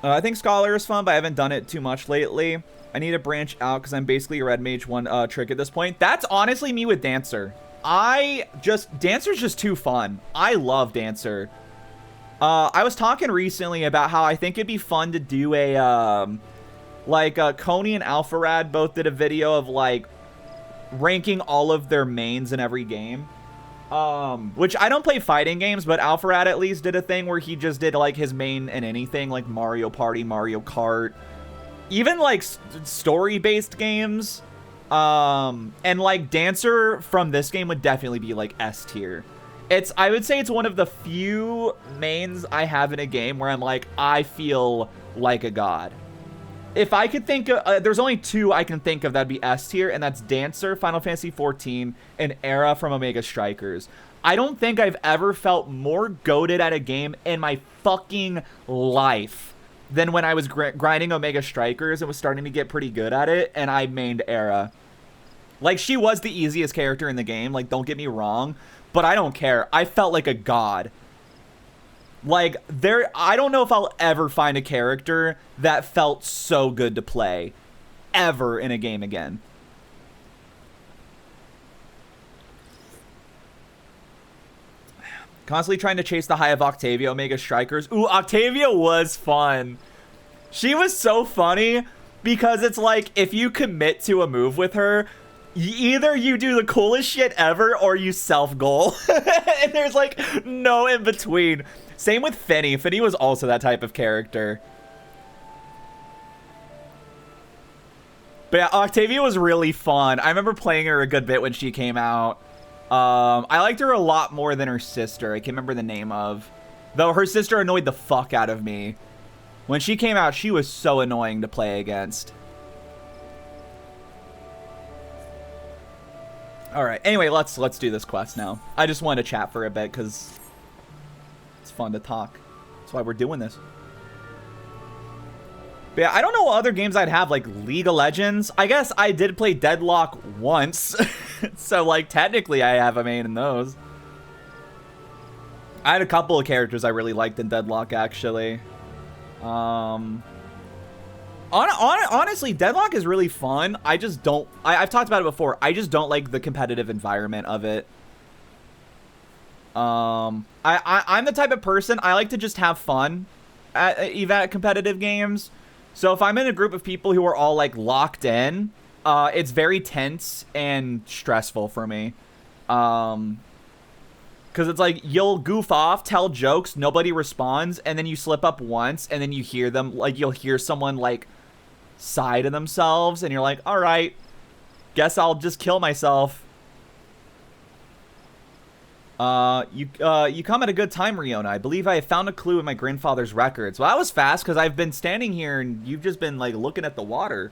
I think Scholar is fun, but I haven't done it too much lately. I need to branch out because I'm basically a Red Mage 1 trick at this point. That's honestly me with Dancer. Dancer's just too fun. I love Dancer. I was talking recently about how I think it'd be fun to do a, Coney and Alpharad both did a video of, like, ranking all of their mains in every game. Which I don't play fighting games, but Alpharad at least did a thing where he just did, like, his main in anything, like Mario Party, Mario Kart, even, like, story-based games. And, like, Dancer from this game would definitely be, like, S tier. I would say it's one of the few mains I have in a game where I'm like, I feel like a god. If I could think of, there's only 2 I can think of that'd be S tier, and that's Dancer, Final Fantasy XIV, and Era from Omega Strikers. I don't think I've ever felt more goated at a game in my fucking life than when I was grinding Omega Strikers and was starting to get pretty good at it, and I mained Era. Like, she was the easiest character in the game, like, don't get me wrong, but I don't care. I felt like a god. Like, I don't know if I'll ever find a character that felt so good to play ever in a game again. Constantly trying to chase the high of Octavia, Omega Strikers. Ooh, Octavia was fun. She was so funny because it's like, if you commit to a move with her, either you do the coolest shit ever or you self-goal. And there's like no in between. Same with Finny. Finny was also that type of character. But yeah, Octavia was really fun. I remember playing her a good bit when she came out. I liked her a lot more than her sister. I can't remember the name of. Though her sister annoyed the fuck out of me. When she came out, she was so annoying to play against. Alright, anyway, let's do this quest now. I just wanted to chat for a bit because it's fun to talk. That's why we're doing this. But yeah, I don't know what other games I'd have, like League of Legends. I guess I did play Deadlock once. So, like, technically I have a main in those. I had a couple of characters I really liked in Deadlock, actually. Honestly, Deadlock is really fun. I just don't... I've talked about it before. I just don't like the competitive environment of it. I'm the type of person, I like to just have fun at competitive games. So if I'm in a group of people who are all, like, locked in, it's very tense and stressful for me. Because it's like, you'll goof off, tell jokes, nobody responds, and then you slip up once, and then you hear them, like, you'll hear someone, like, sigh to themselves, and you're like, alright, guess I'll just kill myself. You come at a good time, Riona. I believe I have found a clue in my grandfather's records. Well, that was fast, because I've been standing here, and you've just been, like, looking at the water.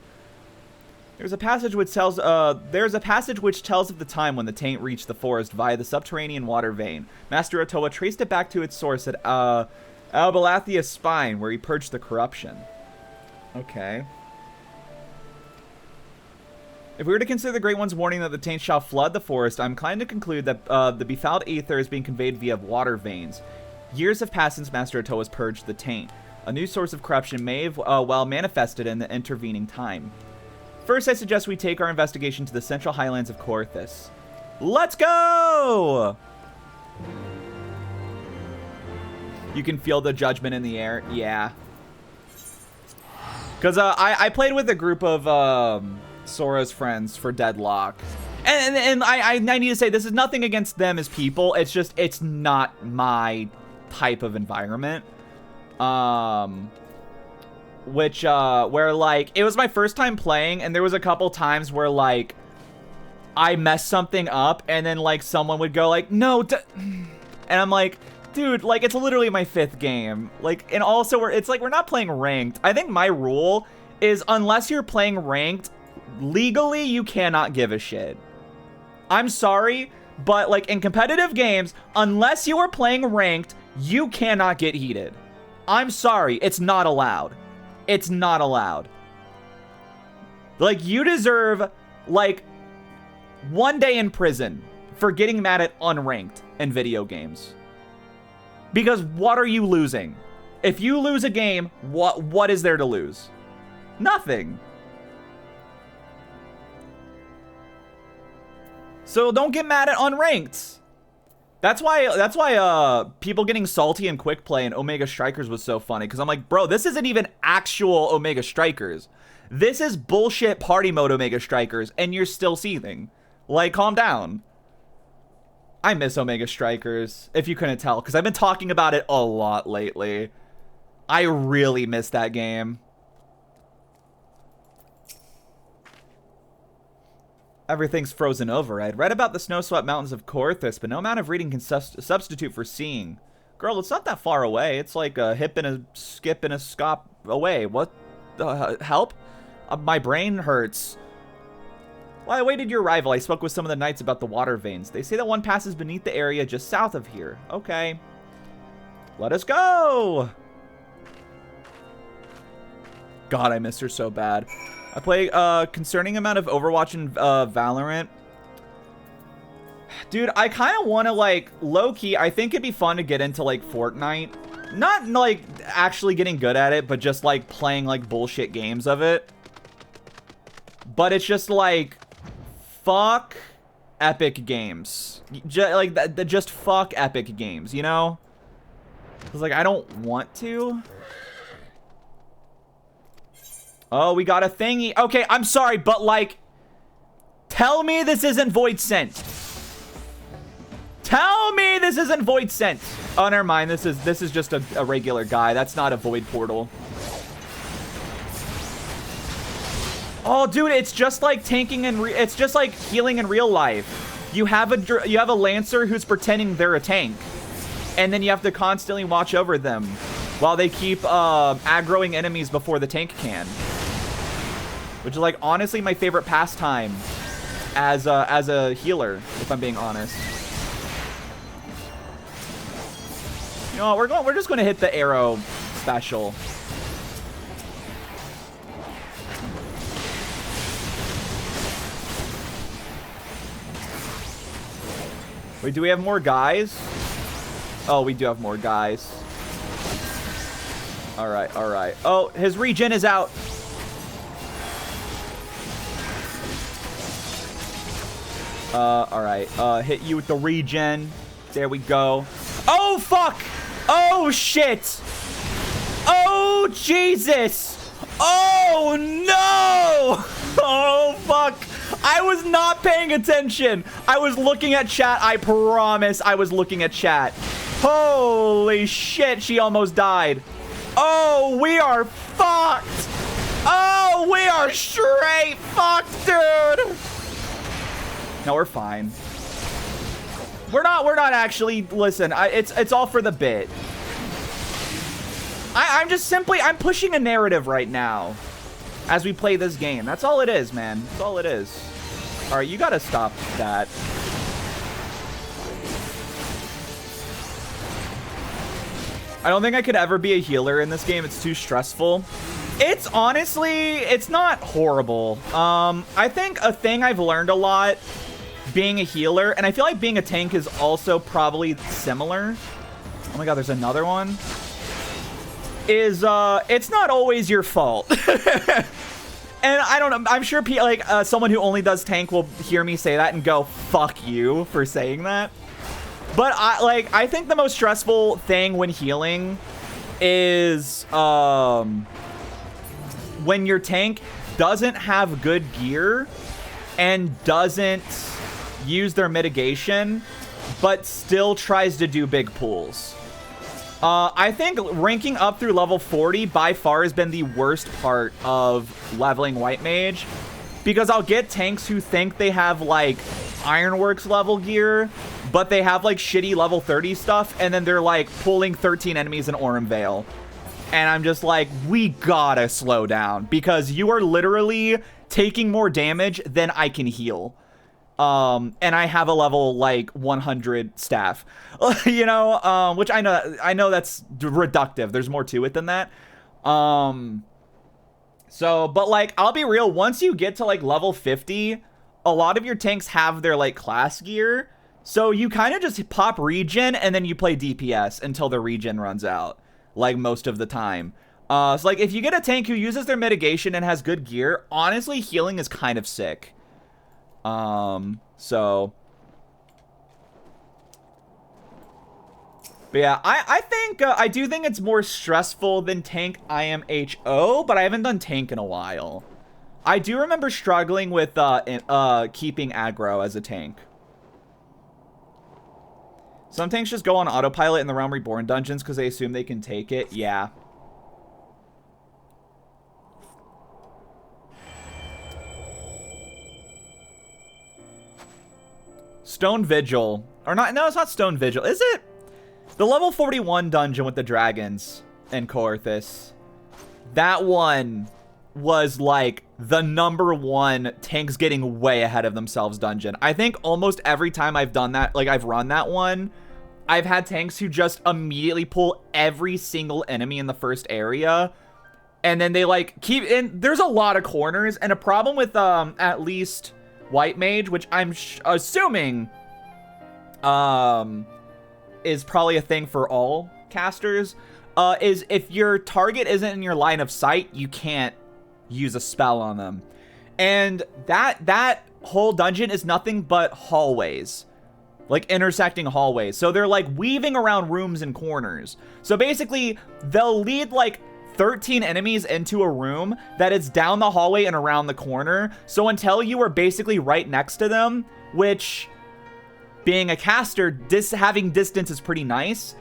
There's a passage which tells of the time when the taint reached the forest via the subterranean water vein. Master Otoa traced it back to its source at Albalathia's spine, where he purged the corruption. Okay. If we were to consider the Great One's warning that the taint shall flood the forest, I'm inclined to conclude that the befouled aether is being conveyed via water veins. Years have passed since Master Otoa's purged the taint. A new source of corruption may have well manifested in the intervening time. First, I suggest we take our investigation to the central highlands of Corthus. Let's go! You can feel the judgment in the air. Yeah. Because I played with a group of Sora's friends for Deadlock. And I need to say, this is nothing against them as people. It's just, it's not my type of environment. Where, like, it was my first time playing, and there was a couple times where, like, I messed something up, and then, like, someone would go, like, no, and I'm like, dude, like, it's literally my 5th game. Like, and also, it's like, we're not playing ranked. I think my rule is, unless you're playing ranked, legally, you cannot give a shit. I'm sorry, but, like, in competitive games, unless you are playing ranked, you cannot get heated. I'm sorry, it's not allowed. It's not allowed. Like, you deserve, like, 1 day in prison for getting mad at unranked in video games. Because what are you losing? If you lose a game, what is there to lose? Nothing. So don't get mad at unranked. That's why people getting salty in quick play and Omega Strikers was so funny, because I'm like, bro, this isn't even actual Omega Strikers. This is bullshit party mode Omega Strikers, and you're still seething. Like, calm down. I miss Omega Strikers, if you couldn't tell, because I've been talking about it a lot lately. I really miss that game. Everything's frozen over. I'd read about the snow-swept mountains of Corthus, but no amount of reading can substitute for seeing. Girl, it's not that far away. It's like a hip and a skip and a scop away. What? Help? My brain hurts. While I awaited your arrival, I spoke with some of the knights about the water veins. They say that one passes beneath the area just south of here. Okay. Let us go! God, I miss her so bad. I play a concerning amount of Overwatch and Valorant. Dude, I kind of want to, like, low-key, I think it'd be fun to get into, like, Fortnite. Not, like, actually getting good at it, but just, like, playing, like, bullshit games of it. But it's just, like, fuck Epic Games. Just fuck Epic Games, you know? Because, like, I don't want to. Oh, we got a thingy. Okay, I'm sorry, but, like, tell me this isn't Void Sent. Tell me this isn't Void Sent. Oh, never mind. This is just a regular guy. That's not a Void Portal. Oh, dude, it's just like tanking and it's just like healing in real life. You have a Lancer who's pretending they're a tank, and then you have to constantly watch over them while they keep aggroing enemies before the tank can. Which is, like, honestly my favorite pastime as a healer, if I'm being honest. You know, we're just gonna hit the arrow special. Wait, do we have more guys? Oh, we do have more guys. Alright, alright. Oh, his regen is out. Alright. Hit you with the regen. There we go. Oh, fuck! Oh, shit! Oh, Jesus! Oh, no! Oh, fuck! I was not paying attention. I was looking at chat. I promise I was looking at chat. Holy shit, she almost died. Oh, we are fucked. Oh, we are straight fucked, dude. No, we're fine. We're not actually, listen, it's all for the bit. I'm pushing a narrative right now as we play this game. That's all it is, man. That's all it is. All right, you gotta stop that. I don't think I could ever be a healer in this game. It's too stressful. It's honestly, it's not horrible. I think a thing I've learned a lot being a healer, and I feel like being a tank is also probably similar. Oh my god, there's another one. Is, it's not always your fault. And I don't know, I'm sure someone who only does tank will hear me say that and go, fuck you for saying that. But I think the most stressful thing when healing is when your tank doesn't have good gear and doesn't use their mitigation, but still tries to do big pulls. I think ranking up through level 40 by far has been the worst part of leveling White Mage, because I'll get tanks who think they have like Ironworks level gear, but they have like shitty level 30 stuff, and then they're like pulling 13 enemies in Aurum Vale. And I'm just like, we gotta slow down, because you are literally taking more damage than I can heal. And I have a level like 100 staff, you know, which I know that's reductive. There's more to it than that. So, but like, I'll be real, once you get to like level 50, a lot of your tanks have their like class gear. So you kind of just pop regen and then you play DPS until the regen runs out, like most of the time. So like if you get a tank who uses their mitigation and has good gear, honestly, healing is kind of sick. So, but yeah, I think, I do think it's more stressful than tank IMHO, but I haven't done tank in a while. I do remember struggling with, keeping aggro as a tank. Some tanks just go on autopilot in the Realm Reborn dungeons because they assume they can take it. Yeah. Stone Vigil. Or not, no, it's not Stone Vigil. Is it? The level 41 dungeon with the dragons and Coerthus. That one was like the #1 tanks getting way ahead of themselves dungeon. I think almost every time I've done that, like I've run that one, I've had tanks who just immediately pull every single enemy in the first area. And then they like keep in. There's a lot of corners, and a problem with at least White Mage, which I'm assuming is probably a thing for all casters, is if your target isn't in your line of sight, you can't use a spell on them. And that whole dungeon is nothing but hallways, like intersecting hallways. So they're like weaving around rooms and corners. So basically they'll lead like 13 enemies into a room that is down the hallway and around the corner. So until you are basically right next to them, which being a caster, having distance is pretty nice,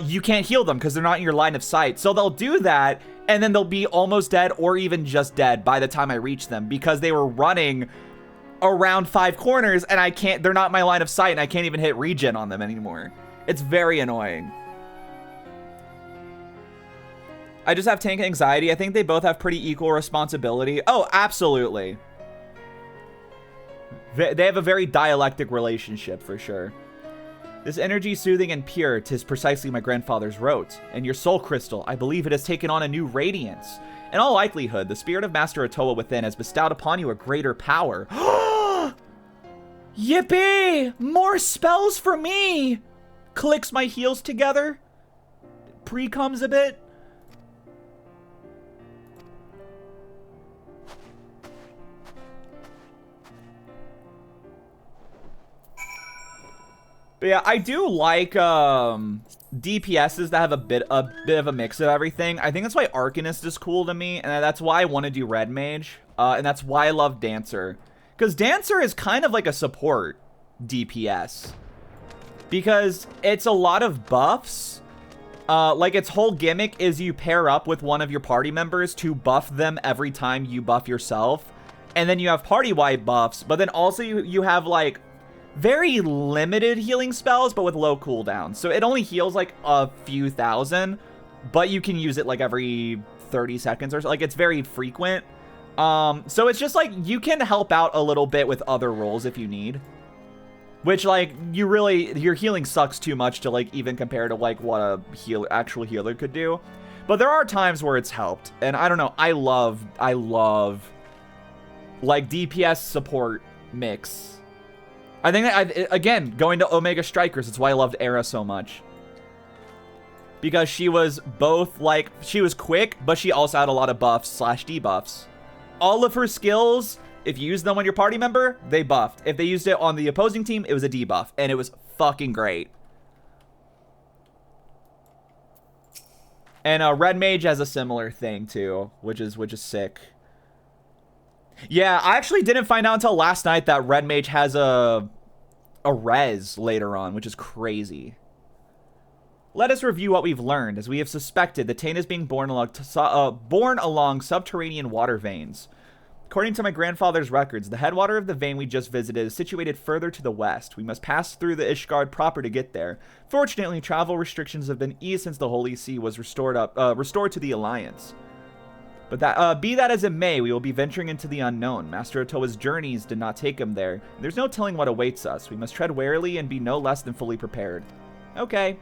you can't heal them because they're not in your line of sight. So they'll do that, and then they'll be almost dead or even just dead by the time I reach them, because they were running around 5 corners and they're not in my line of sight, and I can't even hit regen on them anymore. It's very annoying. I just have tank anxiety. I think they both have pretty equal responsibility. Oh, absolutely. They have a very dialectic relationship, for sure. This energy soothing and pure, 'tis precisely my grandfather's wrote. And your soul crystal, I believe it has taken on a new radiance. In all likelihood, the spirit of Master Otoa within has bestowed upon you a greater power. Yippee! More spells for me! Clicks my heels together. Pre-comes a bit. But yeah, I do like DPSs that have a bit of a mix of everything. I think that's why Arcanist is cool to me, and that's why I want to do Red Mage, and that's why I love Dancer. Because Dancer is kind of like a support DPS. Because it's a lot of buffs. Like, its whole gimmick is you pair up with one of your party members to buff them every time you buff yourself. And then you have party-wide buffs, but then also you have, like, very limited healing spells, but with low cooldown. So it only heals like a few thousand, but you can use it like every 30 seconds or so. Like, it's very frequent. So it's just like you can help out a little bit with other roles if you need. Which, like, your healing sucks too much to like even compare to like what a actual healer could do. But there are times where it's helped, and I don't know. I love like DPS support mix. I think, again, going to Omega Strikers, it's why I loved Era so much. Because she was both, like, she was quick, but she also had a lot of buffs / debuffs. All of her skills, if you use them on your party member, they buffed. If they used it on the opposing team, it was a debuff, and it was fucking great. And Red Mage has a similar thing too, which is sick. Yeah, I actually didn't find out until last night that Red Mage has a res later on, which is crazy. Let us review what we've learned. As we have suspected, the Tane is being born along subterranean water veins. According to my grandfather's records, the headwater of the vein we just visited is situated further to the west. We must pass through the Ishgard proper to get there. Fortunately, travel restrictions have been eased since the Holy See was restored to the Alliance. But that be that as it may, we will be venturing into the unknown. Master Otoa's journeys did not take him there. There's no telling what awaits us. We must tread warily and be no less than fully prepared. Okay.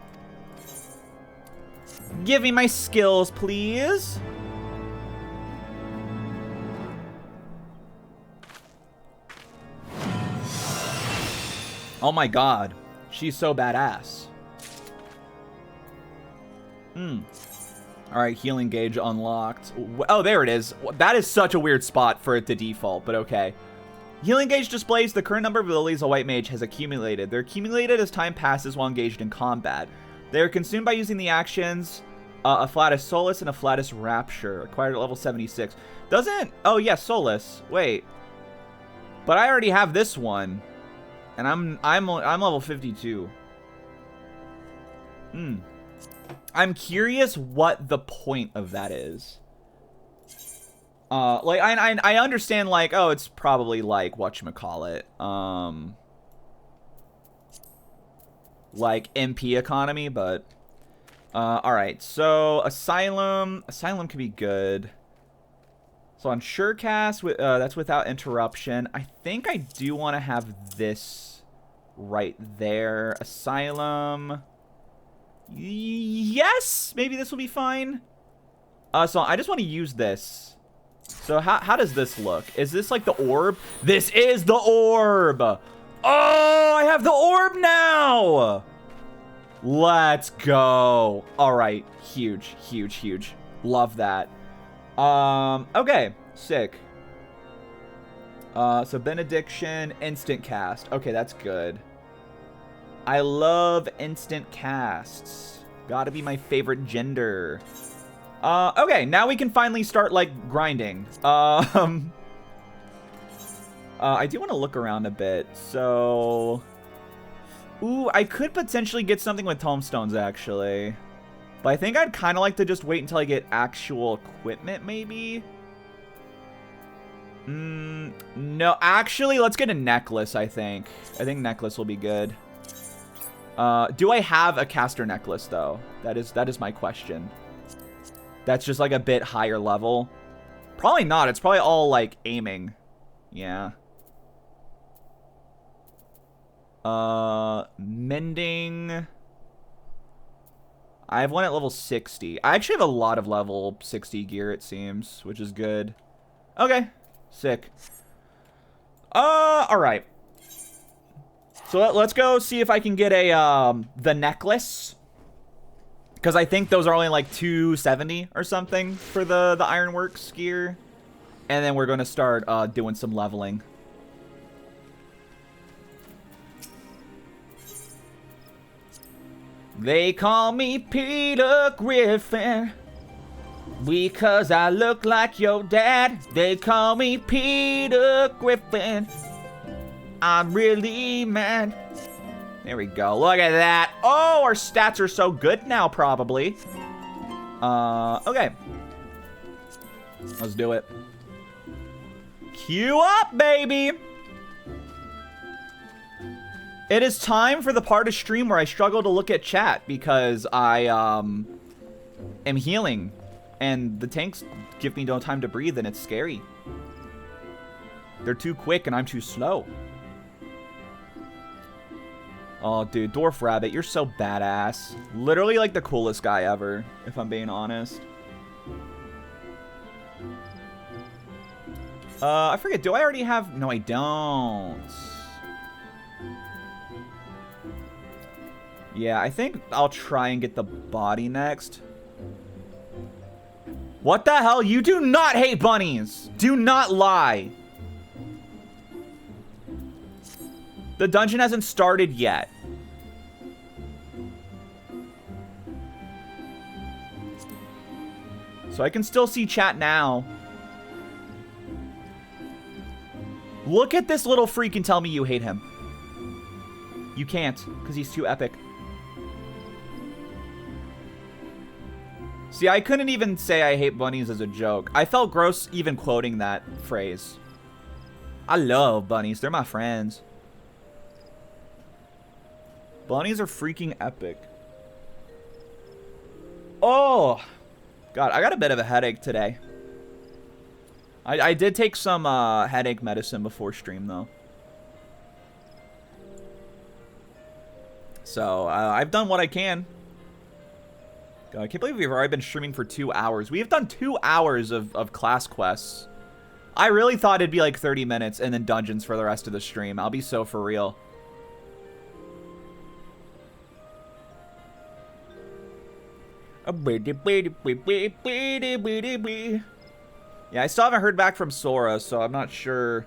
Give me my skills, please. Oh my god. She's so badass. Alright, healing gauge unlocked. Oh, there it is. That is such a weird spot for it to default, but okay. Healing gauge displays the current number of abilities a white mage has accumulated. They're accumulated as time passes while engaged in combat. They are consumed by using the actions Afflatus Solace and Afflatus Rapture, acquired at level 76. Doesn't... Oh, yeah, Solace. Wait. But I already have this one. And I'm level 52. I'm curious what the point of that is. Like, I understand, like, oh, it's probably, like, whatchamacallit, like, MP economy, but, alright, so, Asylum could be good. So on Surecast, that's without interruption. I think I do want to have this right there. Asylum. Yes! Maybe this will be fine. So I just want to use this. So how does this look? Is this like the orb? This is the orb! Oh, I have the orb now! Let's go. Alright, huge, huge, huge. Love that. Okay, sick. So Benediction, instant cast. Okay, that's good. I love instant casts. Gotta be my favorite gender. Okay, now we can finally start, like, grinding. I do want to look around a bit, so... Ooh, I could potentially get something with tomestones, actually. But I think I'd kind of like to just wait until I get actual equipment, maybe? No, actually, let's get a necklace, I think. I think necklace will be good. Do I have a caster necklace, though? That is my question. That's just, like, a bit higher level. Probably not. It's probably all, like, aiming. Yeah. Mending... I have one at level 60. I actually have a lot of level 60 gear, it seems, which is good. Okay. Sick. Alright. So let's go see if I can get a, the necklace. Because I think those are only like 270 or something for the Ironworks gear. And then we're going to start, doing some leveling. They call me Peter Griffin because I look like your dad. They call me Peter Griffin. I'm really mad. There we go. Look at that. Oh, our stats are so good now, probably. Okay. Let's do it. Queue up, baby. It is time for the part of stream where I struggle to look at chat because I am healing and the tanks give me no time to breathe and it's scary. They're too quick and I'm too slow. Oh, dude, Dwarf Rabbit, you're so badass. Literally like the coolest guy ever, if I'm being honest. I forget, do I already have... No, I don't. Yeah, I think I'll try and get the body next. What the hell? You do not hate bunnies! Do not lie! The dungeon hasn't started yet. So I can still see chat now. Look at this little freak and tell me you hate him. You can't, because he's too epic. See, I couldn't even say I hate bunnies as a joke. I felt gross even quoting that phrase. I love bunnies. They're my friends. Bunnies are freaking epic. Oh! God, I got a bit of a headache today. I did take some headache medicine before stream, though. So, I've done what I can. God, I can't believe we've already been streaming for 2 hours. We have done 2 hours of class quests. I really thought it'd be like 30 minutes and then dungeons for the rest of the stream. I'll be so for real. Yeah, I still haven't heard back from Sora, so I'm not sure.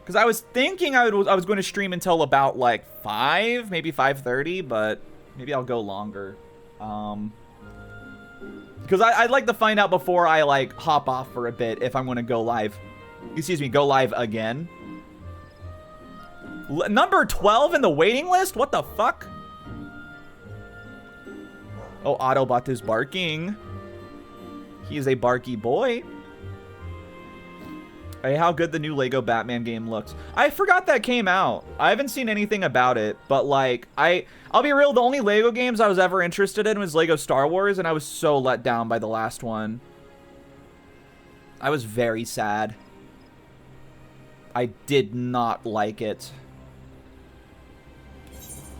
Because I was thinking I was going to stream until about like 5, maybe 5:30, but maybe I'll go longer. Because I'd like to find out before I like hop off for a bit if I'm going to go live. Excuse me, go live again. Number 12 in the waiting list? What the fuck? Oh, Autobot is barking. He is a barky boy. Hey, how good the new Lego Batman game looks. I forgot that came out. I haven't seen anything about it, but like, I'll be real, the only Lego games I was ever interested in was Lego Star Wars, and I was so let down by the last one. I was very sad. I did not like it.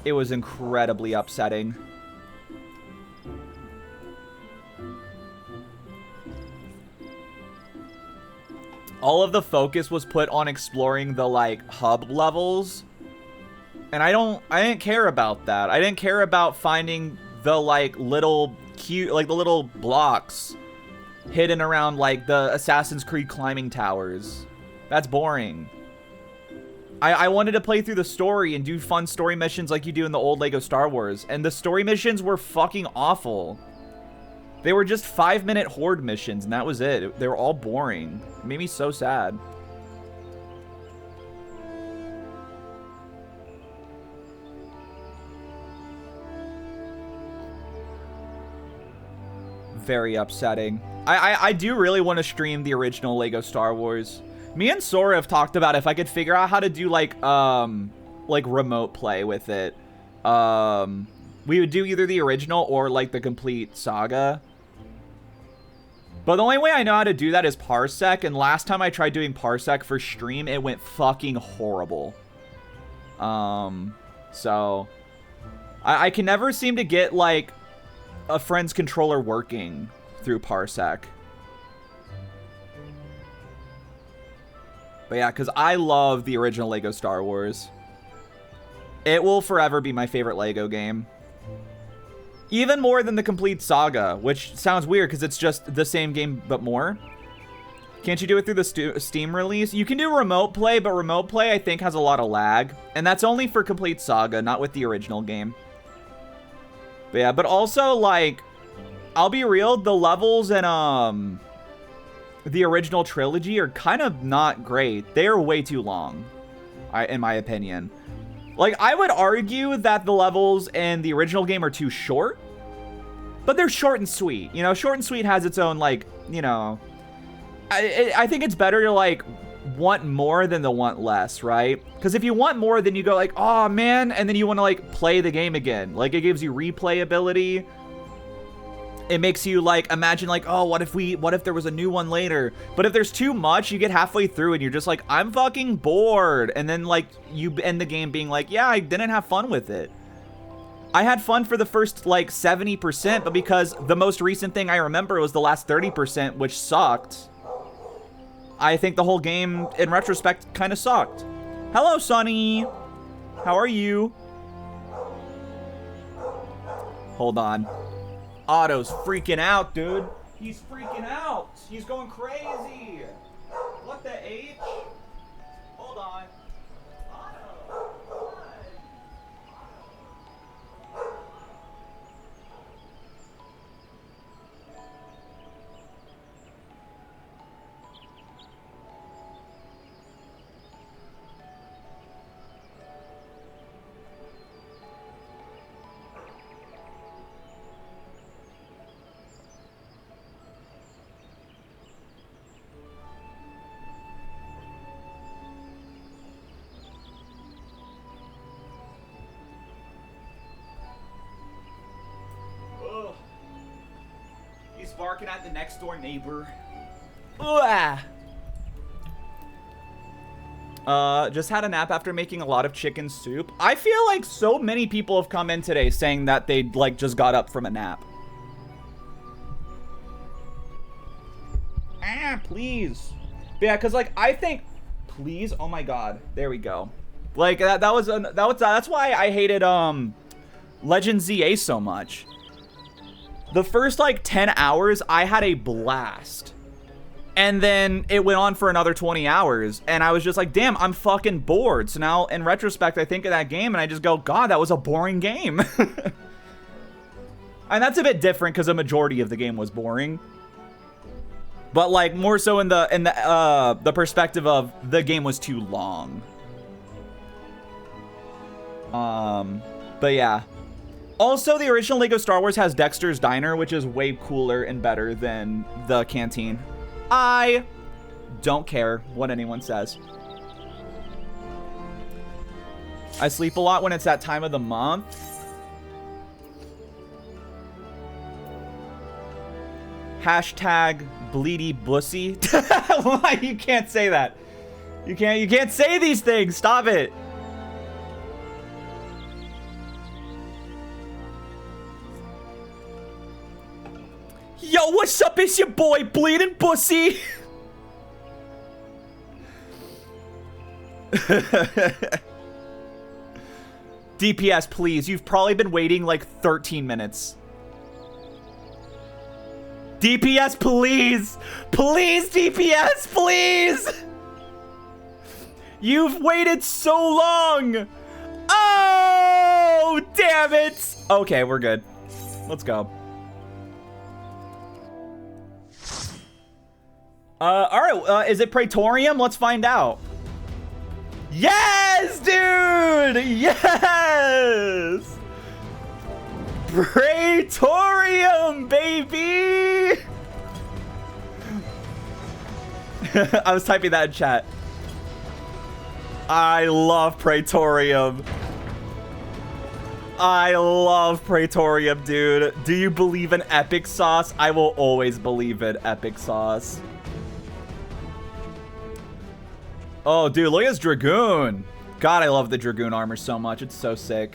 It was incredibly upsetting. All of the focus was put on exploring the, like, hub levels. And I didn't care about that. I didn't care about finding the, like, little cute, like, the little blocks hidden around, like, the Assassin's Creed climbing towers. That's boring. I wanted to play through the story and do fun story missions like you do in the old Lego Star Wars. And the story missions were fucking awful. They were just 5-minute horde missions, and that was it. They were all boring. It made me so sad. Very upsetting. I do really want to stream the original Lego Star Wars. Me and Sora have talked about if I could figure out how to do, like remote play with it. We would do either the original or, like, the complete saga. But the only way I know how to do that is Parsec, and last time I tried doing Parsec for stream, it went fucking horrible. So I can never seem to get, like, a friend's controller working through Parsec. But yeah, because I love the original Lego Star Wars. It will forever be my favorite Lego game. Even more than the complete saga, which sounds weird because it's just the same game but more. Can't you do it through the Steam release? You can do remote play, but remote play I think has a lot of lag. And that's only for complete saga, not with the original game. But yeah, but also, like, I'll be real, the levels in the original trilogy are kind of not great. They are way too long, in my opinion. Like, I would argue that the levels in the original game are too short, but they're short and sweet. You know, short and sweet has its own, like, you know, I think it's better to, like, want more than to want less, right? Because if you want more, then you go like, oh man, and then you want to, like, play the game again. Like, it gives you replayability. It makes you, like, imagine, like, oh, what if there was a new one later? But if there's too much, you get halfway through and you're just like, I'm fucking bored. And then, like, you end the game being like, yeah, I didn't have fun with it. I had fun for the first, like, 70%, but because the most recent thing I remember was the last 30%, which sucked, I think the whole game, in retrospect, kind of sucked. Hello, Sonny. How are you? Hold on. Otto's freaking out, dude. He's freaking out. He's going crazy. What the H? Hold on. Otto, what? barking at the next door neighbor. Ugh. Just had a nap after making a lot of chicken soup. I feel like so many people have come in today saying that they like just got up from a nap. Ah, please. But yeah, cause like I think, please. Oh my God, there we go. Like that's why I hated Legend ZA so much. The first like 10 hours, I had a blast. And then it went on for another 20 hours. And I was just like, damn, I'm fucking bored. So now, in retrospect, I think of that game and I just go, God, that was a boring game. And that's a bit different because a majority of the game was boring. But like more so in the perspective of the game was too long. But yeah. Also, the original Lego Star Wars has Dexter's Diner, which is way cooler and better than the canteen. I don't care what anyone says. I sleep a lot when it's that time of the month. Hashtag bleedy bussy. Why? You can't say that. You can't say these things. Stop it. Yo, what's up? It's your boy, Bleeding Bussy. DPS, please. You've probably been waiting like 13 minutes. DPS, please. Please, DPS, please. You've waited so long. Oh, damn it. Okay, we're good. Let's go. All right, is it Praetorium? Let's find out. Yes, dude! Yes! Praetorium, baby! I was typing that in chat. I love Praetorium. I love Praetorium, dude. Do you believe in epic sauce? I will always believe in epic sauce. Oh, dude, look at this Dragoon. God, I love the Dragoon armor so much. It's so sick.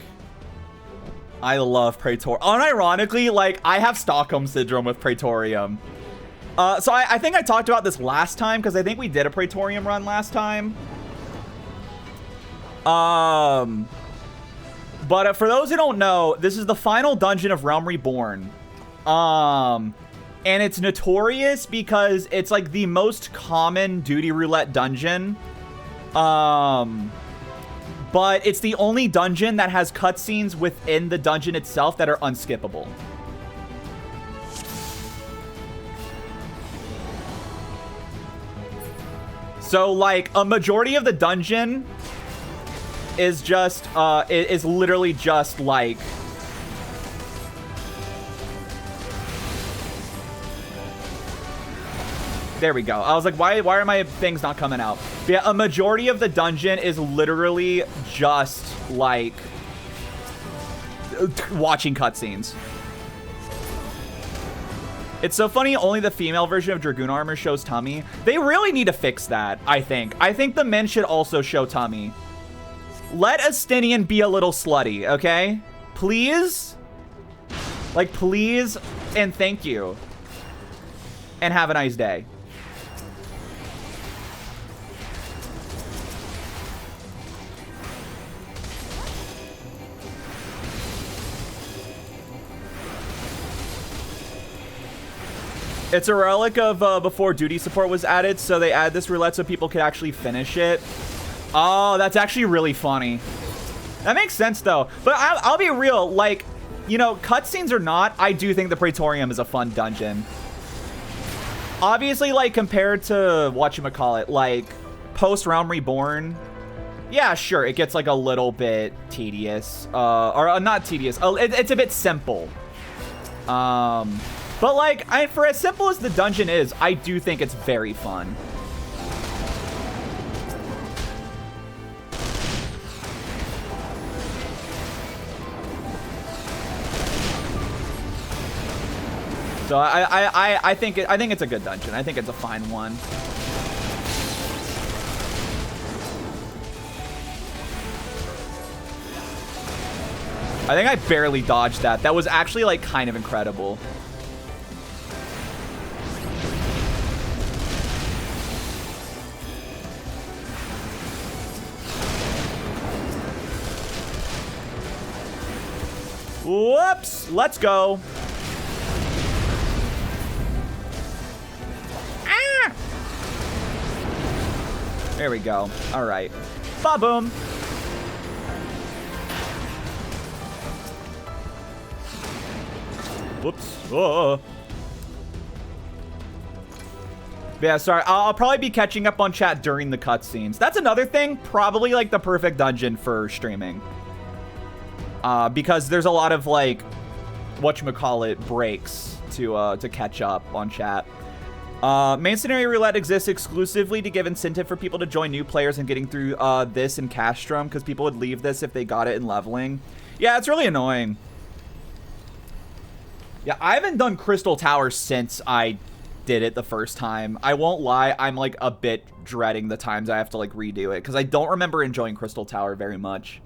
I love Praetorium. Unironically, like, I have Stockholm Syndrome with Praetorium. So I think I talked about this last time, because I think we did a Praetorium run last time. But for those who don't know, this is the final dungeon of Realm Reborn. And it's notorious because it's, like, the most common duty roulette dungeon. But it's the only dungeon that has cutscenes within the dungeon itself that are unskippable. So, like, a majority of the dungeon is just, is literally just, like... There we go. I was like, why are my things not coming out? But yeah, a majority of the dungeon is literally just, like, watching cutscenes. It's so funny, only the female version of Dragoon armor shows tummy. They really need to fix that, I think. I think the men should also show tummy. Let Astinian be a little slutty, okay? Please? Like, please and thank you. And have a nice day. It's a relic of before duty support was added, so they add this roulette so people could actually finish it. Oh, that's actually really funny. That makes sense, though. But I'll be real, like, you know, cutscenes or not, I do think the Praetorium is a fun dungeon. Obviously, like, compared to, whatchamacallit, like, post-Realm Reborn, yeah, sure, it gets, like, a little tedious. Or not tedious, it's a bit simple. But, like, for as simple as the dungeon is, I do think it's very fun. So I think it's a good dungeon. I think it's a fine one. I think I barely dodged that. That was actually like kind of incredible. Whoops! Let's go. Ah! There we go. All right. Ba-boom. Whoops. Oh. Yeah, sorry. I'll probably be catching up on chat during the cutscenes. That's another thing. Probably like the perfect dungeon for streaming. Because there's a lot of like, whatchamacallit, breaks to catch up on chat. Main scenario roulette exists exclusively to give incentive for people to join new players and getting through this in Castrum, because people would leave this if they got it in leveling. Yeah, it's really annoying. Yeah, I haven't done Crystal Tower since I did it the first time. I won't lie, I'm like a bit dreading the times I have to like redo it, because I don't remember enjoying Crystal Tower very much.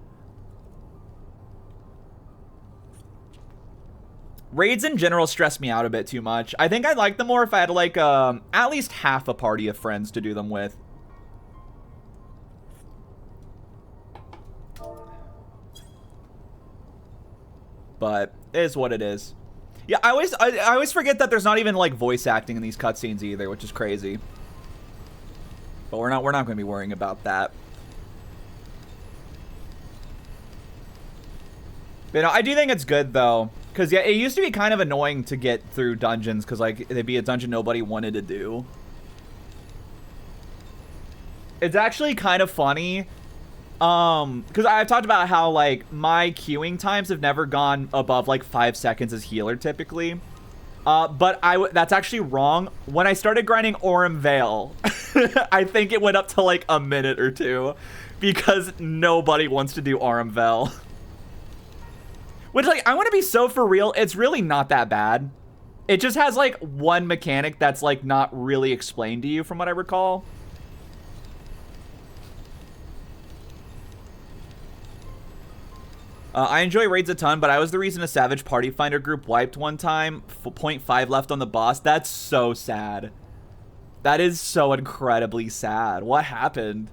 Raids in general stress me out a bit too much. I think I'd like them more if I had like at least half a party of friends to do them with. But it is what it is. Yeah, I always forget that there's not even like voice acting in these cutscenes either, which is crazy. But we're not going to be worrying about that. But no, I do think it's good though. Because, yeah, it used to be kind of annoying to get through dungeons because, like, it'd be a dungeon nobody wanted to do. It's actually kind of funny. Because I've talked about how, like, my queuing times have never gone above, like, 5 seconds as healer, typically. But that's actually wrong. When I started grinding Aurum Vale, I think it went up to, like, a minute or two. Because nobody wants to do Aurum Vale. Which, like, I want to be so for real, it's really not that bad. It just has, like, one mechanic that's, like, not really explained to you from what I recall. I enjoy raids a ton, but I was the reason a Savage Party Finder group wiped one time. 0.5 left on the boss. That's so sad. That is so incredibly sad. What happened?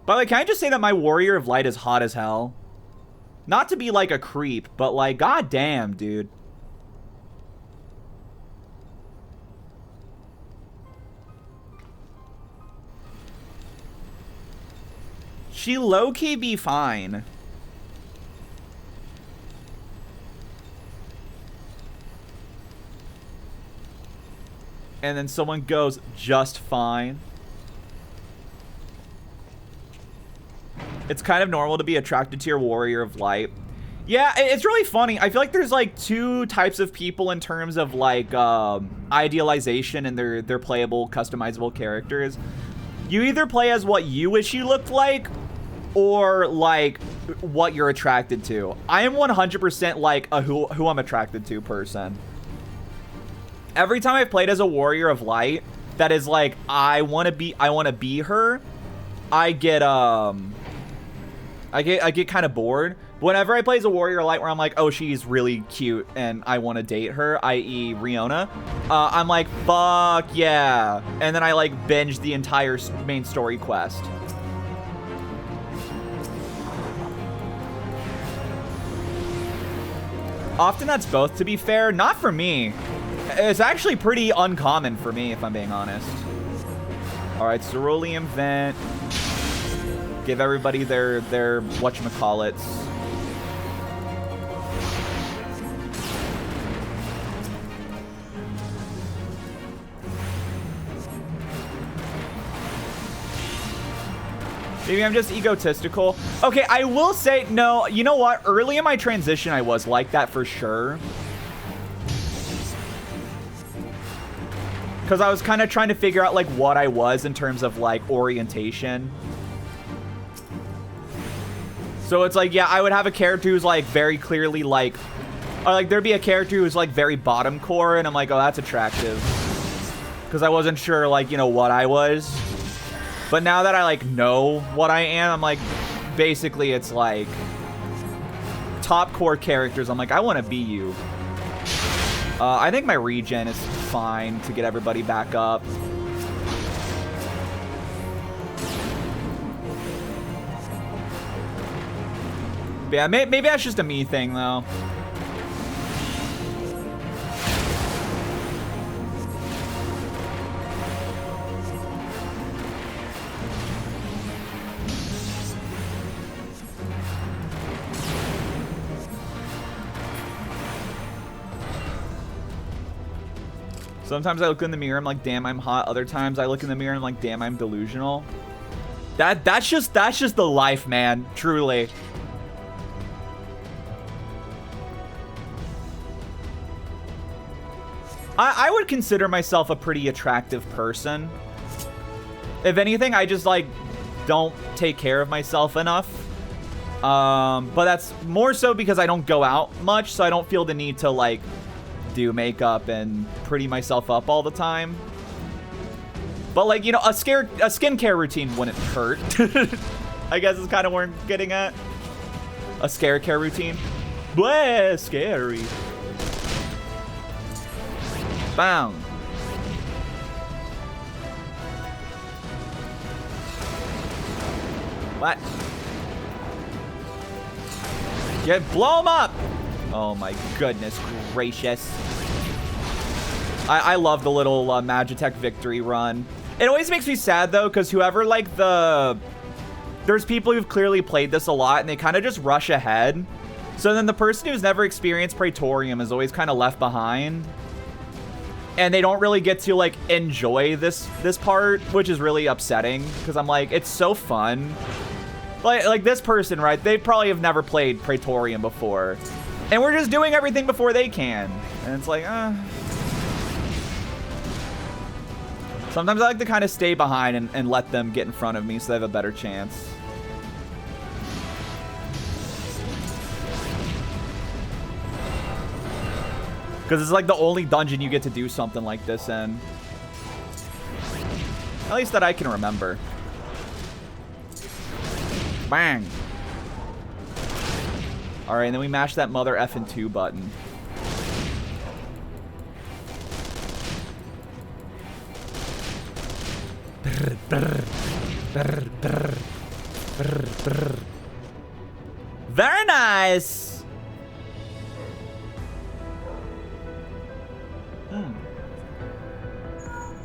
By the way, can I just say that my Warrior of Light is hot as hell? Not to be like a creep, but like, goddamn, dude. She low-key be fine. And then someone goes, just fine. It's kind of normal to be attracted to your Warrior of Light. Yeah, it's really funny. I feel like there's like two types of people in terms of like idealization and their playable, customizable characters. You either play as what you wish you looked like or like what you're attracted to. I am 100% like a who I'm attracted to person. Every time I've played as a Warrior of Light that is like I want to be her, I get kind of bored. But whenever I play as a Warrior of Light where I'm like, oh, she's really cute and I want to date her, i.e. Riona, I'm like, fuck yeah. And then I like binge the entire main story quest. Often that's both, to be fair. Not for me. It's actually pretty uncommon for me, if I'm being honest. Alright, Cerulean Vent. Give everybody their whatchamacallits. Maybe I'm just egotistical. Okay, I will say, no, you know what? Early in my transition, I was like that for sure. Because I was kind of trying to figure out, like, what I was in terms of, like, orientation. So it's like, yeah, I would have a character who's, like, very clearly, like, Or like there'd be a character who's like very bottom core, and I'm like, oh, that's attractive. Because I wasn't sure, like, you know, what I was. But now that I like know what I am, I'm like, basically it's like top core characters. I'm like, I want to be you. I think my regen is fine to get everybody back up. But yeah, maybe that's just a me thing, though. Sometimes I look in the mirror, I'm like, damn, I'm hot. Other times I look in the mirror and I'm like, damn, I'm delusional. That's just the life, man. Truly. I would consider myself a pretty attractive person. If anything, I just like don't take care of myself enough. But that's more so because I don't go out much, so I don't feel the need to like do makeup and pretty myself up all the time. But like, you know, a skincare routine wouldn't hurt. I guess is kind of where I'm getting at. A scare care routine. Blah, scary. Bang. What? Blow him up! Oh my goodness gracious. I love the little Magitech victory run. It always makes me sad though, because whoever like there's people who've clearly played this a lot and they kind of just rush ahead. So then the person who's never experienced Praetorium is always kind of left behind. And they don't really get to like enjoy this part, which is really upsetting because I'm like, it's so fun. Like this person, right? They probably have never played Praetorium before. And we're just doing everything before they can. And it's like, Sometimes I like to kind of stay behind and let them get in front of me so they have a better chance. Because it's like the only dungeon you get to do something like this in. At least that I can remember. Bang. Alright, and then we mash that mother effing 2 button. Very nice.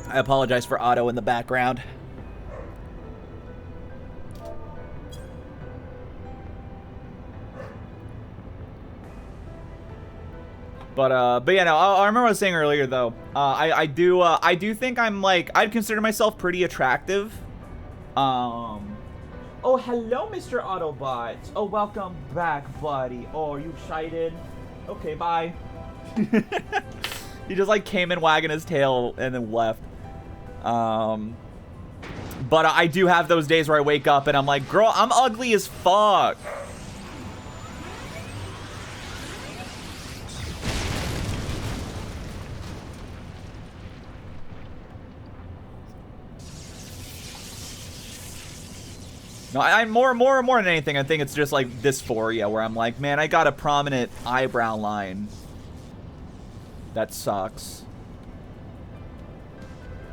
I apologize for Otto in the background. But yeah, no, I remember what I was saying earlier though. I do think I'm like, I'd consider myself pretty attractive. Oh, hello, Mr. Autobot. Oh, welcome back, buddy. Oh, are you excited? Okay, bye. He just like came in wagging his tail and then left. But I do have those days where I wake up and I'm like, girl, I'm ugly as fuck. No, I'm more than anything, I think it's just like dysphoria where I'm like, man, I got a prominent eyebrow line. That sucks.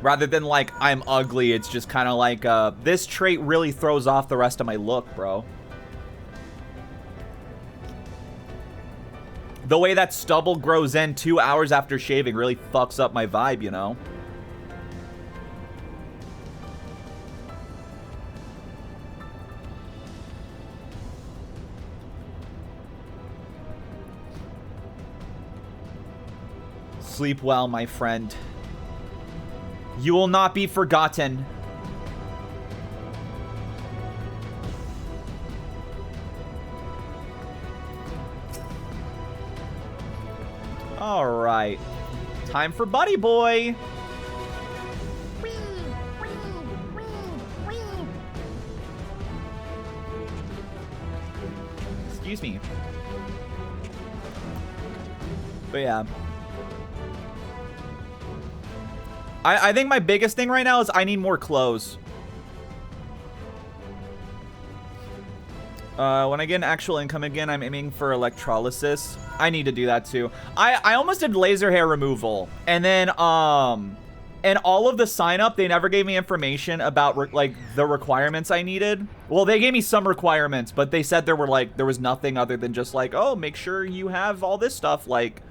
Rather than like, I'm ugly, it's just kind of like, this trait really throws off the rest of my look, bro. The way that stubble grows in 2 hours after shaving really fucks up my vibe, you know? Sleep well, my friend. You will not be forgotten. All right. Time for Buddy Boy. Excuse me. But yeah. I think my biggest thing right now is I need more clothes. When I get an actual income again, I'm aiming for electrolysis. I need to do that too. I almost did laser hair removal. And then, and all of the sign up, they never gave me information about like the requirements I needed. Well, they gave me some requirements, but they said there was nothing other than just like, oh, make sure you have all this stuff. Like,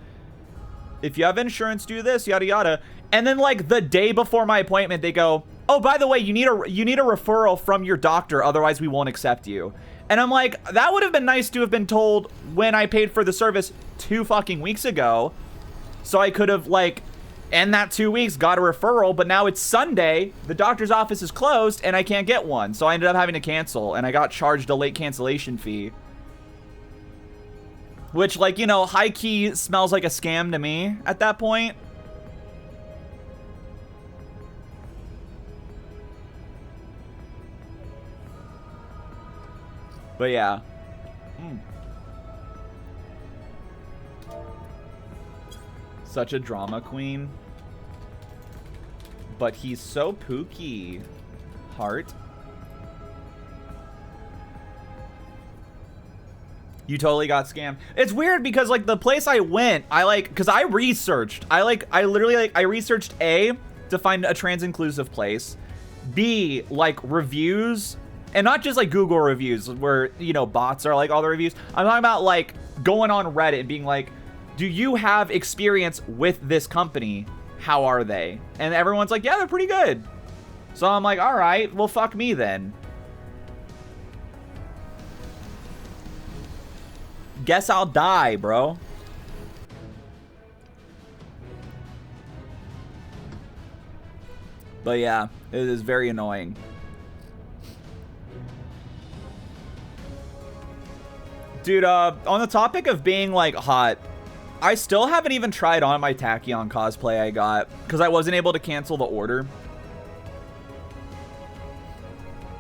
if you have insurance, do this, yada, yada. And then like the day before my appointment, they go, oh, by the way, you need a referral from your doctor. Otherwise we won't accept you. And I'm like, that would have been nice to have been told when I paid for the service 2 fucking weeks ago. So I could have like, in that 2 weeks, got a referral, but now it's Sunday, the doctor's office is closed, and I can't get one. So I ended up having to cancel, and I got charged a late cancellation fee. Which, like, you know, high-key smells like a scam to me at that point. But yeah. Such a drama queen. But he's so pooky. Heart. You totally got scammed. It's weird because like the place I went, cause I researched. I researched A, to find a trans inclusive place. B, like reviews. And not just like Google reviews where, you know, bots are like all the reviews. I'm talking about like going on Reddit and being like, do you have experience with this company? How are they? And everyone's like, yeah, they're pretty good. So I'm like, all right, well, fuck me then. Guess I'll die, bro. But yeah, it is very annoying. Dude, on the topic of being, like, hot, I still haven't even tried on my Tachyon cosplay I got, because I wasn't able to cancel the order.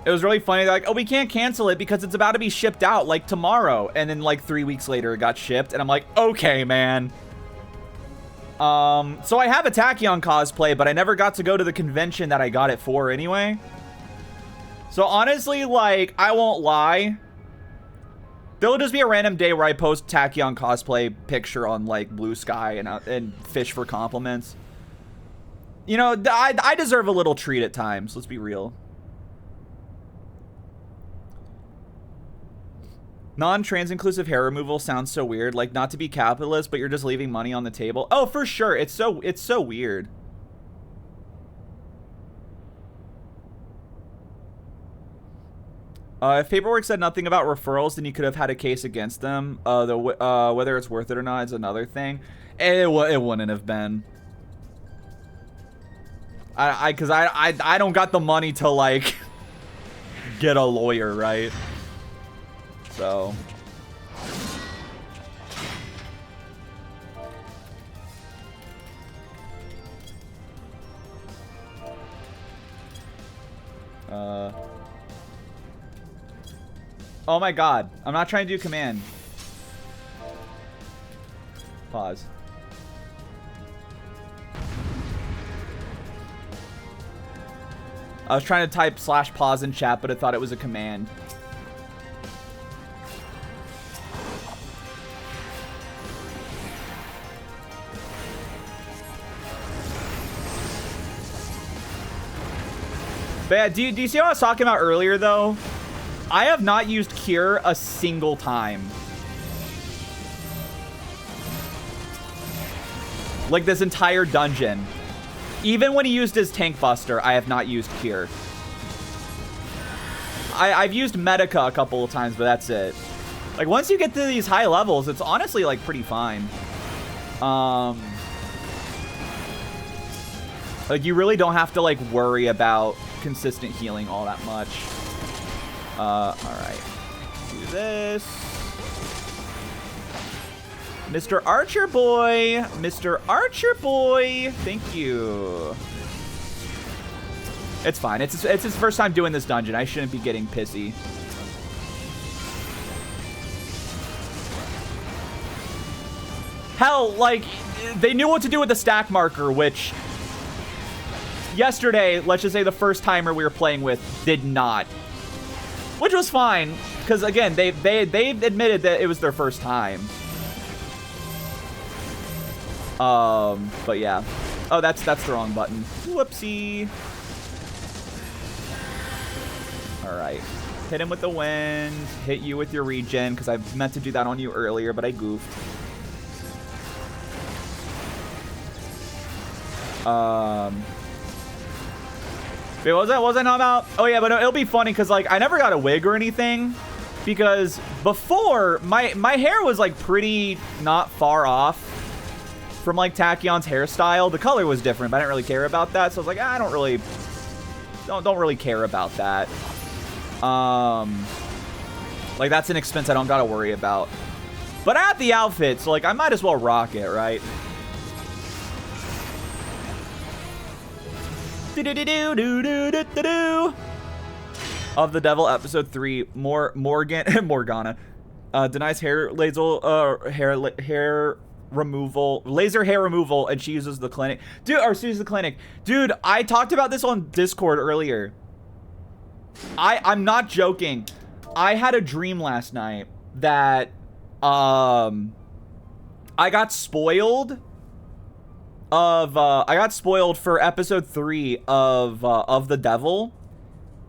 It was really funny. They're like, oh, we can't cancel it because it's about to be shipped out, like, tomorrow. And then, like, 3 weeks later, it got shipped, and I'm like, okay, man. So I have a Tachyon cosplay, but I never got to go to the convention that I got it for anyway. So honestly, like, I won't lie. There'll just be a random day where I post Tachyon cosplay picture on like Blue Sky and fish for compliments. You know, I deserve a little treat at times. Let's be real. Non-trans inclusive hair removal sounds so weird. Like, not to be capitalist, but you're just leaving money on the table. Oh, for sure. It's so weird. If paperwork said nothing about referrals, then you could have had a case against them. Whether it's worth it or not is another thing. It wouldn't have been. Cause I don't got the money to like get a lawyer, right? So. Oh my god. I'm not trying to do command. Pause. I was trying to type /pause in chat, but I thought it was a command. But yeah, do you see what I was talking about earlier, though? I have not used Cure a single time. Like, this entire dungeon. Even when he used his Tank Buster, I have not used Cure. I've used Medica a couple of times, but that's it. Like, once you get to these high levels, it's honestly, like, pretty fine. Like, you really don't have to, like, worry about consistent healing all that much. Alright. Do this. Mr. Archer Boy! Mr. Archer Boy! Thank you. It's fine. It's his first time doing this dungeon. I shouldn't be getting pissy. Hell, like, they knew what to do with the stack marker, which yesterday, let's just say the first timer we were playing with did not. Which was fine, because again, they admitted that it was their first time. But yeah. Oh, that's the wrong button. Whoopsie. Alright. Hit him with the wind. Hit you with your regen, because I meant to do that on you earlier, but I goofed. Wait, what was I not about? Oh yeah, but no, it'll be funny, because like I never got a wig or anything. Because before, my hair was like pretty not far off from like Tachyon's hairstyle. The color was different, but I didn't really care about that. So I was like, I don't really care about that. Like that's an expense I don't gotta worry about. But I have the outfit, so like I might as well rock it, right? Of the Devil, episode 3, Morgana denies hair removal, and she uses the clinic. Dude, I talked about this on Discord earlier. I'm not joking. I had a dream last night that I got spoiled for episode 3 of the Devil,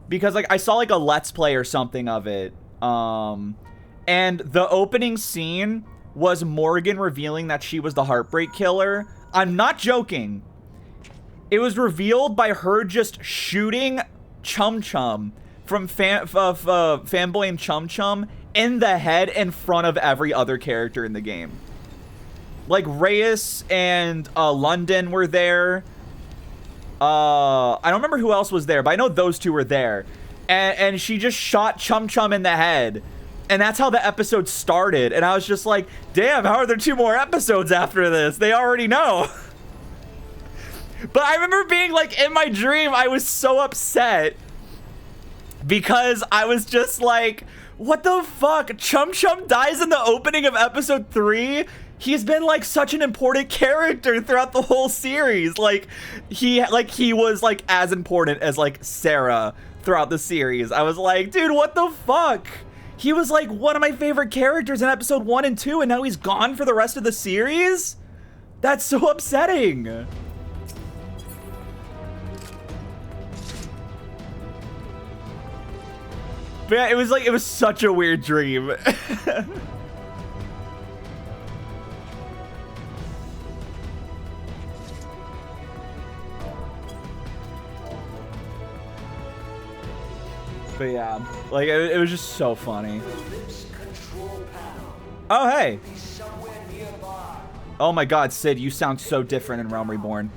because like I saw like a let's play or something of it, and the opening scene was Morgan revealing that she was the Heartbreak Killer. I'm not joking. It was revealed by her just shooting Chum Chum from Fanboy and Chum Chum in the head in front of every other character in the game. Like Reyes and London were there. I don't remember who else was there, but I know those two were there. And she just shot Chum Chum in the head. And that's how the episode started. And I was just like, damn, how are there 2 more episodes after this? They already know. But I remember being like, in my dream, I was so upset. Because I was just like, what the fuck? Chum Chum dies in the opening of episode 3? He's been like such an important character throughout the whole series. Like he was like as important as like Sarah throughout the series. I was like, dude, what the fuck? He was like one of my favorite characters in episode 1 and 2, and now he's gone for the rest of the series? That's so upsetting. But yeah, it was such a weird dream. But yeah, like it was just so funny. Oh hey. Oh my God, Sid, you sound so different in Realm Reborn.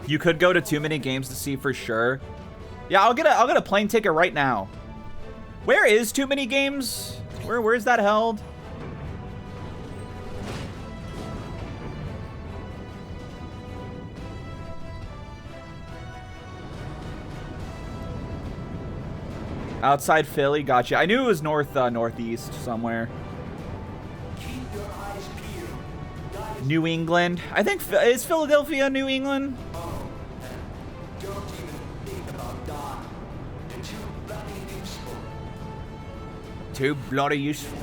You could go to too many games to see for sure. Yeah, I'll get a plane ticket right now. Where is Too Many Games? Where's that held? Outside Philly, gotcha. I knew it was northeast somewhere. New England. I think, is Philadelphia New England? Too bloody useful.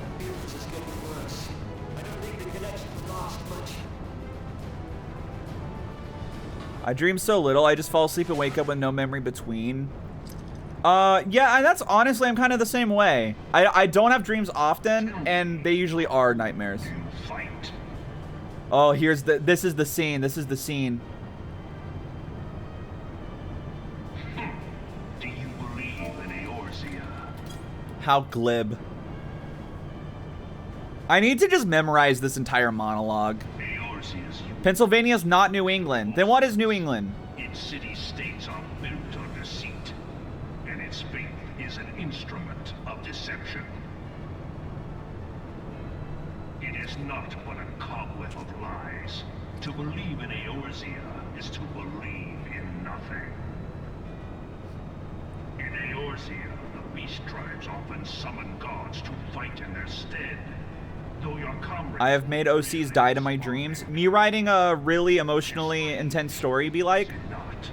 I dream so little, I just fall asleep and wake up with no memory between. Yeah, and that's honestly, I'm kind of the same way. I don't have dreams often, and they usually are nightmares. Oh, this is the scene. This is the scene. Do you believe in Eorzea? How glib. I need to just memorize this entire monologue. Pennsylvania's not New England. Then what is New England? Its city-states are built on deceit, and its faith is an instrument of deception. It is not but a cobweb of lies. To believe in Eorzea is to believe in nothing. In Eorzea, the beast tribes often summon gods to fight in their stead. Though your comrades I have made OCs die to my dreams. Me writing a really emotionally intense story be like? not.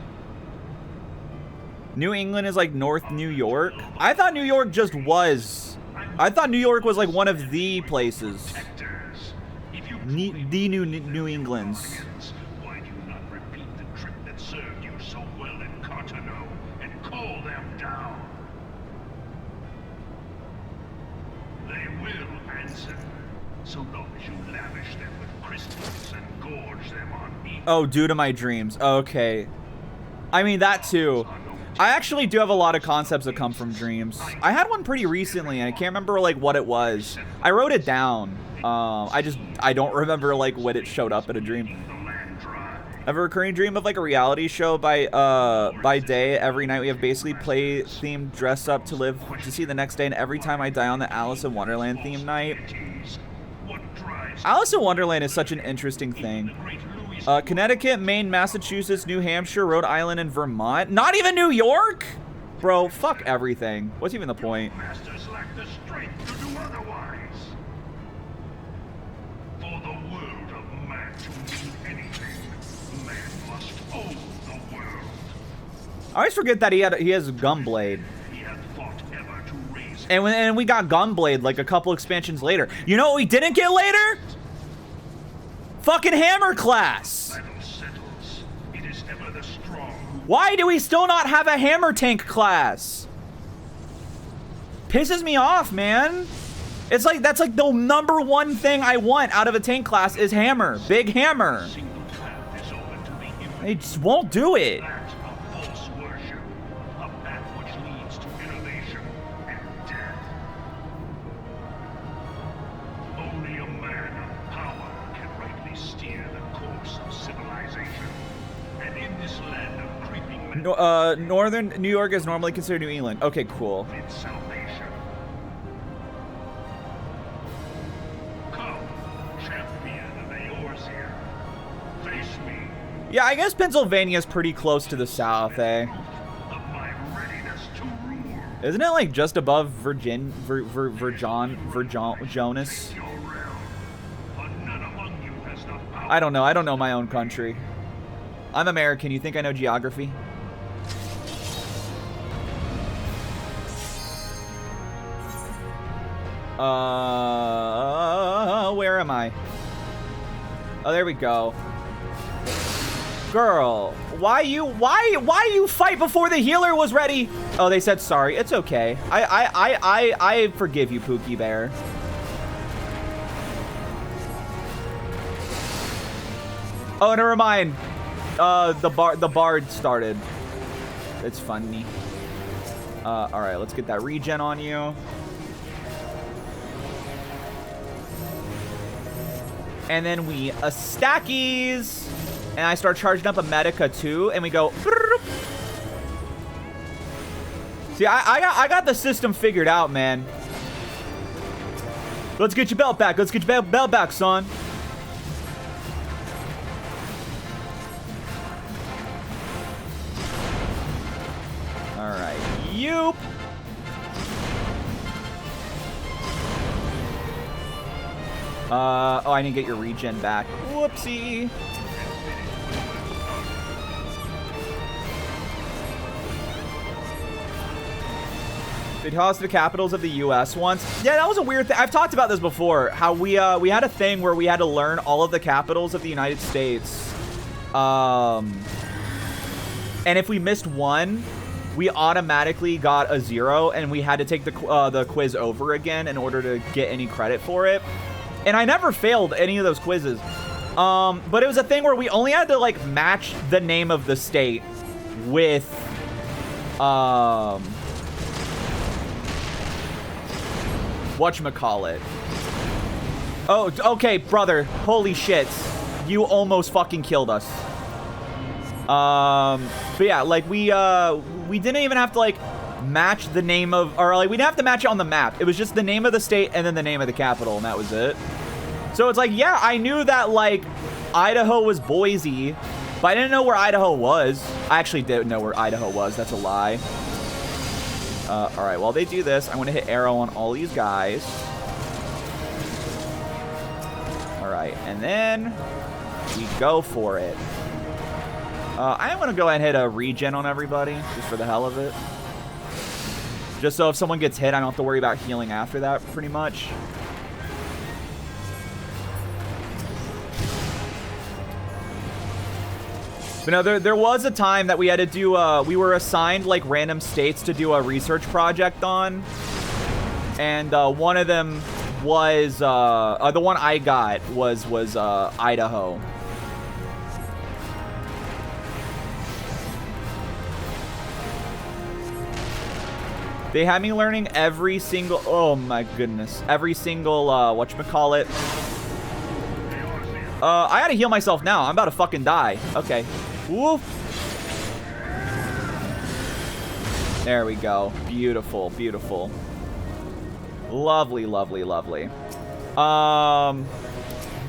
New England is like North New York? I thought New York just was. I thought New York was like one of the places. Protectors. If you The New Englands. why do you not repeat the trick that served you so well in Cartano and call them down? They will answer, so long as you lavish them with crystals and gorge them on each. Oh, due to my dreams. Okay. I mean, that too. I actually do have a lot of concepts that come from dreams. I had one pretty recently, and I can't remember, like, what it was. I wrote it down. I don't remember, like, when it showed up in a dream. The land dry. I have a recurring dream of, like, a reality show by day. Every night we have basically play-themed dress up to live to see the next day, and every time I die on the Alice in Wonderland theme night. What drives Alice in Wonderland is such an interesting thing. the great Louis Connecticut, Maine, Massachusetts, New Hampshire, Rhode Island, and Vermont. Not even New York? Bro, fuck everything. What's even the point? masters lack the strength to do otherwise? For the world of man to mean anything, man must own the world. I always forget that he has a Gunblade. He hath fought ever to raise And we got Gunblade like a couple expansions later. You know what we didn't get later? Fucking Hammer class. battle settles. It is ever the strong who Why do we still not have a Hammer tank class? Pisses me off, man. It's like, that's like the #1 thing I want out of a tank class is Hammer. Big Hammer. single path is open to the image. They just won't do it. That of false worship, a path which leads to innovation and death. Only a man of power can rightly steer the course of civilization. And in this land of creeping Northern New York is normally considered New England. Okay, cool. its salvation. Come, champion of Eorzea. Face me. Yeah, I guess Pennsylvania's pretty close to the south, eh? Of my readiness to rule. Isn't it like just above Jonas? Your realm. But none among you has the power. I don't know. I don't know my own country. I'm American. You think I know geography? Where am I? Oh, there we go. Girl, why you fight before the healer was ready? Oh, they said sorry. It's okay. I forgive you, Pookie Bear. Oh, never mind. The bard started. It's funny. All right, let's get that regen on you. And then we stackies. And I start charging up a Medica too, and we go. See, I got the system figured out, man. Let's get your belt back. Let's get your belt back, son. All right, you. Oh, I need to get your regen back. Whoopsie. They tossed the capitals of the U.S. once. Yeah, that was a weird thing. I've talked about this before. How we had a thing where we had to learn all of the capitals of the United States. And if we missed one, we automatically got a 0, and we had to take the quiz over again in order to get any credit for it. And I never failed any of those quizzes. But it was a thing where we only had to like match the name of the state with whatchamacallit. Oh, okay, brother. Holy shit. You almost fucking killed us. But yeah, like we didn't even have to like match the name of, or like we didn't have to match it on the map. It was just the name of the state and then the name of the capital, and that was it. So it's like, yeah, I knew that like Idaho was Boise, but I didn't know where Idaho was. I actually didn't know where Idaho was. That's a lie. All right, while they do this, I'm going to hit arrow on all these guys. Alright, and then we go for it. I am going to go ahead and hit a regen on everybody, just for the hell of it. Just so if someone gets hit, I don't have to worry about healing after that, pretty much. But no, there was a time that we had to do, we were assigned, like, random states to do a research project on. And one of them was, the one I got was Idaho. They had me learning every single, oh my goodness, every single, whatchamacallit. I gotta heal myself now. I'm about to fucking die. Okay. Woof. There we go. Beautiful, beautiful. Lovely, lovely, lovely. But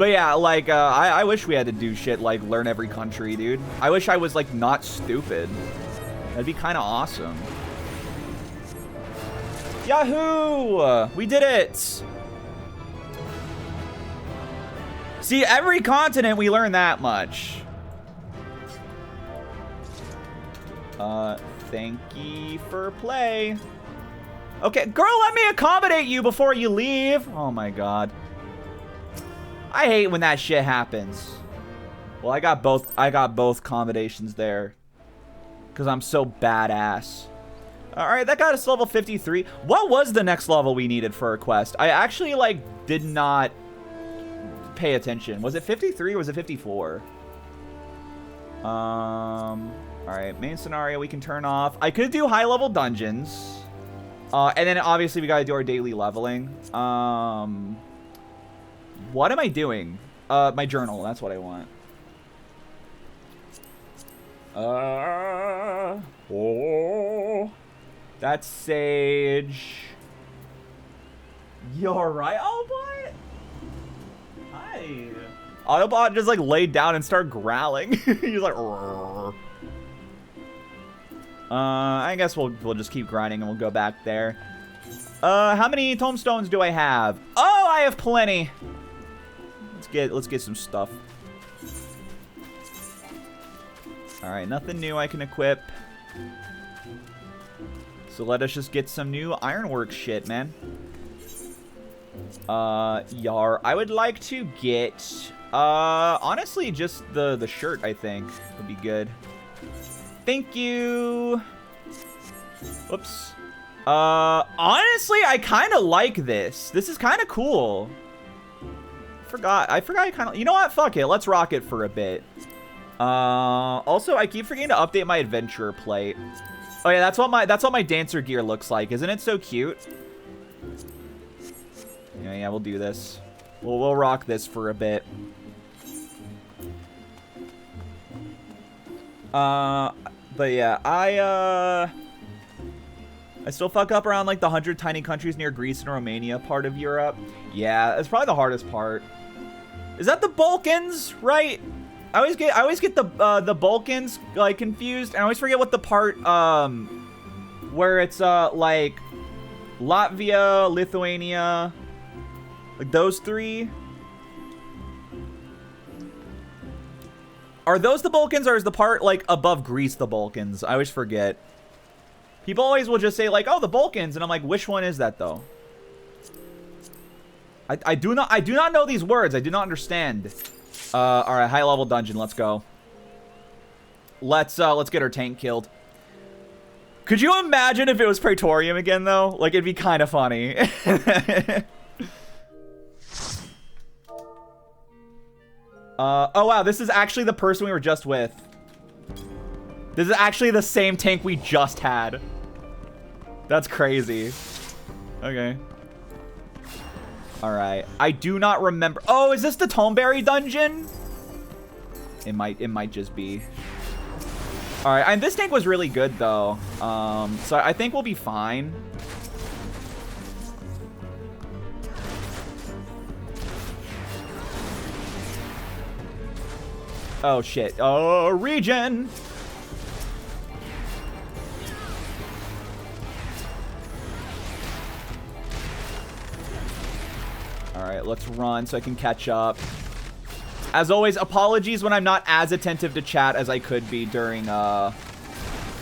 yeah, like, I wish we had to do shit like learn every country, dude. I wish I was, like, not stupid. That'd be kind of awesome. Yahoo! We did it! See, every continent we learn that much. Thank you for play. Okay, girl, let me accommodate you before you leave. Oh my god. I hate when that shit happens. Well, I got both accommodations there. Because I'm so badass. Alright, that got us level 53. What was the next level we needed for a quest? I actually, like, did not pay attention. Was it 53 or was it 54? Alright, main scenario we can turn off. I could do high-level dungeons. And then, obviously, we gotta do our daily leveling. What am I doing? My journal. That's what I want. Oh... That's Sage. You're right, Autobot? Hi. Autobot just like laid down and started growling. He's like, "Rrr." I guess we'll just keep grinding and we'll go back there. How many tomestones do I have? Oh, I have plenty. Let's get some stuff. All right, nothing new I can equip. So let us just get some new ironwork shit, man. Yar, I would like to get, honestly, just the shirt, I think, would be good. Thank you. Whoops. Honestly, I kind of like this. This is kind of cool. I forgot I kind of, you know what? Fuck it. Let's rock it for a bit. Also, I keep forgetting to update my adventurer plate. Oh yeah, that's what my dancer gear looks like. Isn't it so cute? Yeah, we'll do this. We'll rock this for a bit. But yeah, I still fuck up around like the 100 tiny countries near Greece and Romania part of Europe. Yeah, it's probably the hardest part. Is that the Balkans, right? I always get the Balkans like confused, and I always forget what the part where it's like Latvia, Lithuania, like those three. Are those the Balkans, or is the part like above Greece the Balkans? I always forget. People always will just say like, "Oh, the Balkans," and I'm like, which one is that though? I do not know these words. I do not understand. All right, high level dungeon. Let's go. Let's get our tank killed. Could you imagine if it was Praetorium again though? Like it'd be kind of funny. Oh wow, this is actually the person we were just with. This is actually the same tank we just had. That's crazy. Okay. All right. I do not remember. Oh, is this the Tomeberry dungeon? It might just be. All right. And this tank was really good though. So I think we'll be fine. Oh shit. Oh, regen. All right, let's run so I can catch up. As always, apologies when I'm not as attentive to chat as I could be during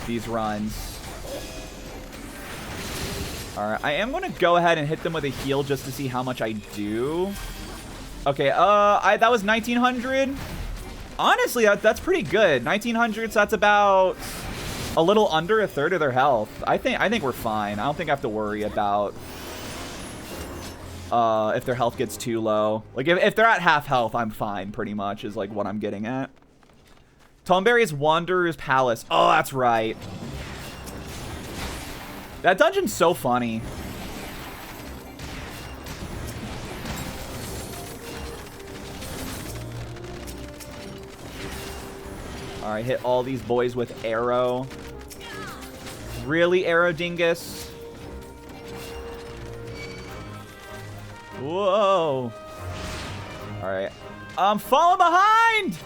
these runs. Alright, I am going to go ahead and hit them with a heal just to see how much I do. Okay, that was 1900. Honestly, that's pretty good. 1900, so that's about a little under a third of their health. I think we're fine. I don't think I have to worry about if their health gets too low. Like, if they're at half health, I'm fine, pretty much, is, like, what I'm getting at. Tomberry's Wanderer's Palace. Oh, that's right. That dungeon's so funny. Alright, hit all these boys with arrow. Really, Arrow Dingus? Whoa. Alright. I'm falling behind!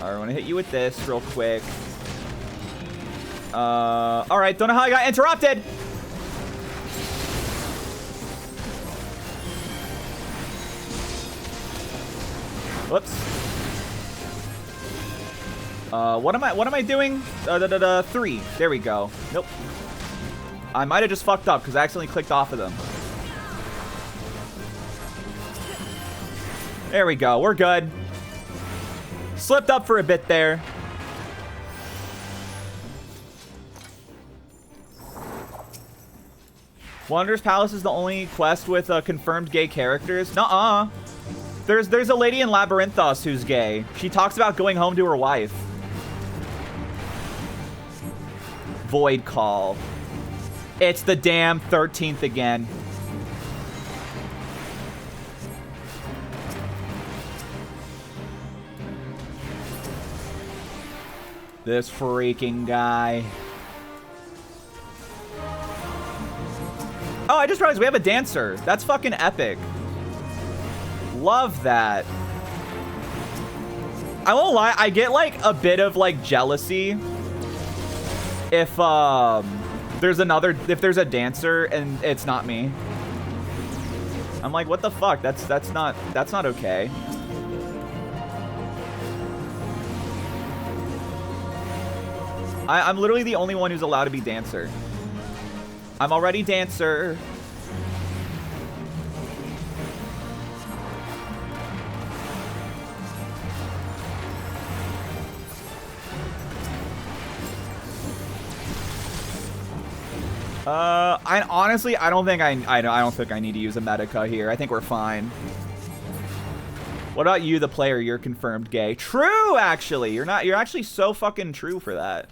Alright, I want to hit you with this real quick. Alright, don't know how I got interrupted! Whoops. What am I doing? 3. There we go. Nope. I might have just fucked up because I accidentally clicked off of them. There we go. We're good. Slipped up for a bit there. Wanderer's Palace is the only quest with confirmed gay characters. Nuh-uh. There's a lady in Labyrinthos who's gay. She talks about going home to her wife. Void Call. It's the damn 13th again. This freaking guy. Oh, I just realized we have a dancer. That's fucking epic. Love that. I won't lie, I get like a bit of like jealousy if there's a dancer and it's not me. I'm like, what the fuck? That's not okay. I'm literally the only one who's allowed to be dancer. I'm already dancer. I honestly, I don't think I need to use a Medica here. I think we're fine. What about you, the player? You're confirmed gay. True, actually. You're actually so fucking true for that.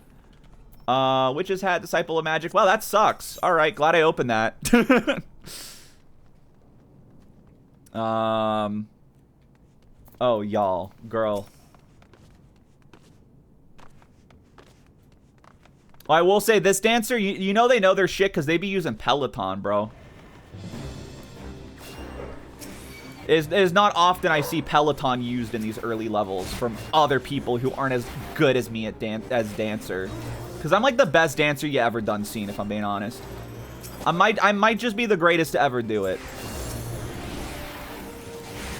Witch's Hat, Disciple of Magic. Wow, that sucks. All right, glad I opened that. Oh, y'all, girl. Well, I will say this dancer, you know they know their shit because they be using Peloton, bro. It is not often I see Peloton used in these early levels from other people who aren't as good as me at as dancer. Because I'm like the best dancer you ever done seen, if I'm being honest. I might just be the greatest to ever do it.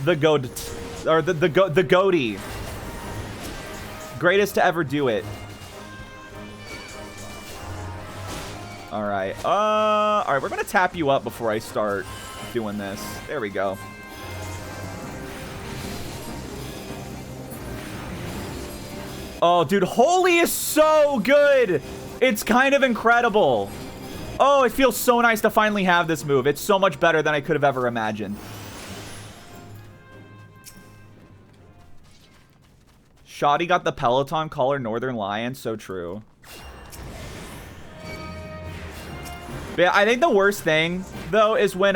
The goatee. Greatest to ever do it. Alright. Alright, we're gonna tap you up before I start doing this. There we go. Oh, dude, Holy is so good! It's kind of incredible. Oh, it feels so nice to finally have this move. It's so much better than I could have ever imagined. Shoddy got the Peloton collar Northern Lion. So true. But yeah, I think the worst thing, though, is when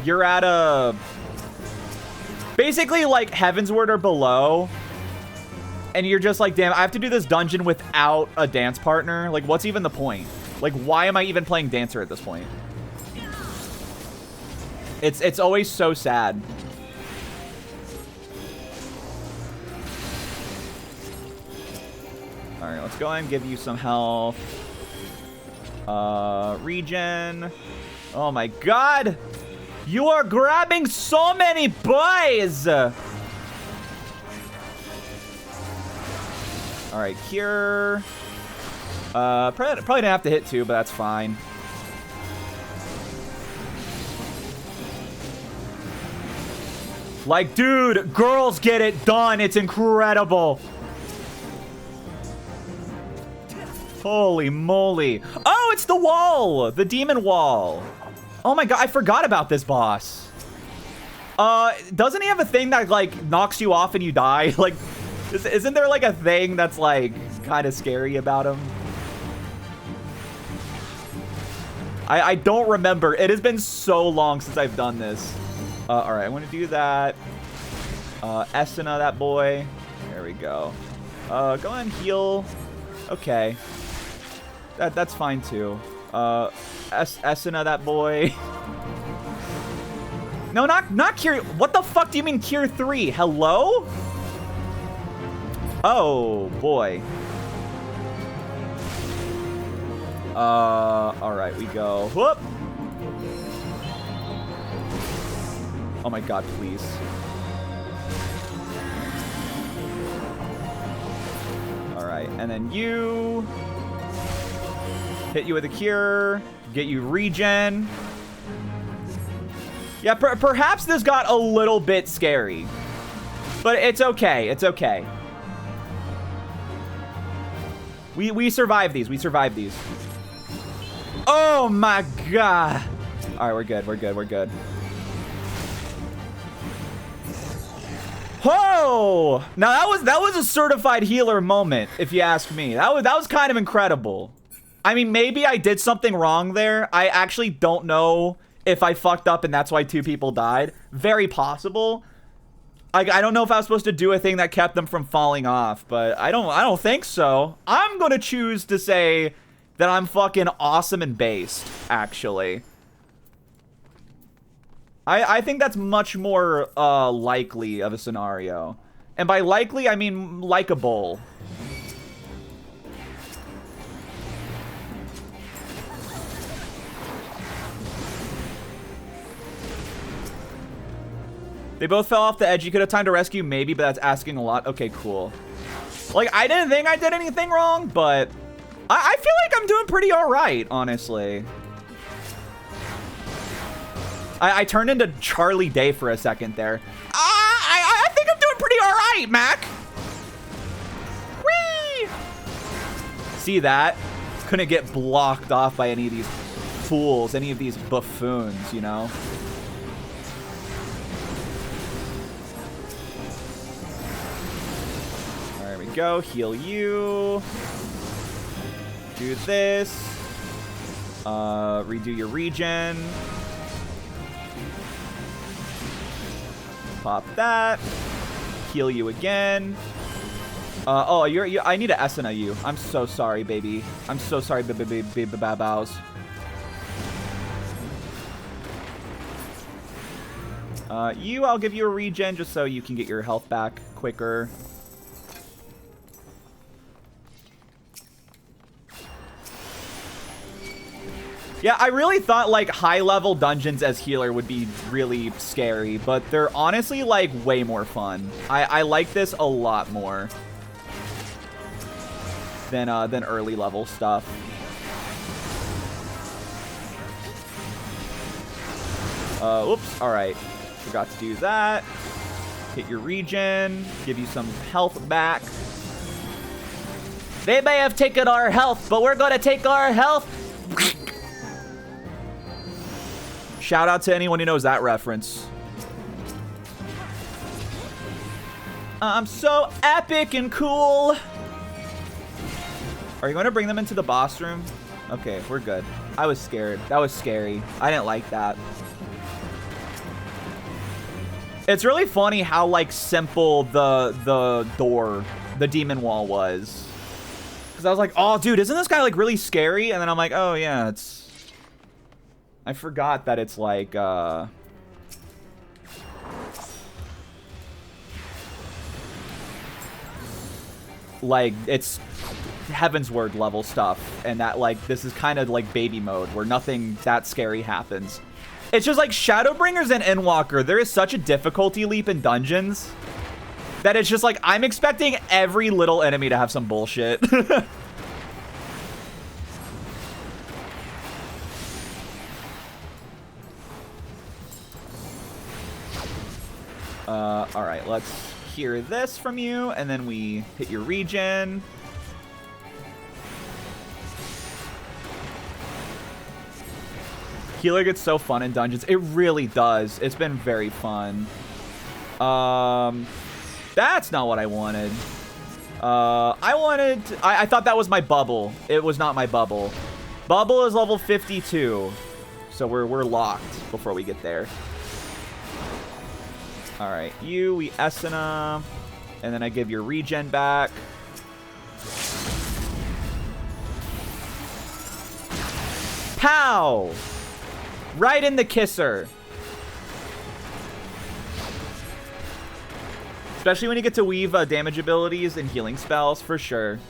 you're at a... basically, like, Heavensward or below... and you're just like, damn, I have to do this dungeon without a dance partner. Like, what's even the point? Like, why am I even playing dancer at this point? It's always so sad. Alright, let's go ahead and give you some health. Regen. Oh my god! You are grabbing so many boys! Alright, cure. Probably didn't have to hit 2, but that's fine. Like, dude, girls get it done. It's incredible. Holy moly. Oh, it's the wall. The demon wall. Oh my god, I forgot about this boss. Doesn't he have a thing that, like, knocks you off and you die? Like, isn't there, like, a thing that's, like, kind of scary about him? I don't remember. It has been so long since I've done this. Alright, I want to do that. Esena, that boy. There we go. Go ahead and heal. Okay. That's fine, too. Esena, that boy. No, not Cure. What the fuck do you mean Cure 3? Hello? Oh, boy. Alright, we go. Whoop! Oh my god, please. Alright, and then you... hit you with a cure. Get you regen. Yeah, perhaps this got a little bit scary. But it's okay, it's okay. We survive these, we survive these. Oh my god. Alright, we're good, we're good, we're good. Whoa! Now that was a certified healer moment, if you ask me. That was kind of incredible. I mean, maybe I did something wrong there. I actually don't know if I fucked up and that's why 2 people died. Very possible. I don't know if I was supposed to do a thing that kept them from falling off, but I don't think so. I'm gonna choose to say that I'm fucking awesome and based, actually. I think that's much more likely of a scenario. And by likely, I mean likable. They both fell off the edge. You could have time to rescue, maybe, but that's asking a lot. Okay, cool. Like, I didn't think I did anything wrong, but I feel like I'm doing pretty all right, honestly. I turned into Charlie Day for a second there. I think I'm doing pretty all right, Mac. Whee! See that? Couldn't get blocked off by any of these fools, any of these buffoons, you know? There we go. Heal you. Do this. Redo your regen. Pop that. Heal you again. Oh, I need to Esena you. I'm so sorry, baby. I'm so sorry, baby babows. I'll give you a regen just so you can get your health back quicker. Yeah, I really thought, like, high-level dungeons as healer would be really scary, but they're honestly, like, way more fun. I like this a lot more than early-level stuff. Oops, alright. Forgot to do that. Hit your regen. Give you some health back. They may have taken our health, but we're gonna take our health. Shout out to anyone who knows that reference. I'm so epic and cool. Are you going to bring them into the boss room? Okay, we're good. I was scared. That was scary. I didn't like that. It's really funny how, like, simple the door, the demon wall was. Because I was like, oh, dude, isn't this guy, like, really scary? And then I'm like, oh, yeah, it's... I forgot that it's like, it's Heavensward level stuff, and that, like, this is kind of like baby mode, where nothing that scary happens. It's just like Shadowbringers and Endwalker, there is such a difficulty leap in dungeons that it's just like, I'm expecting every little enemy to have some bullshit. Alright, let's hear this from you, and then we hit your regen. Healer gets so fun in dungeons. It really does. It's been very fun. That's not what I wanted. I thought that was my bubble. It was not my bubble. Bubble is level 52. So we're locked before we get there. Alright, we Esena. And then I give your regen back. Pow! Right in the kisser. Especially when you get to weave damage abilities and healing spells, for sure.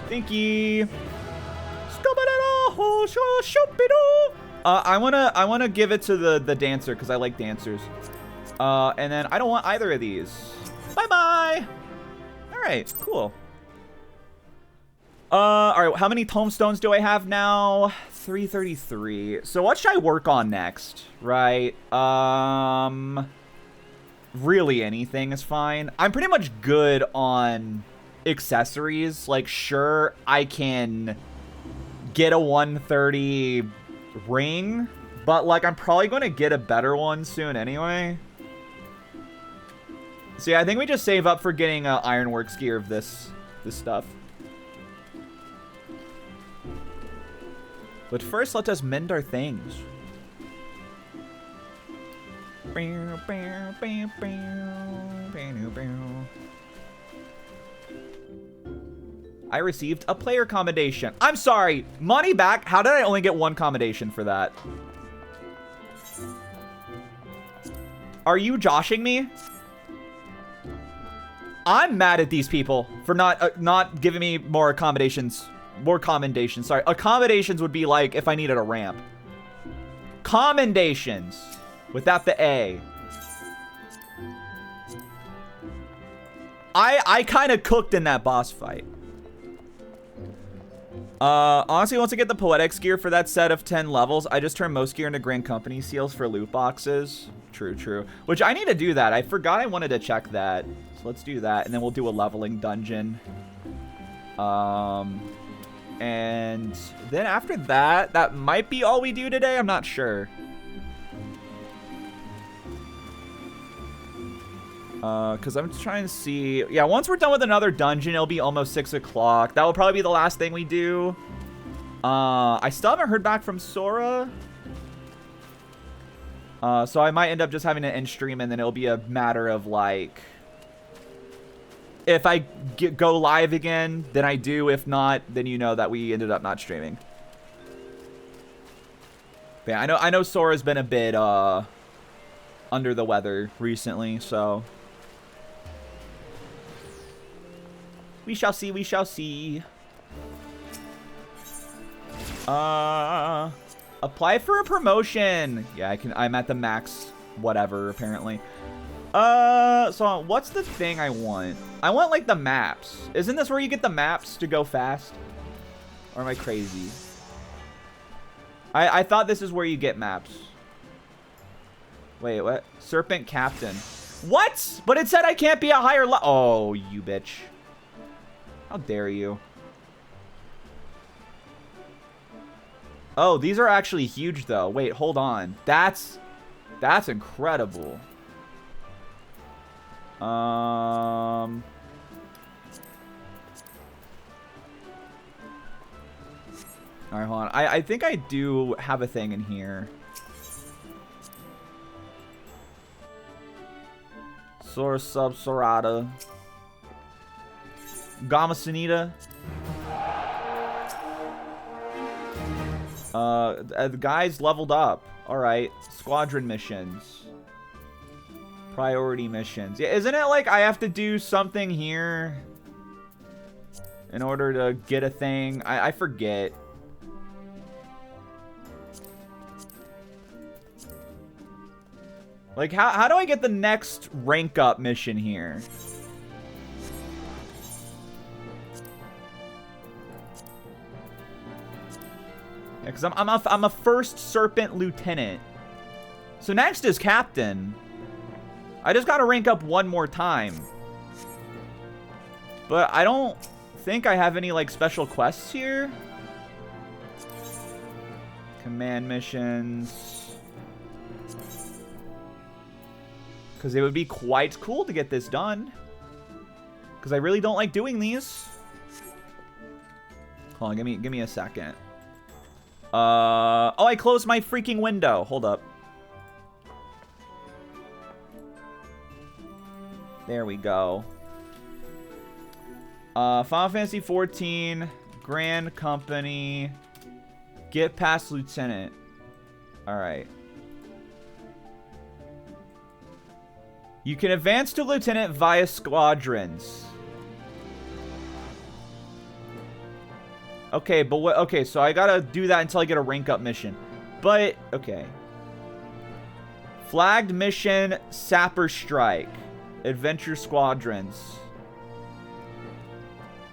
Thinky. I wanna give it to the dancer because I like dancers. And then I don't want either of these. Bye bye. All right, cool. All right, how many tomestones do I have now? 333. So what should I work on next? Right. Really anything is fine. I'm pretty much good on accessories. Like, sure, I can get a 130 ring, but like I'm probably going to get a better one soon anyway. So yeah, I think we just save up for getting Ironworks gear of this stuff. But first, let us mend our things. I received a player commendation. I'm sorry, money back. How did I only get one commendation for that? Are you joshing me? I'm mad at these people for not giving me more accommodations. More commendations. Sorry, accommodations would be like if I needed a ramp. Commendations without the A. I kind of cooked in that boss fight. Honestly, once I get the Poetics gear for that set of 10 levels, I just turn most gear into Grand Company seals for loot boxes. True, true. Which I need to do that. I forgot I wanted to check that. So let's do that, and then we'll do a leveling dungeon. And then after that, that might be all we do today. I'm not sure. Because I'm trying to see. Yeah, once we're done with another dungeon, it'll be almost 6 o'clock. That will probably be the last thing we do. I still haven't heard back from Sora. So I might end up just having to end stream, and then it'll be a matter of, like, if I go live again, then I do. If not, then you know that we ended up not streaming. But yeah, I know Sora's been a bit under the weather recently, so we shall see, we shall see. Apply for a promotion. Yeah, I'm at the max whatever, apparently. So what's the thing I want? I want, like, the maps. Isn't this where you get the maps to go fast? Or am I crazy? I thought this is where you get maps. Wait, what? Serpent Captain. What? But it said I can't be a higher level. Oh, you bitch. How dare you? Oh, these are actually huge, though. Wait, hold on. That's incredible. All right, hold on. I think I do have a thing in here. Sora Sub Sorata. Gamma Sanita. The guys leveled up. Alright. Squadron missions. Priority missions. Yeah, isn't it like I have to do something here? in order to get a thing. I forget. Like, how do I get the next rank up mission here? Yeah, because I'm a first serpent lieutenant. So next is captain. I just gotta rank up one more time. But I don't think I have any, like, special quests here. Command missions. Because it would be quite cool to get this done. Because I really don't like doing these. Hold on, give me a second. Oh, I closed my freaking window. Hold up. There we go. Final Fantasy XIV, Grand Company, get past Lieutenant. Alright. You can advance to Lieutenant via squadrons. Okay, but what? Okay, so I gotta do that until I get a rank up mission. But, okay. Flagged mission, Sapper Strike. Adventure squadrons.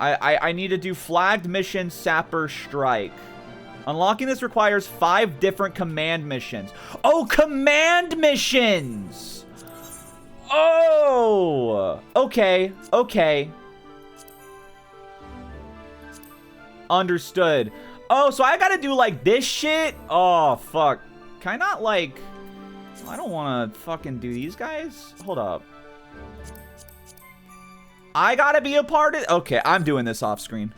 I need to do flagged mission, Sapper Strike. Unlocking this requires 5 different command missions. Oh, command missions! Oh! Okay, okay. Understood. Oh, so I gotta do, like, this shit? Oh, fuck. Can I not, like... I don't want to fucking do these guys. Hold up. I gotta be a part of... Okay, I'm doing this off screen.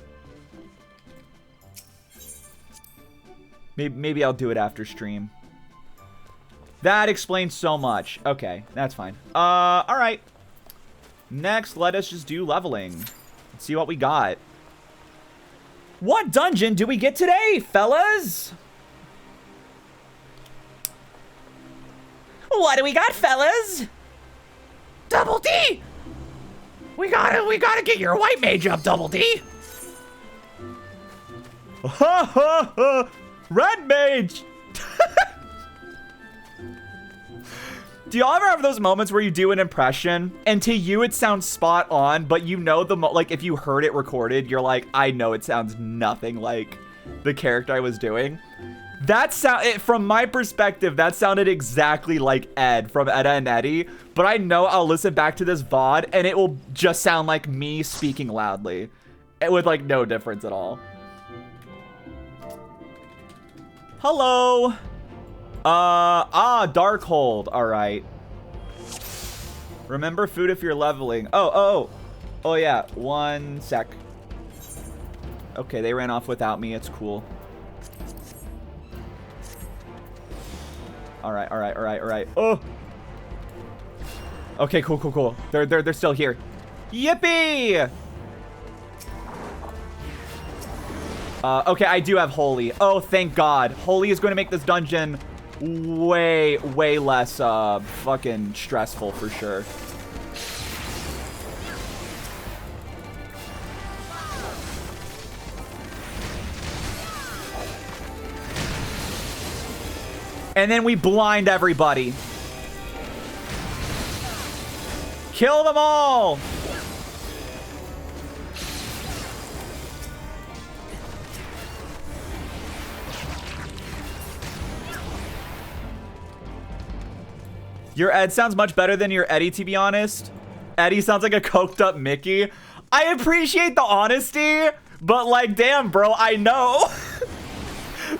Maybe I'll do it after stream. That explains so much. Okay, that's fine. Alright. Next, let us just do leveling. Let's see what we got. What dungeon do we get today, fellas? What do we got, fellas? Double D! We gotta get your white mage up, Double D! Ha ha ha! Red mage! Do y'all ever have those moments where you do an impression and to you it sounds spot on, but you know like if you heard it recorded, you're like, I know it sounds nothing like the character I was doing? That from my perspective, that sounded exactly like Ed from Edda and Eddie, but I know I'll listen back to this VOD and it will just sound like me speaking loudly. With like no difference at all. Hello. Darkhold. All right. Remember food if you're leveling. Oh yeah. 1 sec. Okay, they ran off without me. It's cool. All right. Oh. Okay, cool. They're still here. Yippee! Okay, I do have Holy. Oh, thank God. Holy is going to make this dungeon way less fucking stressful for sure. And then we blind everybody. Kill them all! Your Ed sounds much better than your Eddie, to be honest. Eddie sounds like a coked up Mickey. I appreciate the honesty, but like, damn, bro, I know.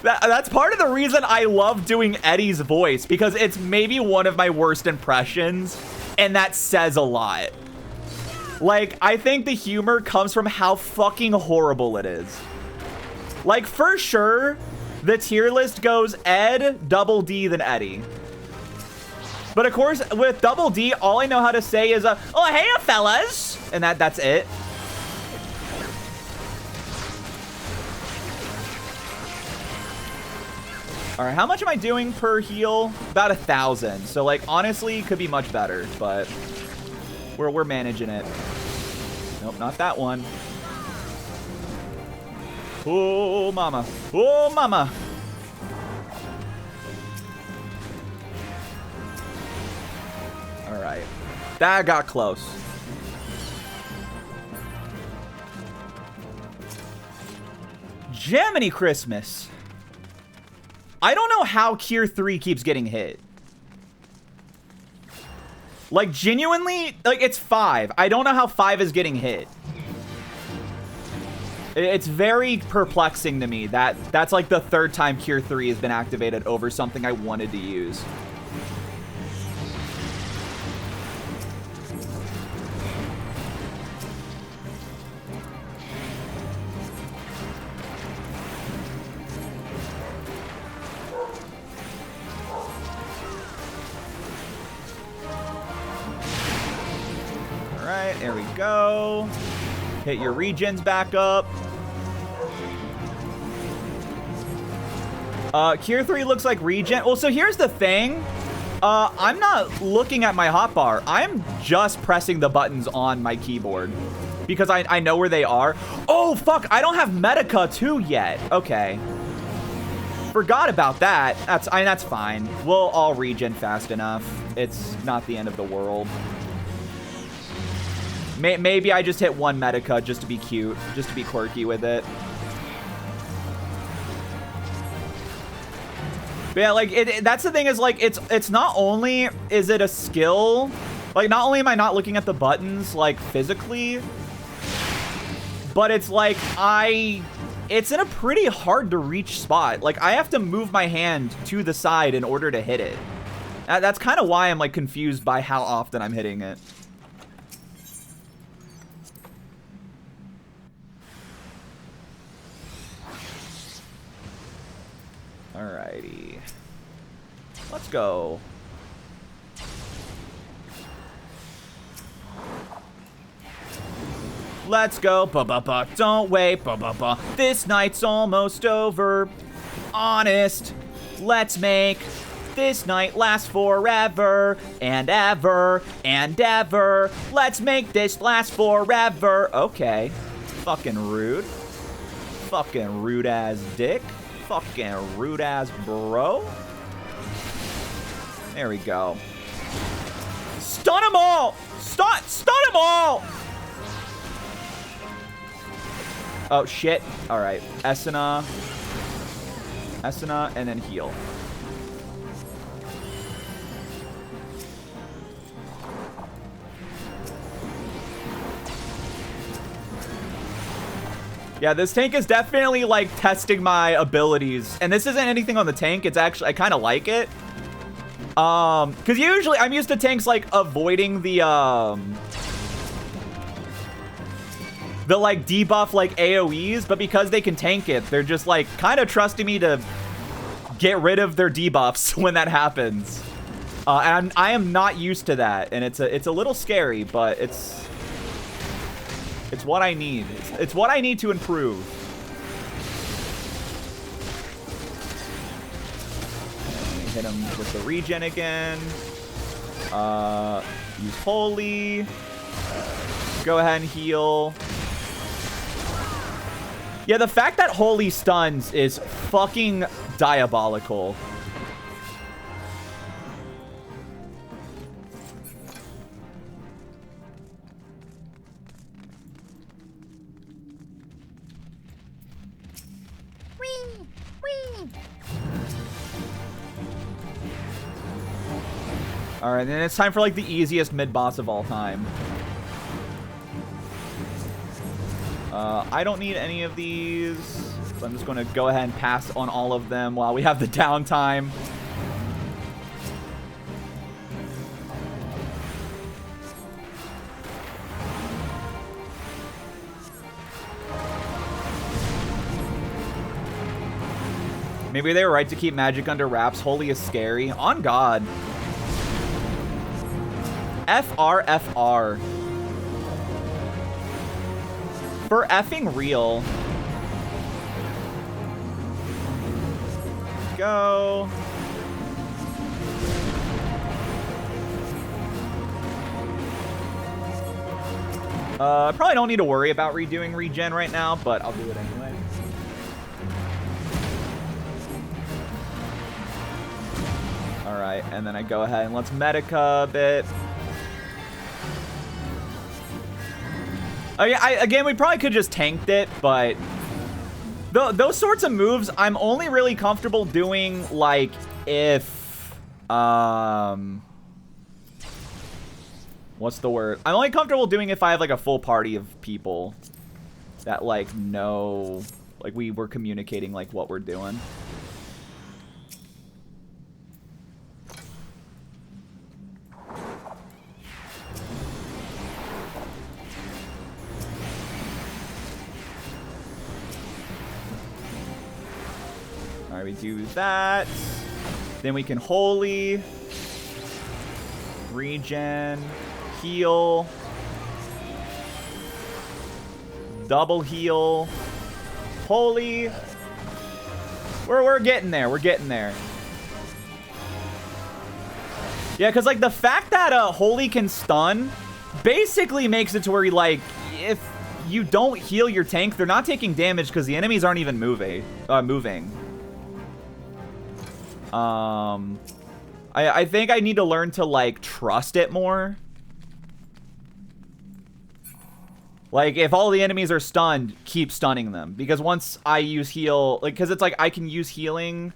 That's part of the reason I love doing Eddie's voice, because it's maybe one of my worst impressions, and that says a lot. Like, I think the humor comes from how fucking horrible it is. Like, for sure, the tier list goes Ed, Double D, then Eddie. But of course, with Double D, all I know how to say is, oh, hey, fellas! And that's it. All right, how much am I doing per heal? About 1,000. So, like, honestly, could be much better, but we're managing it. Nope, not that one. Oh, mama. Oh, mama. All right. That got close. Jiminy Christmas. I don't know how Cure 3 keeps getting hit. Like, genuinely, like, it's 5. I don't know how 5 is getting hit. It's very perplexing to me that that's like the 3rd time Cure 3 has been activated over something I wanted to use. Alright, there we go. Hit your regens back up. Cure 3 looks like regen. Well, so here's the thing. I'm not looking at my hotbar. I'm just pressing the buttons on my keyboard because I know where they are. Oh, fuck. I don't have Medica 2 yet. Okay. Forgot about that. That's fine. We'll all regen fast enough. It's not the end of the world. Maybe I just hit 1 Medica just to be cute, just to be quirky with it. But yeah, like, that's the thing is, like, it's not only is it a skill, like, not only am I not looking at the buttons, like, physically, but it's like, it's in a pretty hard to reach spot. Like, I have to move my hand to the side in order to hit it. That's kind of why I'm, like, confused by how often I'm hitting it. Alrighty. Let's go. Let's go. Ba-ba-ba. Don't wait. Ba-ba-ba. This night's almost over. Honest. Let's make this night last forever and ever and ever. Let's make this last forever. Okay. Fucking rude. Fucking rude ass dick. Fucking rude ass bro. There we go. Stun them all! Stun them all! Oh shit. Alright. Esuna, and then heal. Yeah, this tank is definitely, like, testing my abilities. And this isn't anything on the tank. It's actually, I kind of like it. Because usually I'm used to tanks, like, avoiding the like, debuff, like, AoEs. But because they can tank it, they're just, like, kind of trusting me to get rid of their debuffs when that happens. And I am not used to that. And it's a little scary, but it's what I need. It's what I need to improve. Hit him with the regen again. Use Holy. Go ahead and heal. Yeah, the fact that Holy stuns is fucking diabolical. Alright, then it's time for, like, the easiest mid-boss of all time. I don't need any of these, so I'm just going to go ahead and pass on all of them while we have the downtime. Maybe they were right to keep magic under wraps. Holy is scary. On God. FR. For effing real. Go. I probably don't need to worry about redoing regen right now, but I'll do it anyway. Alright, and then I go ahead and let's medica a bit. Again, we probably could just tanked it, but those sorts of moves, I'm only really comfortable doing, like, if, what's the word? I'm only comfortable doing if I have, like, a full party of people that, like, know, like, we were communicating, like, what we're doing. Alright, we do that. Then we can holy. Regen. Heal. Double heal. Holy. We're getting there. We're getting there. Yeah, because, like, the fact that holy can stun basically makes it to where, like, if you don't heal your tank, they're not taking damage because the enemies aren't even moving. I think I need to learn to, like, trust it more. Like, if all the enemies are stunned, keep stunning them. Because once I use heal, like, because it's like I can use healing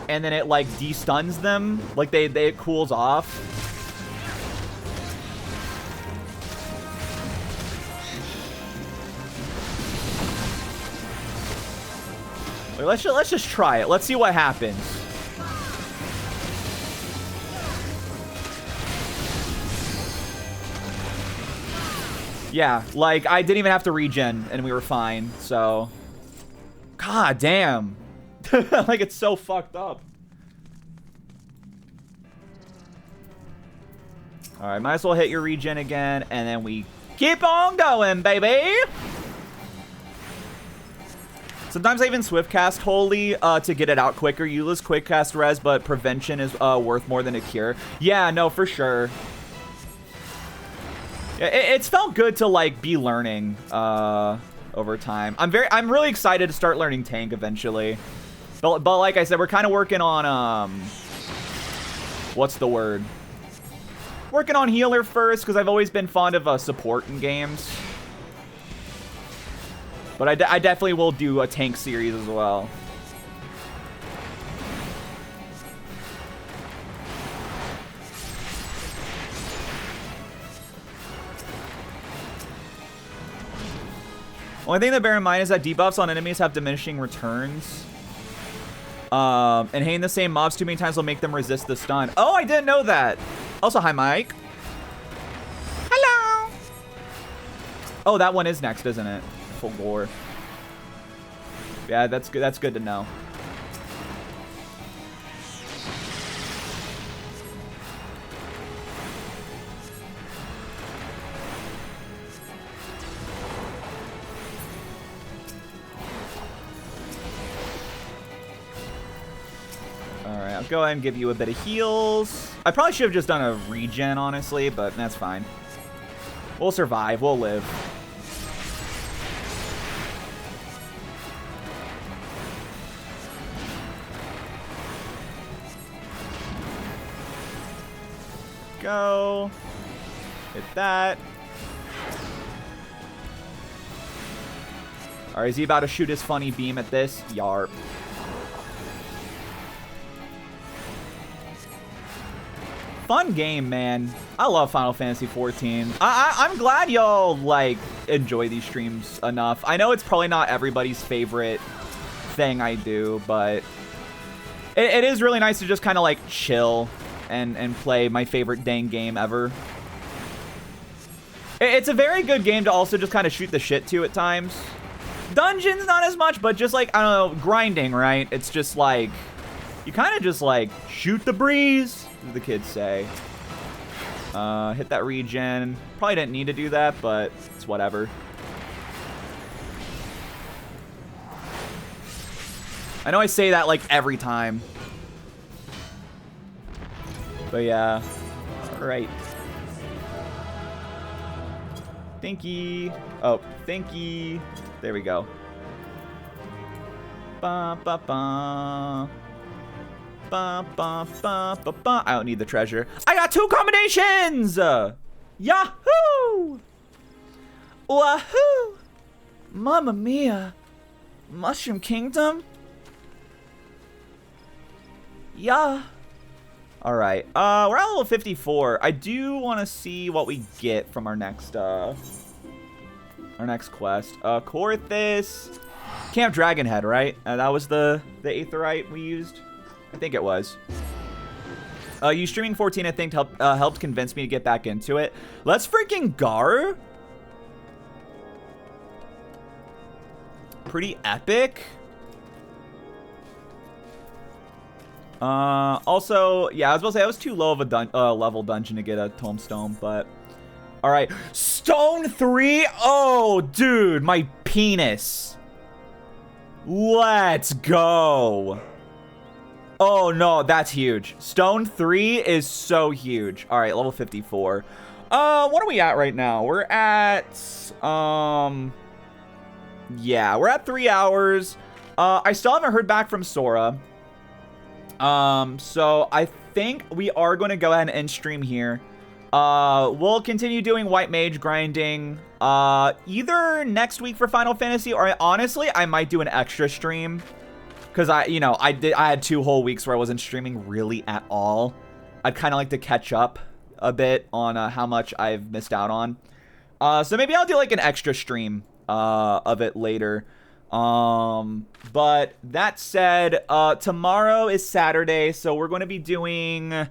and then it, like, de-stuns them. Like, it cools off. Let's just try it. Let's see what happens. Yeah, like, I didn't even have to regen, and we were fine, so... God damn. Like, it's so fucked up. Alright, might as well hit your regen again, and then we keep on going, baby! Sometimes I even swift cast holy to get it out quicker. Eula's quick cast res, but prevention is worth more than a cure. Yeah, no, for sure. Yeah, it's felt good to, like, be learning over time. I'm really excited to start learning tank eventually. But like I said, we're kind of working on what's the word? Working on healer first because I've always been fond of support in games. But I definitely will do a tank series as well. Only thing to bear in mind is that debuffs on enemies have diminishing returns. And hitting the same mobs too many times will make them resist the stun. Oh, I didn't know that. Also, hi, Mike. Hello. Oh, that one is next, isn't it? Full gore. Yeah, that's good. That's good to know. Alright, I'll go ahead and give you a bit of heals. I probably should have just done a regen, honestly, but that's fine. We'll survive. We'll live. Go. Hit that. Alright, is he about to shoot his funny beam at this? Yarp. Fun game, man. I love Final Fantasy XIV. I'm glad y'all, like, enjoy these streams enough. I know it's probably not everybody's favorite thing I do, but it is really nice to just kind of, like, chill and play my favorite dang game ever. It's a very good game to also just kind of shoot the shit to at times. Dungeons, not as much, but just, like, I don't know, grinding, right? It's just, like, you kind of just, like, shoot the breeze, as the kids say. Hit that regen. Probably didn't need to do that, but it's whatever. I know I say that, like, every time. But yeah. Alright. Thanky. Oh, thanky. There we go. Ba ba ba. I don't need the treasure. I got 2 combinations! Yahoo! Wahoo! Mamma mia. Mushroom Kingdom? Yeah. Alright. We're at level 54. I do want to see what we get from our next quest. Corthus. Camp Dragonhead, right? That was the aetherite we used? I think it was. You streaming 14, I think, helped convince me to get back into it. Let's freaking Gar. Pretty epic. Also, yeah, I was about to say, I was too low of a level dungeon to get a tombstone, but... Alright. Stone 3? Oh, dude, my penis. Let's go. Oh, no, that's huge. Stone 3 is so huge. Alright, level 54. What are we at right now? We're at, yeah, we're at 3 hours. I still haven't heard back from Sora. So I think we are going to go ahead and end stream here. We'll continue doing White Mage grinding, either next week for Final Fantasy, or honestly, I might do an extra stream. Because I had 2 whole weeks where I wasn't streaming really at all. I'd kind of like to catch up a bit on how much I've missed out on. So maybe I'll do like an extra stream of it later. But that said, tomorrow is Saturday, so we're going to be doing...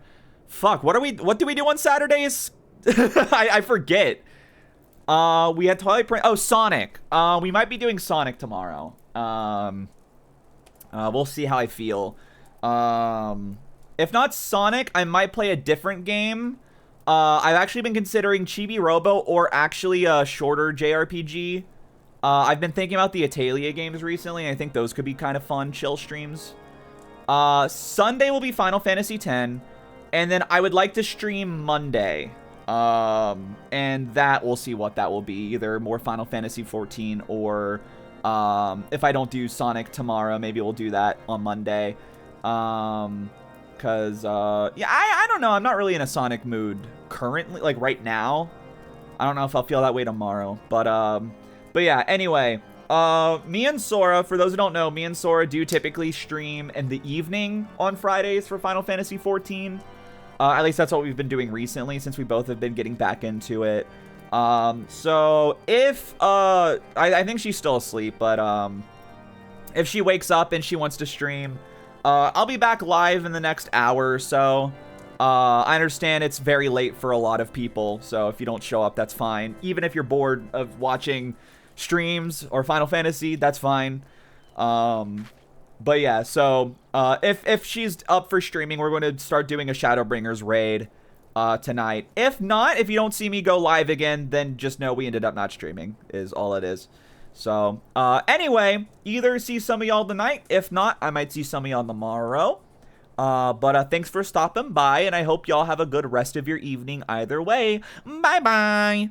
Fuck, what do we do on Saturdays? I forget. We had Twilight Prince... Oh, Sonic. We might be doing Sonic tomorrow. We'll see how I feel. If not Sonic, I might play a different game. I've actually been considering Chibi Robo or actually a shorter JRPG. I've been thinking about the Atelier games recently, and I think those could be kind of fun, chill streams. Sunday will be Final Fantasy X, and then I would like to stream Monday. And that, we'll see what that will be. Either more Final Fantasy XIV or... if I don't do Sonic tomorrow, maybe we'll do that on Monday. Cause, yeah, I don't know. I'm not really in a Sonic mood currently, like right now. I don't know if I'll feel that way tomorrow, but yeah, anyway, me and Sora, for those who don't know, me and Sora do typically stream in the evening on Fridays for Final Fantasy XIV. At least that's what we've been doing recently, since we both have been getting back into it. So if, I think she's still asleep, but, if she wakes up and she wants to stream, I'll be back live in the next hour or so. I understand it's very late for a lot of people, so if you don't show up, that's fine. Even if you're bored of watching streams or Final Fantasy, that's fine. But yeah, so, if she's up for streaming, we're going to start doing a Shadowbringers raid tonight. If not, if you don't see me go live again, then just know we ended up not streaming, is all it is. So, anyway, either see some of y'all tonight. If not, I might see some of y'all tomorrow. But thanks for stopping by, and I hope y'all have a good rest of your evening either way. Bye-bye!